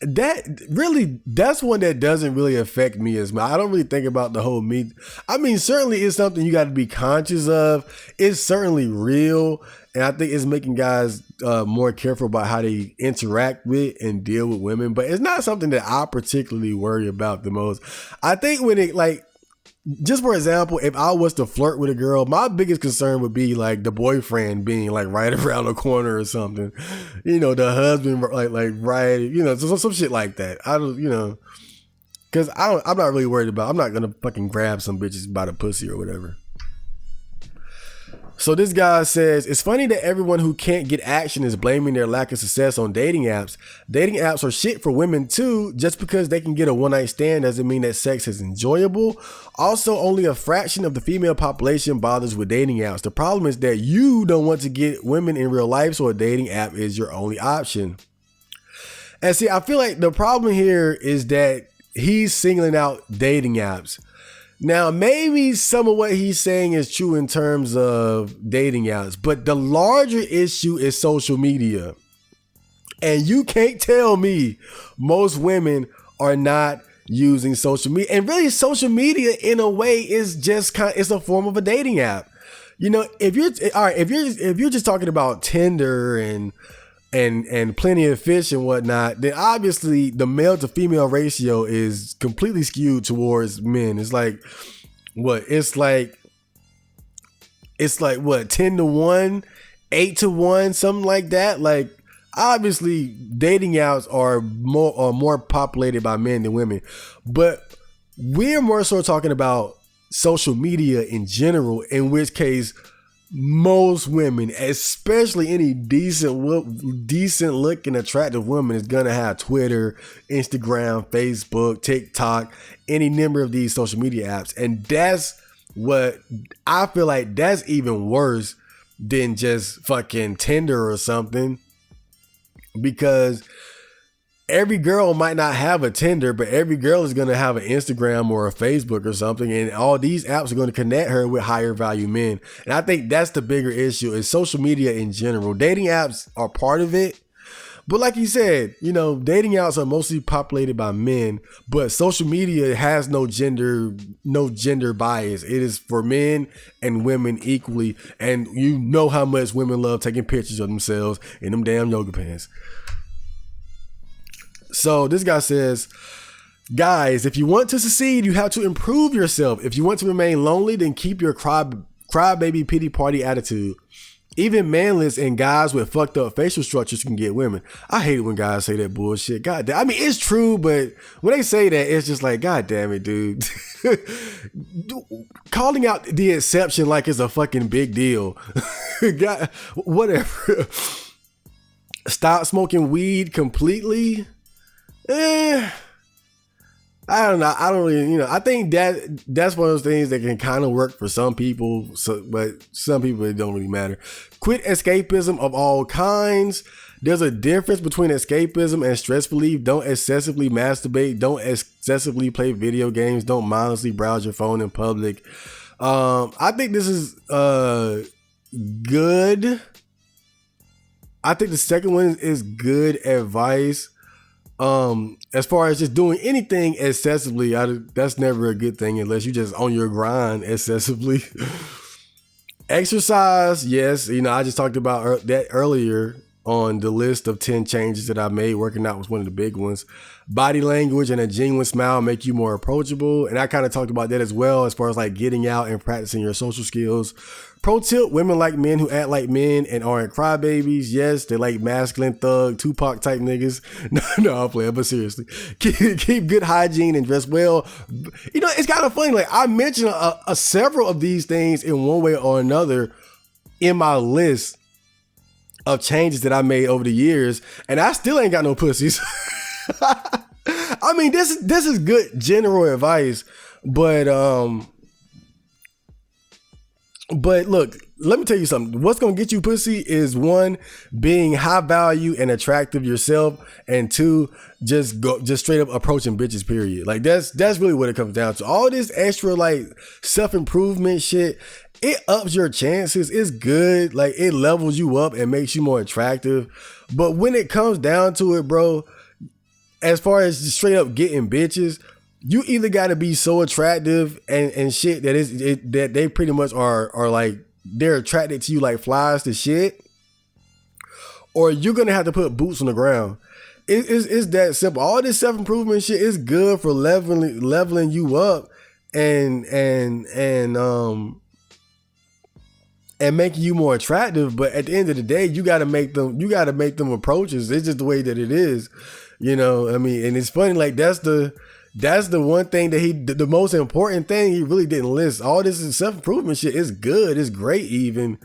that's one that doesn't really affect me as much. I don't really think about the whole me. I mean, certainly it's something you got to be conscious of. It's certainly real, and I think it's making guys more careful about how they interact with and deal with women. But it's not something that I particularly worry about the most. I think when it, like, just for example, if I was to flirt with a girl, my biggest concern would be like the boyfriend being like right around the corner or something, you know, the husband like right, you know, some shit like that. I don't, you know, because I'm not really worried about. I'm not gonna fucking grab some bitches by the pussy or whatever. So this guy says, it's funny that everyone who can't get action is blaming their lack of success on dating apps. Dating apps are shit for women too. Just because they can get a one-night stand doesn't mean that sex is enjoyable. Also, only a fraction of the female population bothers with dating apps. The problem is that you don't want to get women in real life, so a dating app is your only option. And see, I feel like the problem here is that he's singling out dating apps. Now, maybe some of what he's saying is true in terms of dating apps, but the larger issue is social media. And you can't tell me most women are not using social media. And really, social media in a way is just it's a form of a dating app. You know, if you're just talking about Tinder and Plenty of Fish and whatnot, then obviously the male to female ratio is completely skewed towards men. It's like what? It's like what, 10-1, 8-1, something like that. Like, obviously dating apps are more populated by men than women, but we're more so talking about social media in general, in which case most women, especially any decent looking attractive woman, is gonna have Twitter, Instagram, Facebook, TikTok, any number of these social media apps. And that's what I feel like, that's even worse than just fucking Tinder or something, because every girl might not have a Tinder, but every girl is going to have an Instagram or a Facebook or something. And all these apps are going to connect her with higher value men. And I think that's the bigger issue, is social media in general. Dating apps are part of it. But like you said, you know, dating apps are mostly populated by men, but social media has no gender bias. It is for men and women equally. And you know how much women love taking pictures of themselves in them damn yoga pants. So this guy says, guys, if you want to succeed, you have to improve yourself. If you want to remain lonely, then keep your crybaby pity party attitude. Even manless and guys with fucked up facial structures can get women. I hate it when guys say that bullshit. God damn. I mean, it's true, but when they say that, it's just like, God damn it, dude. Calling out the exception like it's a fucking big deal. God, whatever. Stop smoking weed completely. I don't know. I don't really, I think that's one of those things that can kind of work for some people, but some people it don't really matter. Quit escapism of all kinds. There's a difference between escapism and stress relief. Don't excessively masturbate. Don't excessively play video games. Don't mindlessly browse your phone in public. I think this is good. I think the second one is good advice. As far as just doing anything excessively, that's never a good thing unless you just on your grind excessively. Exercise, yes. I just talked about that earlier on the list of 10 changes that I made. Working out was one of the big ones. Body language and a genuine smile make you more approachable. And I kind of talked about that as well, as far as like getting out and practicing your social skills. Pro tip, women like men who act like men and aren't crybabies. Yes, they like masculine thug, Tupac type niggas. No, I'll play it, but seriously. Keep good hygiene and dress well. It's kind of funny. Like, I mentioned several of these things in one way or another in my list of changes that I made over the years, and I still ain't got no pussies. I mean, this is good general advice, but look, let me tell you something. What's gonna get you pussy is, one, being high value and attractive yourself, and two, just straight up approaching bitches, period. Like, that's really what it comes down to. All this extra like self-improvement shit, it ups your chances. It's good. Like, it levels you up and makes you more attractive. But when it comes down to it, bro, as far as just straight up getting bitches, you either got to be so attractive and shit that they pretty much are like, they're attracted to you like flies to shit, or you're gonna have to put boots on the ground. It's that simple. All this self-improvement shit is good for leveling you up and making you more attractive. But at the end of the day, you got to make them approaches. It's just the way that it is, I mean, and it's funny, like, that's the one thing that the most important thing he really didn't list. All this self-improvement shit is good. It's great even.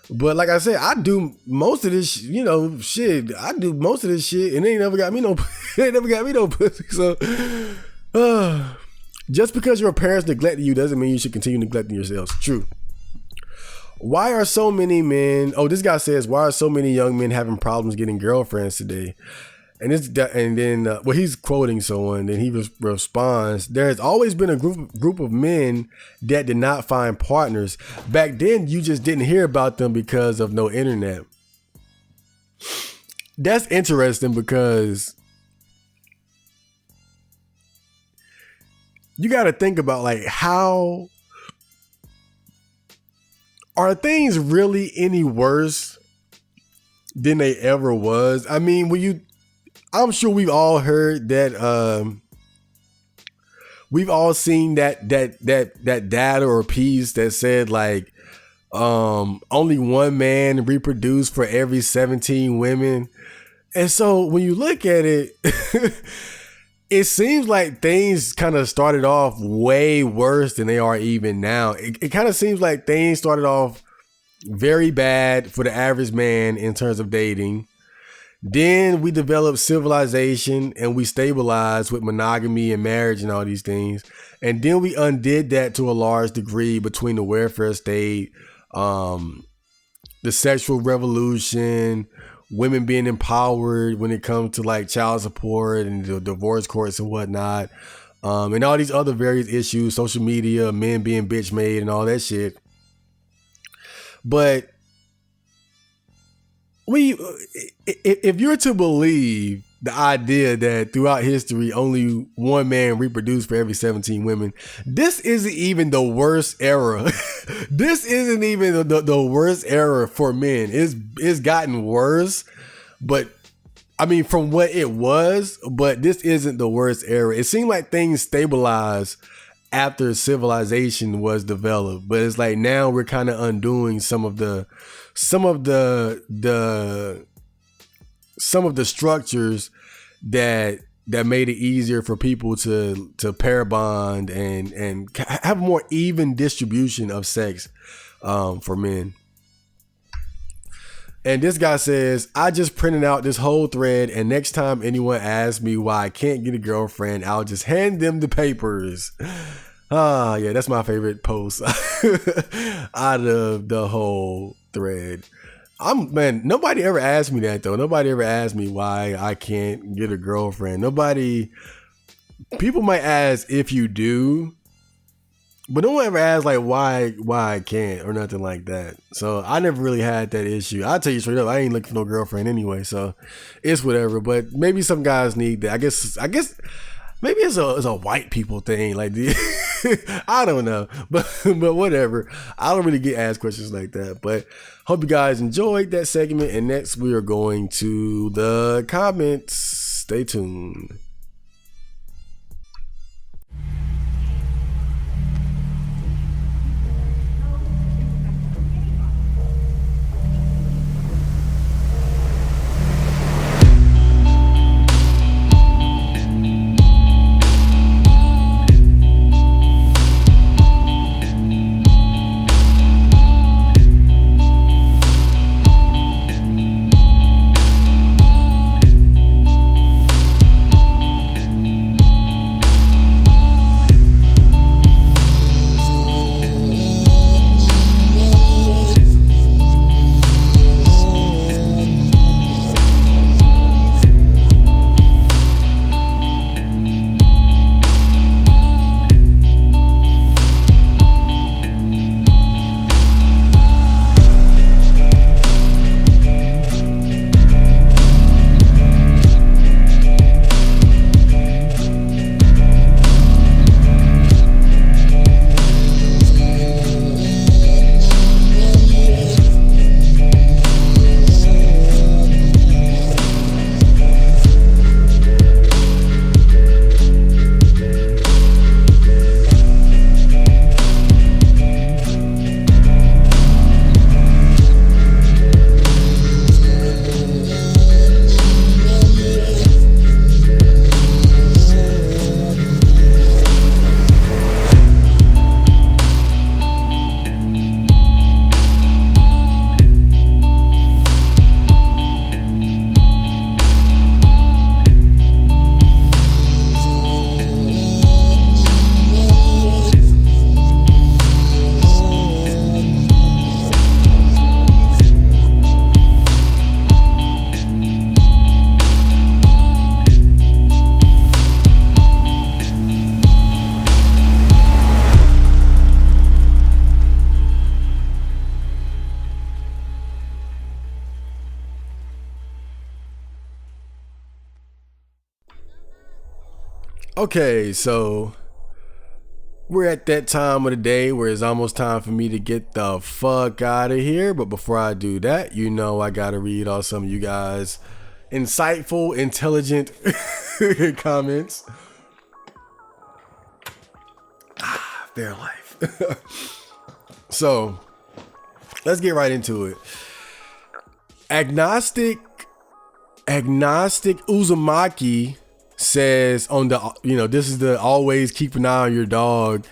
But like I said, I do most of this, shit. I do most of this shit, and they never got me no pussy. So, just because your parents neglected you doesn't mean you should continue neglecting yourselves. True. Why are so many men, this guy says, why are so many young men having problems getting girlfriends today? and then well, he's quoting someone, and he responds, "There has always been a group of men that did not find partners. Back then, you just didn't hear about them because of no internet." That's interesting because you got to think about, like, how are things really any worse than they ever was? I mean, I'm sure we've all heard that, we've all seen that data or piece that said, like, only one man reproduced for every 17 women. And so when you look at it, it seems like things kind of started off way worse than they are even now. It kind of seems like things started off very bad for the average man in terms of dating. Then we developed civilization and we stabilized with monogamy and marriage and all these things. And then we undid that to a large degree between the welfare state, the sexual revolution, women being empowered when it comes to, like, child support and the divorce courts and whatnot, and all these other various issues, social media, men being bitch made and all that shit. But if you're to believe the idea that throughout history only one man reproduced for every 17 women, this isn't even the worst era. This isn't even the worst era for men. It's gotten worse, but I mean, from what it was, but this isn't the worst era. It seemed like things stabilized after civilization was developed, but it's like now we're kind of undoing some of the structures that made it easier for people to pair bond and have a more even distribution of sex for men. And this guy says, "I just printed out this whole thread, and next time anyone asks me why I can't get a girlfriend, I'll just hand them the papers." Ah, yeah, that's my favorite post out of the whole thread. Nobody ever asked me that, though. Nobody ever asked me why I can't get a girlfriend. People might ask if you do, but no one ever asked, like, why I can't or nothing like that. So I never really had that issue. I'll tell you straight up, I ain't looking for no girlfriend anyway, so it's whatever. But maybe some guys need that. I guess maybe it's a white people thing, like I don't know, but whatever. I don't really get asked questions like that. But hope you guys enjoyed that segment. And next we are going to the comments. Stay tuned. Okay, so we're at that time of the day where it's almost time for me to get the fuck out of here. But before I do that, you know I gotta read off some of you guys' insightful, intelligent comments. Fair life. So let's get right into it. Agnostic Uzumaki says on the, this is the always keep an eye on your dog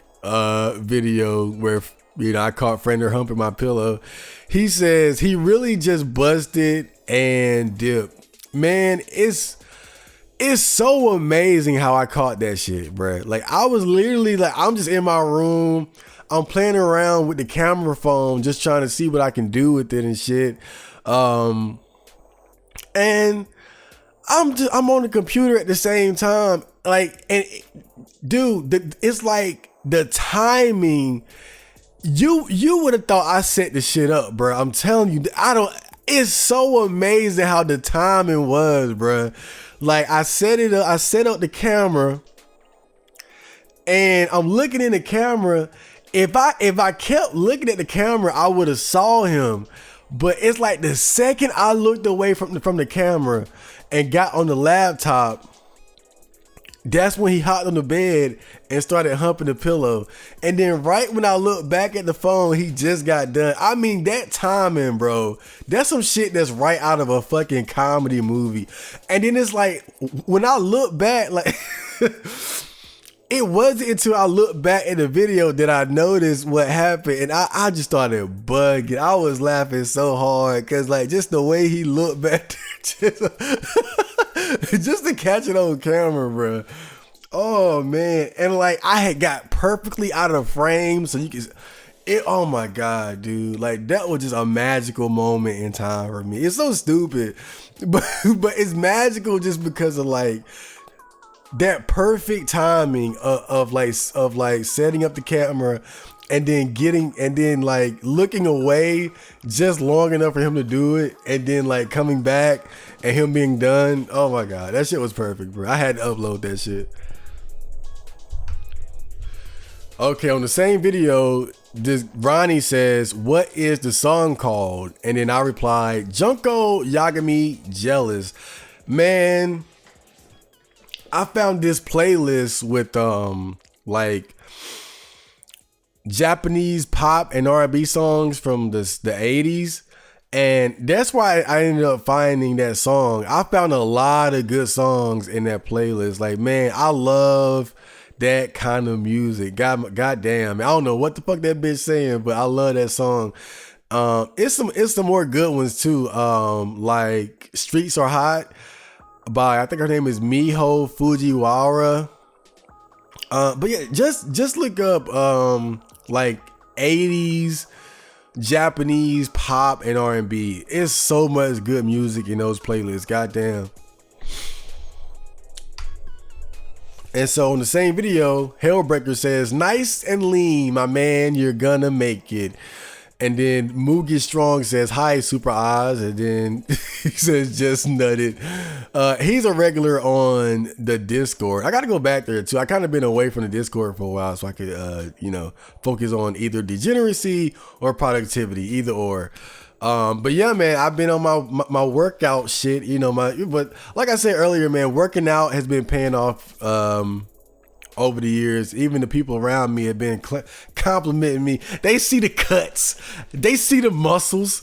video where, I caught Fender humping my pillow. He says he really just busted and dipped. Man, it's so amazing how I caught that shit, bruh. Like, I was literally like, I'm just in my room. I'm playing around with the camera phone, just trying to see what I can do with it and shit. And I'm on the computer at the same time. Like, and dude, it's like the timing. You would have thought I set the shit up, bro. I'm telling you, it's so amazing how the timing was, bro. Like, I set up the camera and I'm looking in the camera. If I kept looking at the camera, I would have saw him. But it's like the second I looked away from the camera and got on the laptop, that's when he hopped on the bed and started humping the pillow. And then right when I looked back at the phone, he just got done. I mean, that timing, bro, that's some shit that's right out of a fucking comedy movie. And then it's like, when I look back, like, it wasn't until I looked back at the video that I noticed what happened, and I just started bugging. I was laughing so hard because, like, just the way he looked back, just to catch it on camera, bro. Oh man, and like I had got perfectly out of frame, so you can. Oh my god, dude! Like, that was just a magical moment in time for me. It's so stupid, but it's magical just because of like that perfect timing of setting up the camera and then like looking away just long enough for him to do it, and then like coming back and him being done. Oh my god, that shit was perfect, bro. I had to upload that shit. Okay, on the same video, Ronnie says, "What is the song called?" And then I replied, "Junko Yagami Jealous." Man, I found this playlist with like Japanese pop and R&B songs from the 80s, and that's why I ended up finding that song. I found a lot of good songs in that playlist. Like, man, I love that kind of music. God damn, I don't know what the fuck that bitch saying, but I love that song. It's some more good ones too. Like Streets Are Hot by, I think her name is Miho Fujiwara. But yeah, just look up like 80s Japanese pop and R&B. It's so much good music in those playlists. Goddamn. And so on the same video, Hellbreaker says, "Nice and lean, my man, you're gonna make it." And then Moogie Strong says, "Hi, Super Oz." And then he says, "Just nutted." He's a regular on the Discord. I got to go back there too. I kind of been away from the Discord for a while, so I could, focus on either degeneracy or productivity, either or. But yeah, man, I've been on my workout shit, but like I said earlier, man, working out has been paying off, over the years. Even the people around me have been complimenting me. They see the cuts, they see the muscles.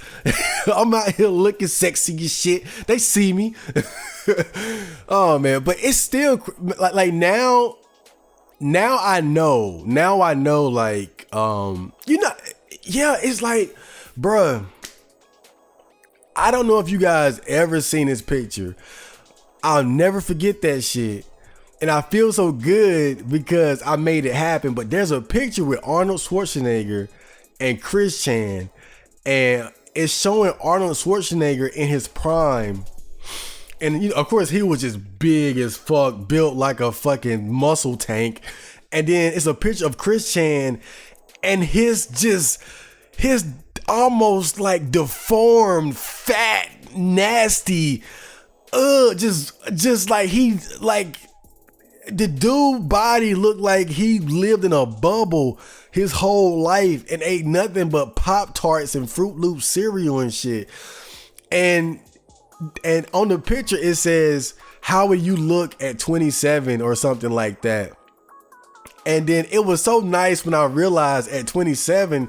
I'm out here looking sexy as shit. They see me. Oh man, but it's still like now I know, like, yeah, it's like, bruh, I don't know if you guys ever seen this picture. I'll never forget that shit. And I feel so good because I made it happen. But there's a picture with Arnold Schwarzenegger and Chris Chan, and it's showing Arnold Schwarzenegger in his prime. And of course, he was just big as fuck, built like a fucking muscle tank. And then it's a picture of Chris Chan and his almost like deformed, fat, nasty, just like he like. the dude body looked like he lived in a bubble his whole life and ate nothing but Pop-Tarts and Fruit Loop cereal and shit. And on the picture it says, how will you look at 27 or something like that? And then it was so nice when I realized at 27,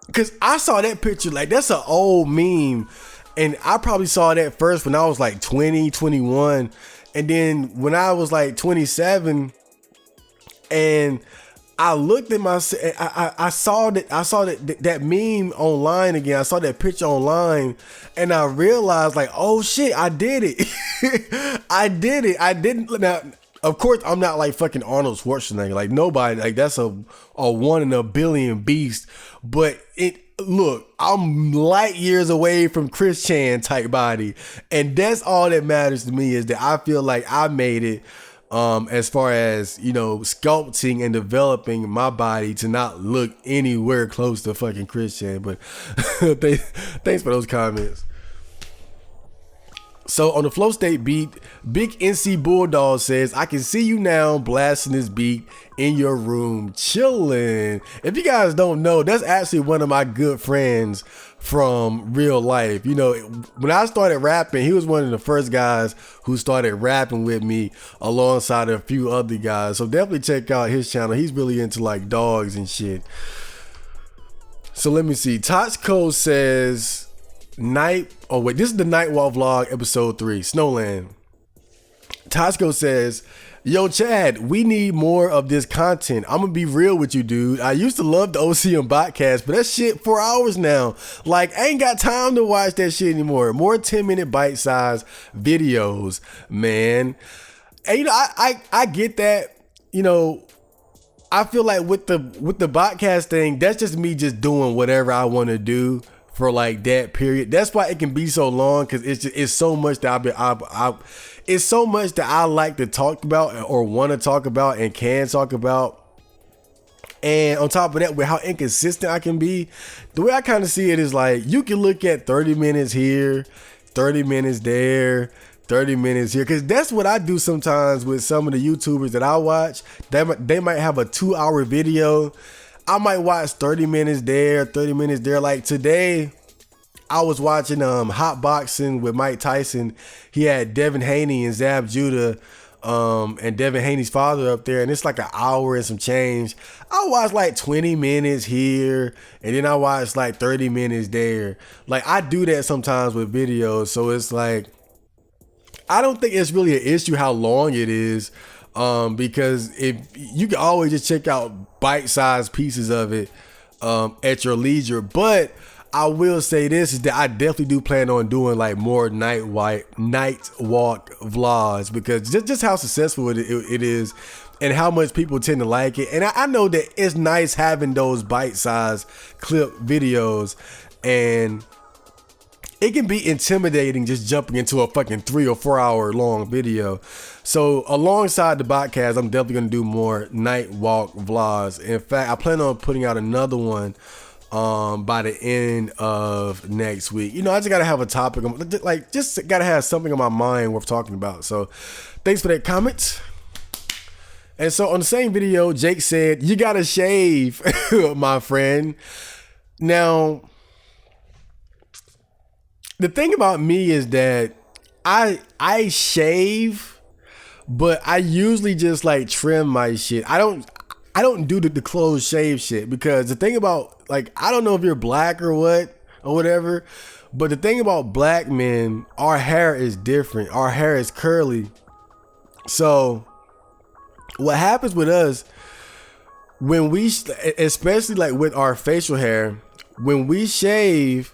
because I saw that picture, like that's an old meme. And I probably saw that first when I was like 20, 21. And then when I was like 27 and I looked at I saw that meme online again. I saw that picture online and I realized like, oh shit, I did it. I did it. I didn't. Now, of course, I'm not like fucking Arnold Schwarzenegger. Like nobody, like that's a 1 in a billion beast. But look, I'm light years away from Chris Chan type body. And that's all that matters to me, is that I feel like I made it as far as, you know, sculpting and developing my body to not look anywhere close to fucking Chris Chan. But thanks for those comments. So on the Flow State beat, Big NC Bulldog says, I can see you now blasting this beat in your room, chilling. If you guys don't know, that's actually one of my good friends from real life. You know, when I started rapping, he was one of the first guys who started rapping with me alongside a few other guys. So definitely check out his channel. He's really into like dogs and shit. So let me see. Toxco says, this is the Night Walk vlog episode 3, Snowland. Tosco says, yo Chad, we need more of this content. I'm gonna be real with you, dude. I used to love the OCM Botcast, but that shit 4 hours now. Like, I ain't got time to watch that shit anymore. More 10-minute bite-sized videos, man. And you know, I get that. You know, I feel like with the Botcast thing, that's just me just doing whatever I want to do for like that period. That's why it can be so long, because it's so much that it's so much that I like to talk about or want to talk about and can talk about. And on top of that, with how inconsistent I can be, the way I kind of see it is like, you can look at 30 minutes here, 30 minutes there, 30 minutes here, because that's what I do sometimes with some of the YouTubers that I watch. They might have a 2-hour video. I might watch 30 minutes there, 30 minutes there. Like today, I was watching Hot Boxing with Mike Tyson. He had Devin Haney and Zab Judah and Devin Haney's father up there, and it's like an hour and some change. I watched like 20 minutes here, and then I watched like 30 minutes there. Like, I do that sometimes with videos, so it's like, I don't think it's really an issue how long it is. Because if you can always just check out bite-sized pieces of it at your leisure. But I will say this, is that I definitely do plan on doing like more night walk vlogs, because just how successful it is and how much people tend to like it. And I know that it's nice having those bite-sized clip videos, and it can be intimidating just jumping into a fucking 3 or 4 hour long video. So alongside the podcast, I'm definitely gonna do more night walk vlogs. In fact, I plan on putting out another one by the end of next week. You know, I just gotta have a topic, like just gotta have something on my mind worth talking about. So thanks for that comment. And so on the same video, Jake said, you gotta shave, my friend. Now, the thing about me is that I shave, but I usually just like trim my shit. I don't do the closed shave shit, because the thing about, like, I don't know if you're black or what or whatever, but the thing about black men, our hair is different. Our hair is curly. So what happens with us when we, especially like with our facial hair, when we shave,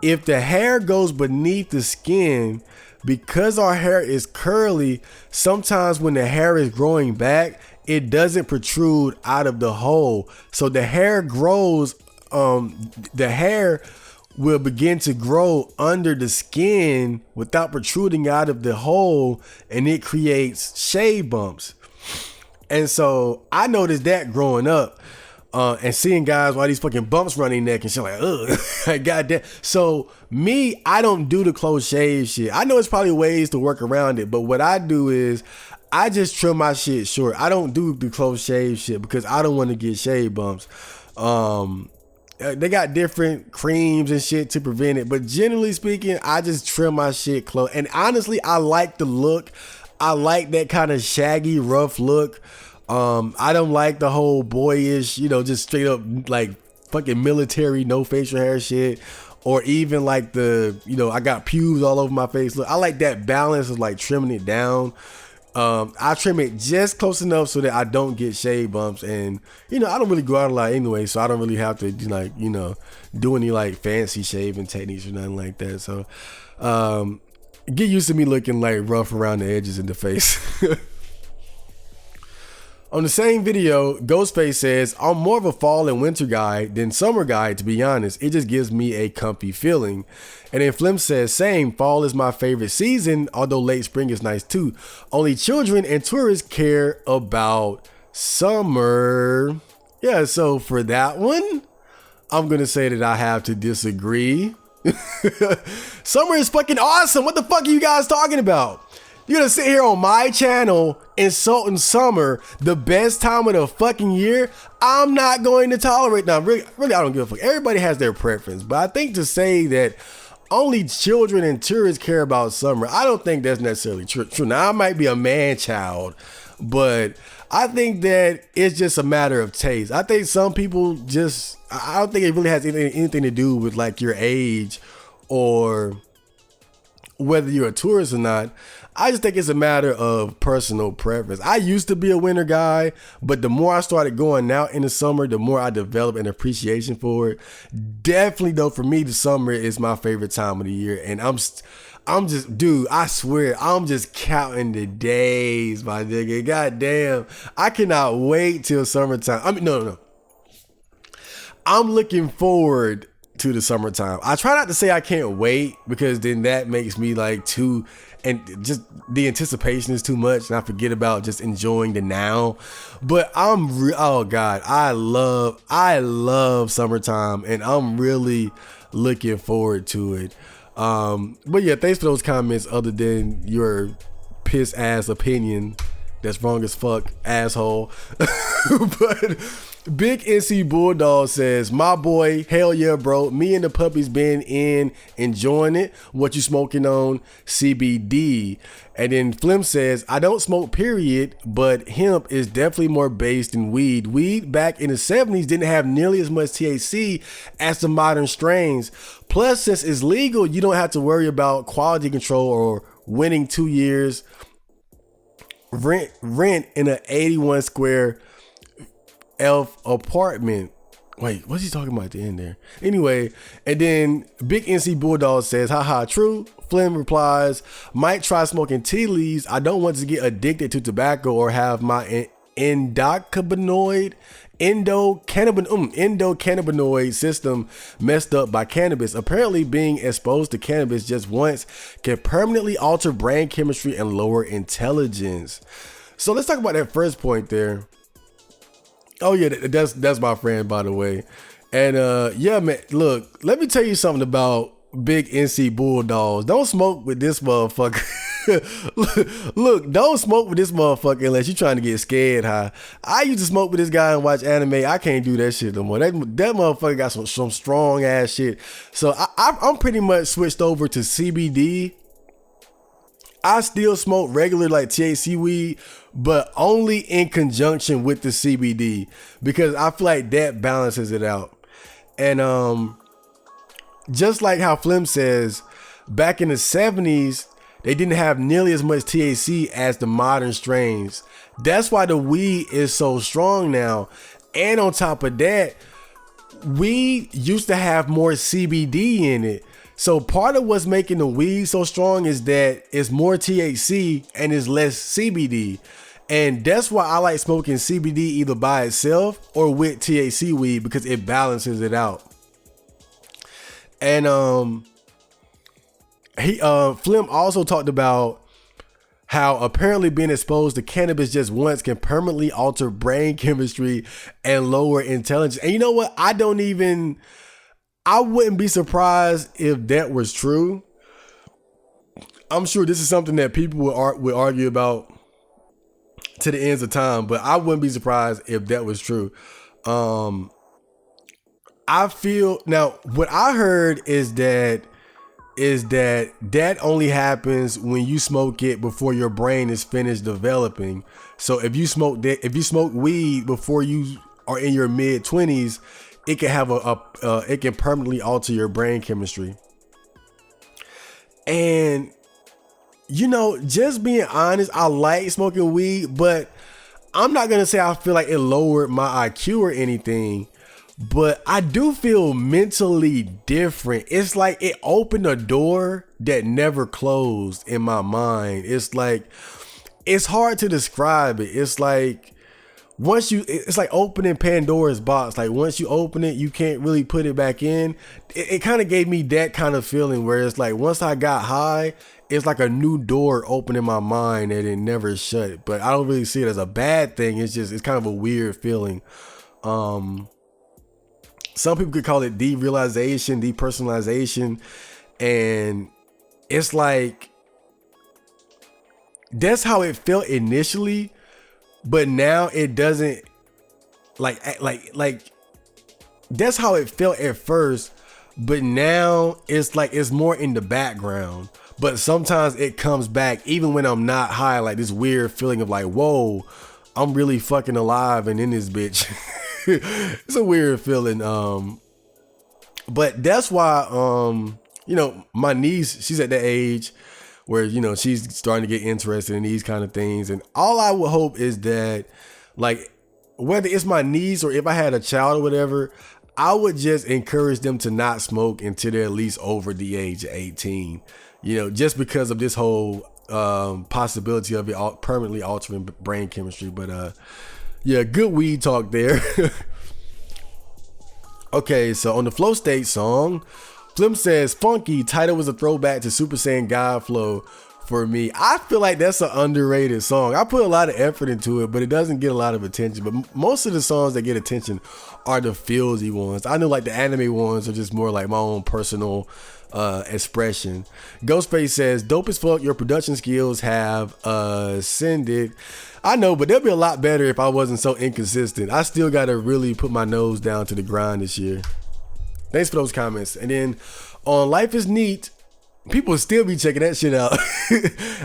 if the hair goes beneath the skin, because our hair is curly, sometimes when the hair is growing back, it doesn't protrude out of the hole. So the hair grows, the hair will begin to grow under the skin without protruding out of the hole, and it creates shave bumps. And so I noticed that growing up. And seeing guys with all these fucking bumps running neck and shit, like, ugh, goddamn. So I don't do the close shave shit. I know it's probably ways to work around it, but what I do is I just trim my shit short. I don't do the close shave shit because I don't want to get shave bumps. They got different creams and shit to prevent it, but generally speaking, I just trim my shit close. And honestly, I like the look. I like that kind of shaggy, rough look. I don't like the whole boyish, just straight up like fucking military, no facial hair shit. Or even like the, I got pubes all over my face. Look, I like that balance of like trimming it down. I trim it just close enough so that I don't get shave bumps. And, I don't really go out a lot anyway, so I don't really have to do any like fancy shaving techniques or nothing like that. So, get used to me looking like rough around the edges in the face. On the same video, Ghostface says, I'm more of a fall and winter guy than summer guy, to be honest. It just gives me a comfy feeling. And then Flim says, same, fall is my favorite season, although late spring is nice too. Only children and tourists care about summer. Yeah, so for that one, I'm going to say that I have to disagree. Summer is fucking awesome. What the fuck are you guys talking about? You're gonna sit here on my channel insulting summer, the best time of the fucking year? I'm not going to tolerate. Now, really, I don't give a fuck. Everybody has their preference, but I think to say that only children and tourists care about summer, I don't think that's necessarily true. Now, I might be a man child, but I think that it's just a matter of taste. I think some people just, I don't think it really has anything to do with like your age or whether you're a tourist or not. I just think it's a matter of personal preference. I used to be a winter guy, but the more I started going out in the summer, the more I developed an appreciation for it. Definitely though, for me, the summer is my favorite time of the year. And I'm just, dude, I swear, I'm just counting the days, my nigga. God damn. I cannot wait till summertime. I mean, no. I'm looking forward to the summertime. I try not to say I can't wait because then that makes me like too, and just the anticipation is too much and I forget about just enjoying the now. But oh God, I love summertime and I'm really looking forward to it. But yeah, thanks for those comments other than your piss ass opinion. That's wrong as fuck, asshole. But Big NC Bulldog says, my boy, hell yeah, bro. Me and the puppies been enjoying it. What you smoking on? CBD. And then Flim says, I don't smoke period, but hemp is definitely more based than weed. Weed back in the 70s didn't have nearly as much THC as the modern strains. Plus, since it's legal, you don't have to worry about quality control or winning 2 years rent in an 81 square elf apartment. Wait, what's he talking about at the end there? Anyway, and then Big NC Bulldog says, haha, true. Flynn replies, might try smoking tea leaves. I don't want to get addicted to tobacco or have my endocannabinoid system messed up by cannabis. Apparently being exposed to cannabis just once can permanently alter brain chemistry and lower intelligence. So let's talk about that first point there. Oh yeah, that's my friend, by the way. And yeah, man, look, let me tell you something about Big NC Bulldogs. Don't smoke with this motherfucker. Look, don't smoke with this motherfucker unless you're trying to get scared high. I used to smoke with this guy and watch anime. I can't do that shit no more. That motherfucker got some strong ass shit. So I'm pretty much switched over to CBD. I still smoke regular like THC weed, but only in conjunction with the CBD because I feel like that balances it out. And just like how Flim says, back in the 70s, they didn't have nearly as much THC as the modern strains. That's why the weed is so strong now. And on top of that, weed used to have more CBD in it. So part of what's making the weed so strong is that it's more THC and it's less CBD. And that's why I like smoking CBD either by itself or with THC weed because it balances it out. And Flim also talked about how apparently being exposed to cannabis just once can permanently alter brain chemistry and lower intelligence. And you know what? I wouldn't be surprised if that was true. I'm sure this is something that people would argue about to the ends of time, but I wouldn't be surprised if that was true. I feel now what I heard is that only happens when you smoke it before your brain is finished developing. So if you smoke weed before you are in your mid-20s, it can have it can permanently alter your brain chemistry. And just being honest, I like smoking weed, but I'm not gonna say I feel like it lowered my IQ or anything. But I do feel mentally different. It's like it opened a door that never closed in my mind. It's like, it's hard to describe it. It's like it's like opening Pandora's box. Like once you open it, you can't really put it back in. It kind of gave me that kind of feeling where it's like once I got high, it's like a new door opened in my mind and it never shut. But I don't really see it as a bad thing. It's kind of a weird feeling. Some people could call it derealization, depersonalization. And it's like, that's how it felt initially, but now it doesn't like that's how it felt at first, but now it's like, it's more in the background. But sometimes it comes back even when I'm not high, like this weird feeling of like, whoa, I'm really fucking alive and in this bitch. It's a weird feeling. But that's why, my niece, she's at that age where, she's starting to get interested in these kind of things. And all I would hope is that, like, whether it's my niece or if I had a child or whatever, I would just encourage them to not smoke until they're at least over the age of 18, just because of this whole possibility of it permanently altering brain chemistry. But yeah, good weed talk there. Okay, so on the Flow State song, Flim says, funky, title was a throwback to Super Saiyan God Flow for me. I feel like that's an underrated song. I put a lot of effort into it, but it doesn't get a lot of attention. But most of the songs that get attention are the feelsy ones. I know like the anime ones are just more like my own personal expression. Ghostface says, dope as fuck, your production skills have ascended. I know, but they'll be a lot better if I wasn't so inconsistent. I still got to really put my nose down to the grind this year. Thanks for those comments. And then on Life is Neat, people still be checking that shit out.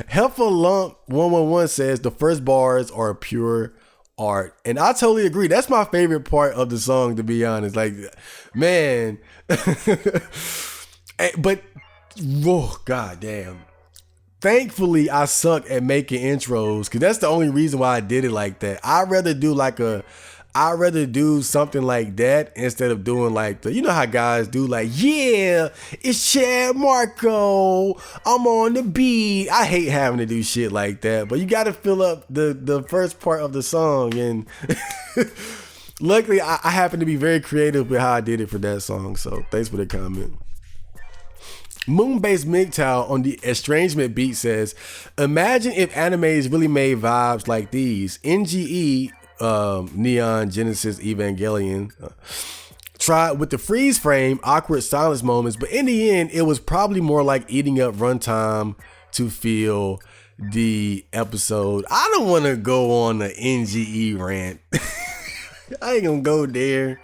Helpful Lump 111 says the first bars are pure art. And I totally agree. That's my favorite part of the song, to be honest. Like, man. But, oh, god damn. Thankfully, I suck at making intros because that's the only reason why I did it like that. I'd rather do something like that instead of doing like how guys do like, yeah, it's Chad Marco, I'm on the beat. I hate having to do shit like that, but you got to fill up the first part of the song. And luckily, I happen to be very creative with how I did it for that song. So thanks for the comment. Moonbase MGTOW on the Estrangement beat says, imagine if animes really made vibes like these. NGE, Neon Genesis Evangelion, tried with the freeze frame, awkward silence moments, but in the end, it was probably more like eating up runtime to feel the episode. I don't want to go on the NGE rant. I ain't gonna go there.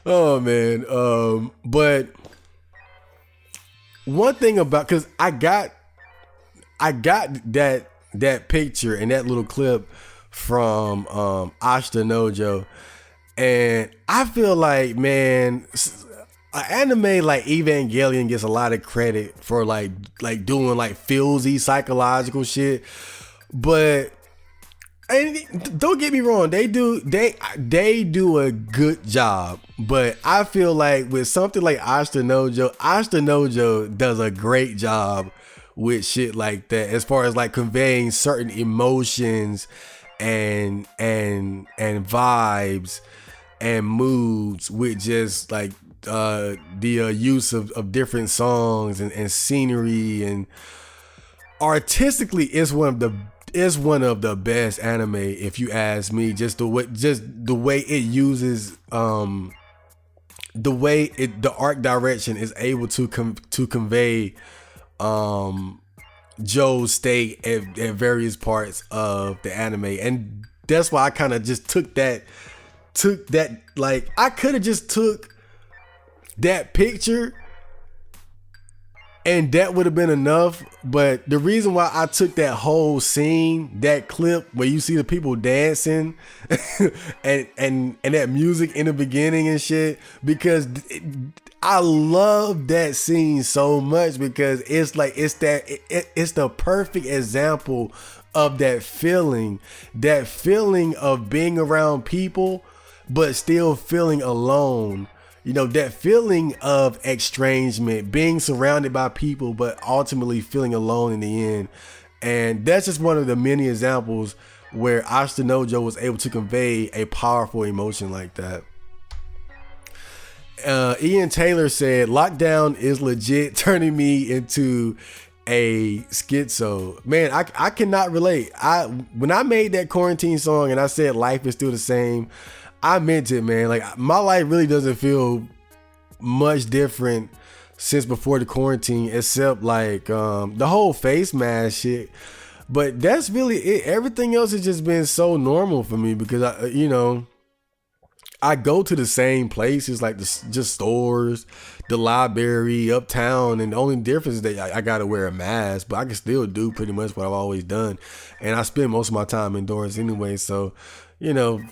Oh man. But one thing about, cause I got that picture and that little clip from Ashta Nojo, and I feel like, man, an anime like Evangelion gets a lot of credit for like doing like feelsy psychological shit, but and don't get me wrong, they do a good job, but I feel like with something like Ashta Nojo does a great job with shit like that, as far as like conveying certain emotions and vibes and moods with just like the use of different songs and scenery, and artistically it's one of the best anime, if you ask me. Just the way it uses the art direction is able to convey Joe's state at various parts of the anime. And that's why I kind of just took that, like, I could have just took that picture and that would have been enough. But the reason why I took that whole scene, that clip where you see the people dancing and that music in the beginning and shit, because I love that scene so much, because it's like, it's the perfect example of that feeling of being around people, but still feeling alone. You know, that feeling of estrangement, being surrounded by people, but ultimately feeling alone in the end. And that's just one of the many examples where Ashita Nojo was able to convey a powerful emotion like that. Ian Taylor said, "Lockdown is legit turning me into a schizo." Man, I cannot relate. When I made that quarantine song and I said life is still the same, I meant it, man. Like, my life really doesn't feel much different since before the quarantine, except like the whole face mask shit. But that's really it. Everything else has just been so normal for me, because I go to the same places, like just stores, the library, uptown, and the only difference is that I gotta wear a mask, but I can still do pretty much what I've always done. And I spend most of my time indoors anyway, so, you know,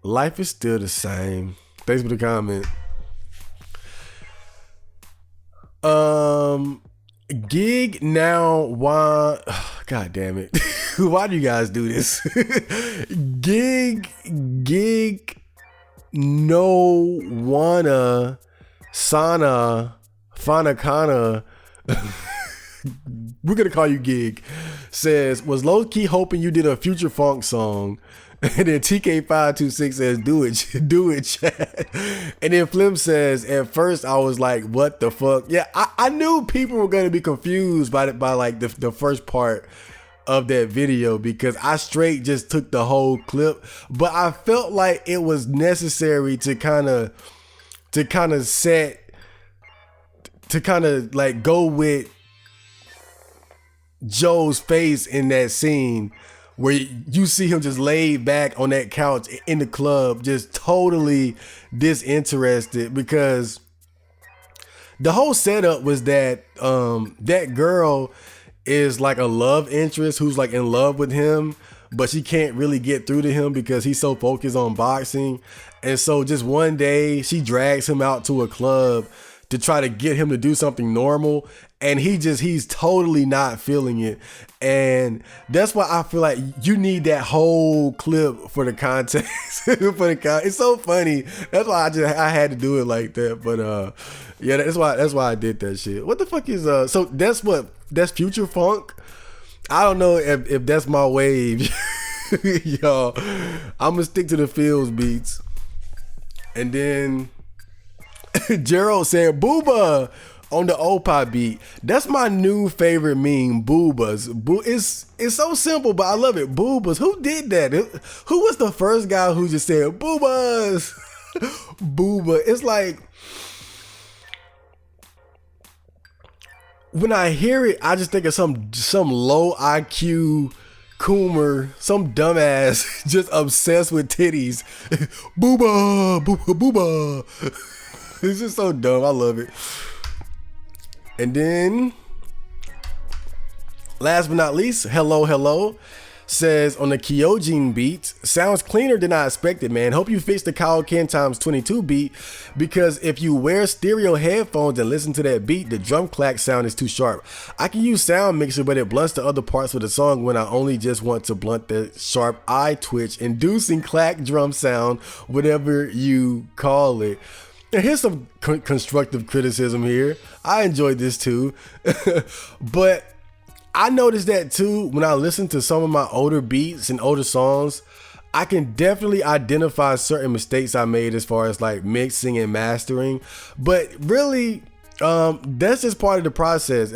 life is still the same. Thanks for the comment. Gig now, why? God damn it. Why do you guys do this? Gig no wanna sana fanakana. We're gonna call you Gig. Says, was low key hoping you did a Future Funk song. And then TK526 says, do it, chat. And then Flim says, at first I was like, what the fuck? Yeah, I knew people were gonna be confused by like the first part of that video, because I straight just took the whole clip, but I felt like it was necessary to kind of like go with Joe's face in that scene, where you see him just laid back on that couch in the club, just totally disinterested, because the whole setup was that that girl is like a love interest who's like in love with him, but she can't really get through to him because he's so focused on boxing. And so just one day she drags him out to a club to try to get him to do something normal, and he's totally not feeling it. And that's why I feel like you need that whole clip for the context. It's so funny. That's why I had to do it like that. But yeah, that's why I did that shit. What the fuck is so that's Future Funk? I don't know if that's my wave. Y'all, I'm gonna stick to the Fields beats. And then Gerald said, "Booba" on the Opa beat. That's my new favorite meme, boobas. It's so simple, but I love it. Boobas. Who did that? Who was the first guy who just said boobas? Booba. It's like, when I hear it, I just think of some low IQ Coomer, some dumbass just obsessed with titties. Booba, booba, booba. It's just so dumb. I love it. And then, last but not least, hello says on the Kyojin beat, sounds cleaner than I expected, man. Hope you fixed the Kaoken times 22 beat, because if you wear stereo headphones and listen to that beat, the drum clack sound is too sharp. I can use sound mixer, but it blunts the other parts of the song when I only just want to blunt the sharp eye twitch inducing clack drum sound, whatever you call it. Now, here's some constructive criticism here. I enjoyed this too, but I noticed that too when I listen to some of my older beats and older songs. I can definitely identify certain mistakes I made as far as like mixing and mastering, but really that's just part of the process.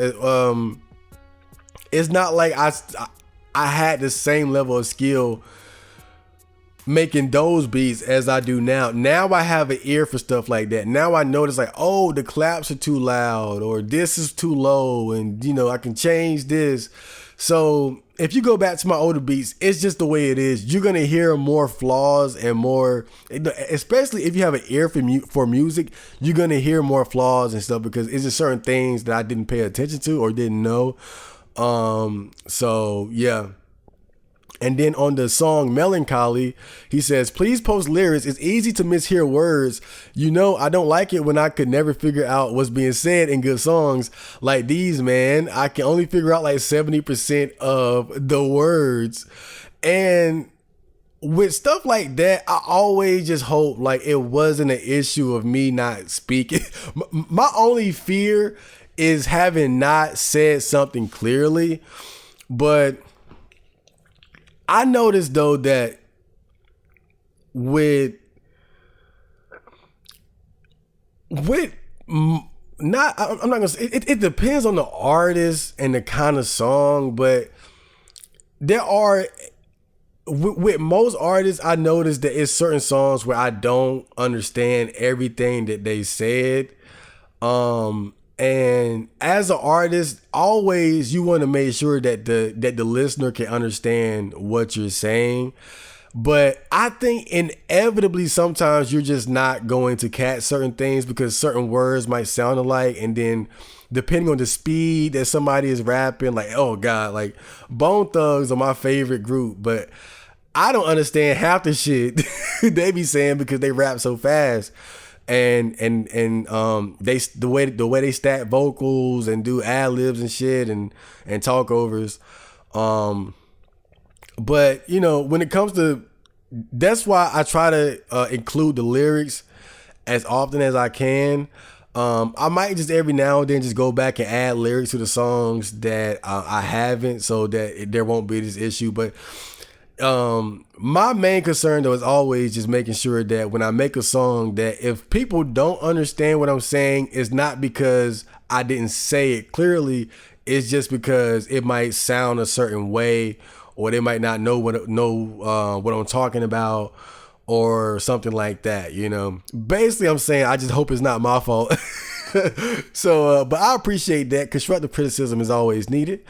It's not like I had the same level of skill making those beats as I do now. Now I have an ear for stuff like that. Now I notice like, oh, the claps are too loud or this is too low, and you know, I can change this. So if you go back to my older beats, it's just the way it is. You're gonna hear more flaws and more, especially if you have an ear for music, you're gonna hear more flaws and stuff because it's just certain things that I didn't pay attention to or didn't know. So yeah. And then on the song Melancholy, he says, please post lyrics. It's easy to mishear words. You know, I don't like it when I could never figure out what's being said in good songs like these, man. I can only figure out like 70% of the words. And with stuff like that, I always just hope like it wasn't an issue of me not speaking. My only fear is having not said something clearly. But I noticed though that with not, I'm not gonna say it depends on the artist and the kind of song, but there are with most artists, I noticed that it's certain songs where I don't understand everything that they said. And as an artist, always you want to make sure that the listener can understand what you're saying. But I think inevitably sometimes you're just not going to catch certain things because certain words might sound alike, and then depending on the speed that somebody is rapping, like, oh God, like Bone Thugs are my favorite group, but I don't understand half the shit they be saying because they rap so fast. And they the way they stack vocals and do ad libs and shit and talk overs. But you know, when it comes to, that's why I try to include the lyrics as often as I can. I might just every now and then just go back and add lyrics to the songs that I haven't, so that there won't be this issue. But my main concern though is always just making sure that when I make a song, that if people don't understand what I'm saying, it's not because I didn't say it clearly. It's just because it might sound a certain way, or they might not know what I'm talking about, or something like that. You know, basically, I'm saying I just hope it's not my fault. So, but I appreciate that. Constructive criticism is always needed.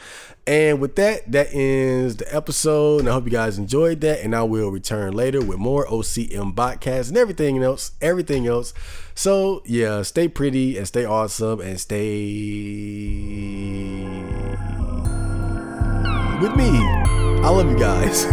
And with that, that ends the episode. And I hope you guys enjoyed that. And I will return later with more OCM Botcast and everything else. So yeah, stay pretty and stay awesome and stay with me. I love you guys.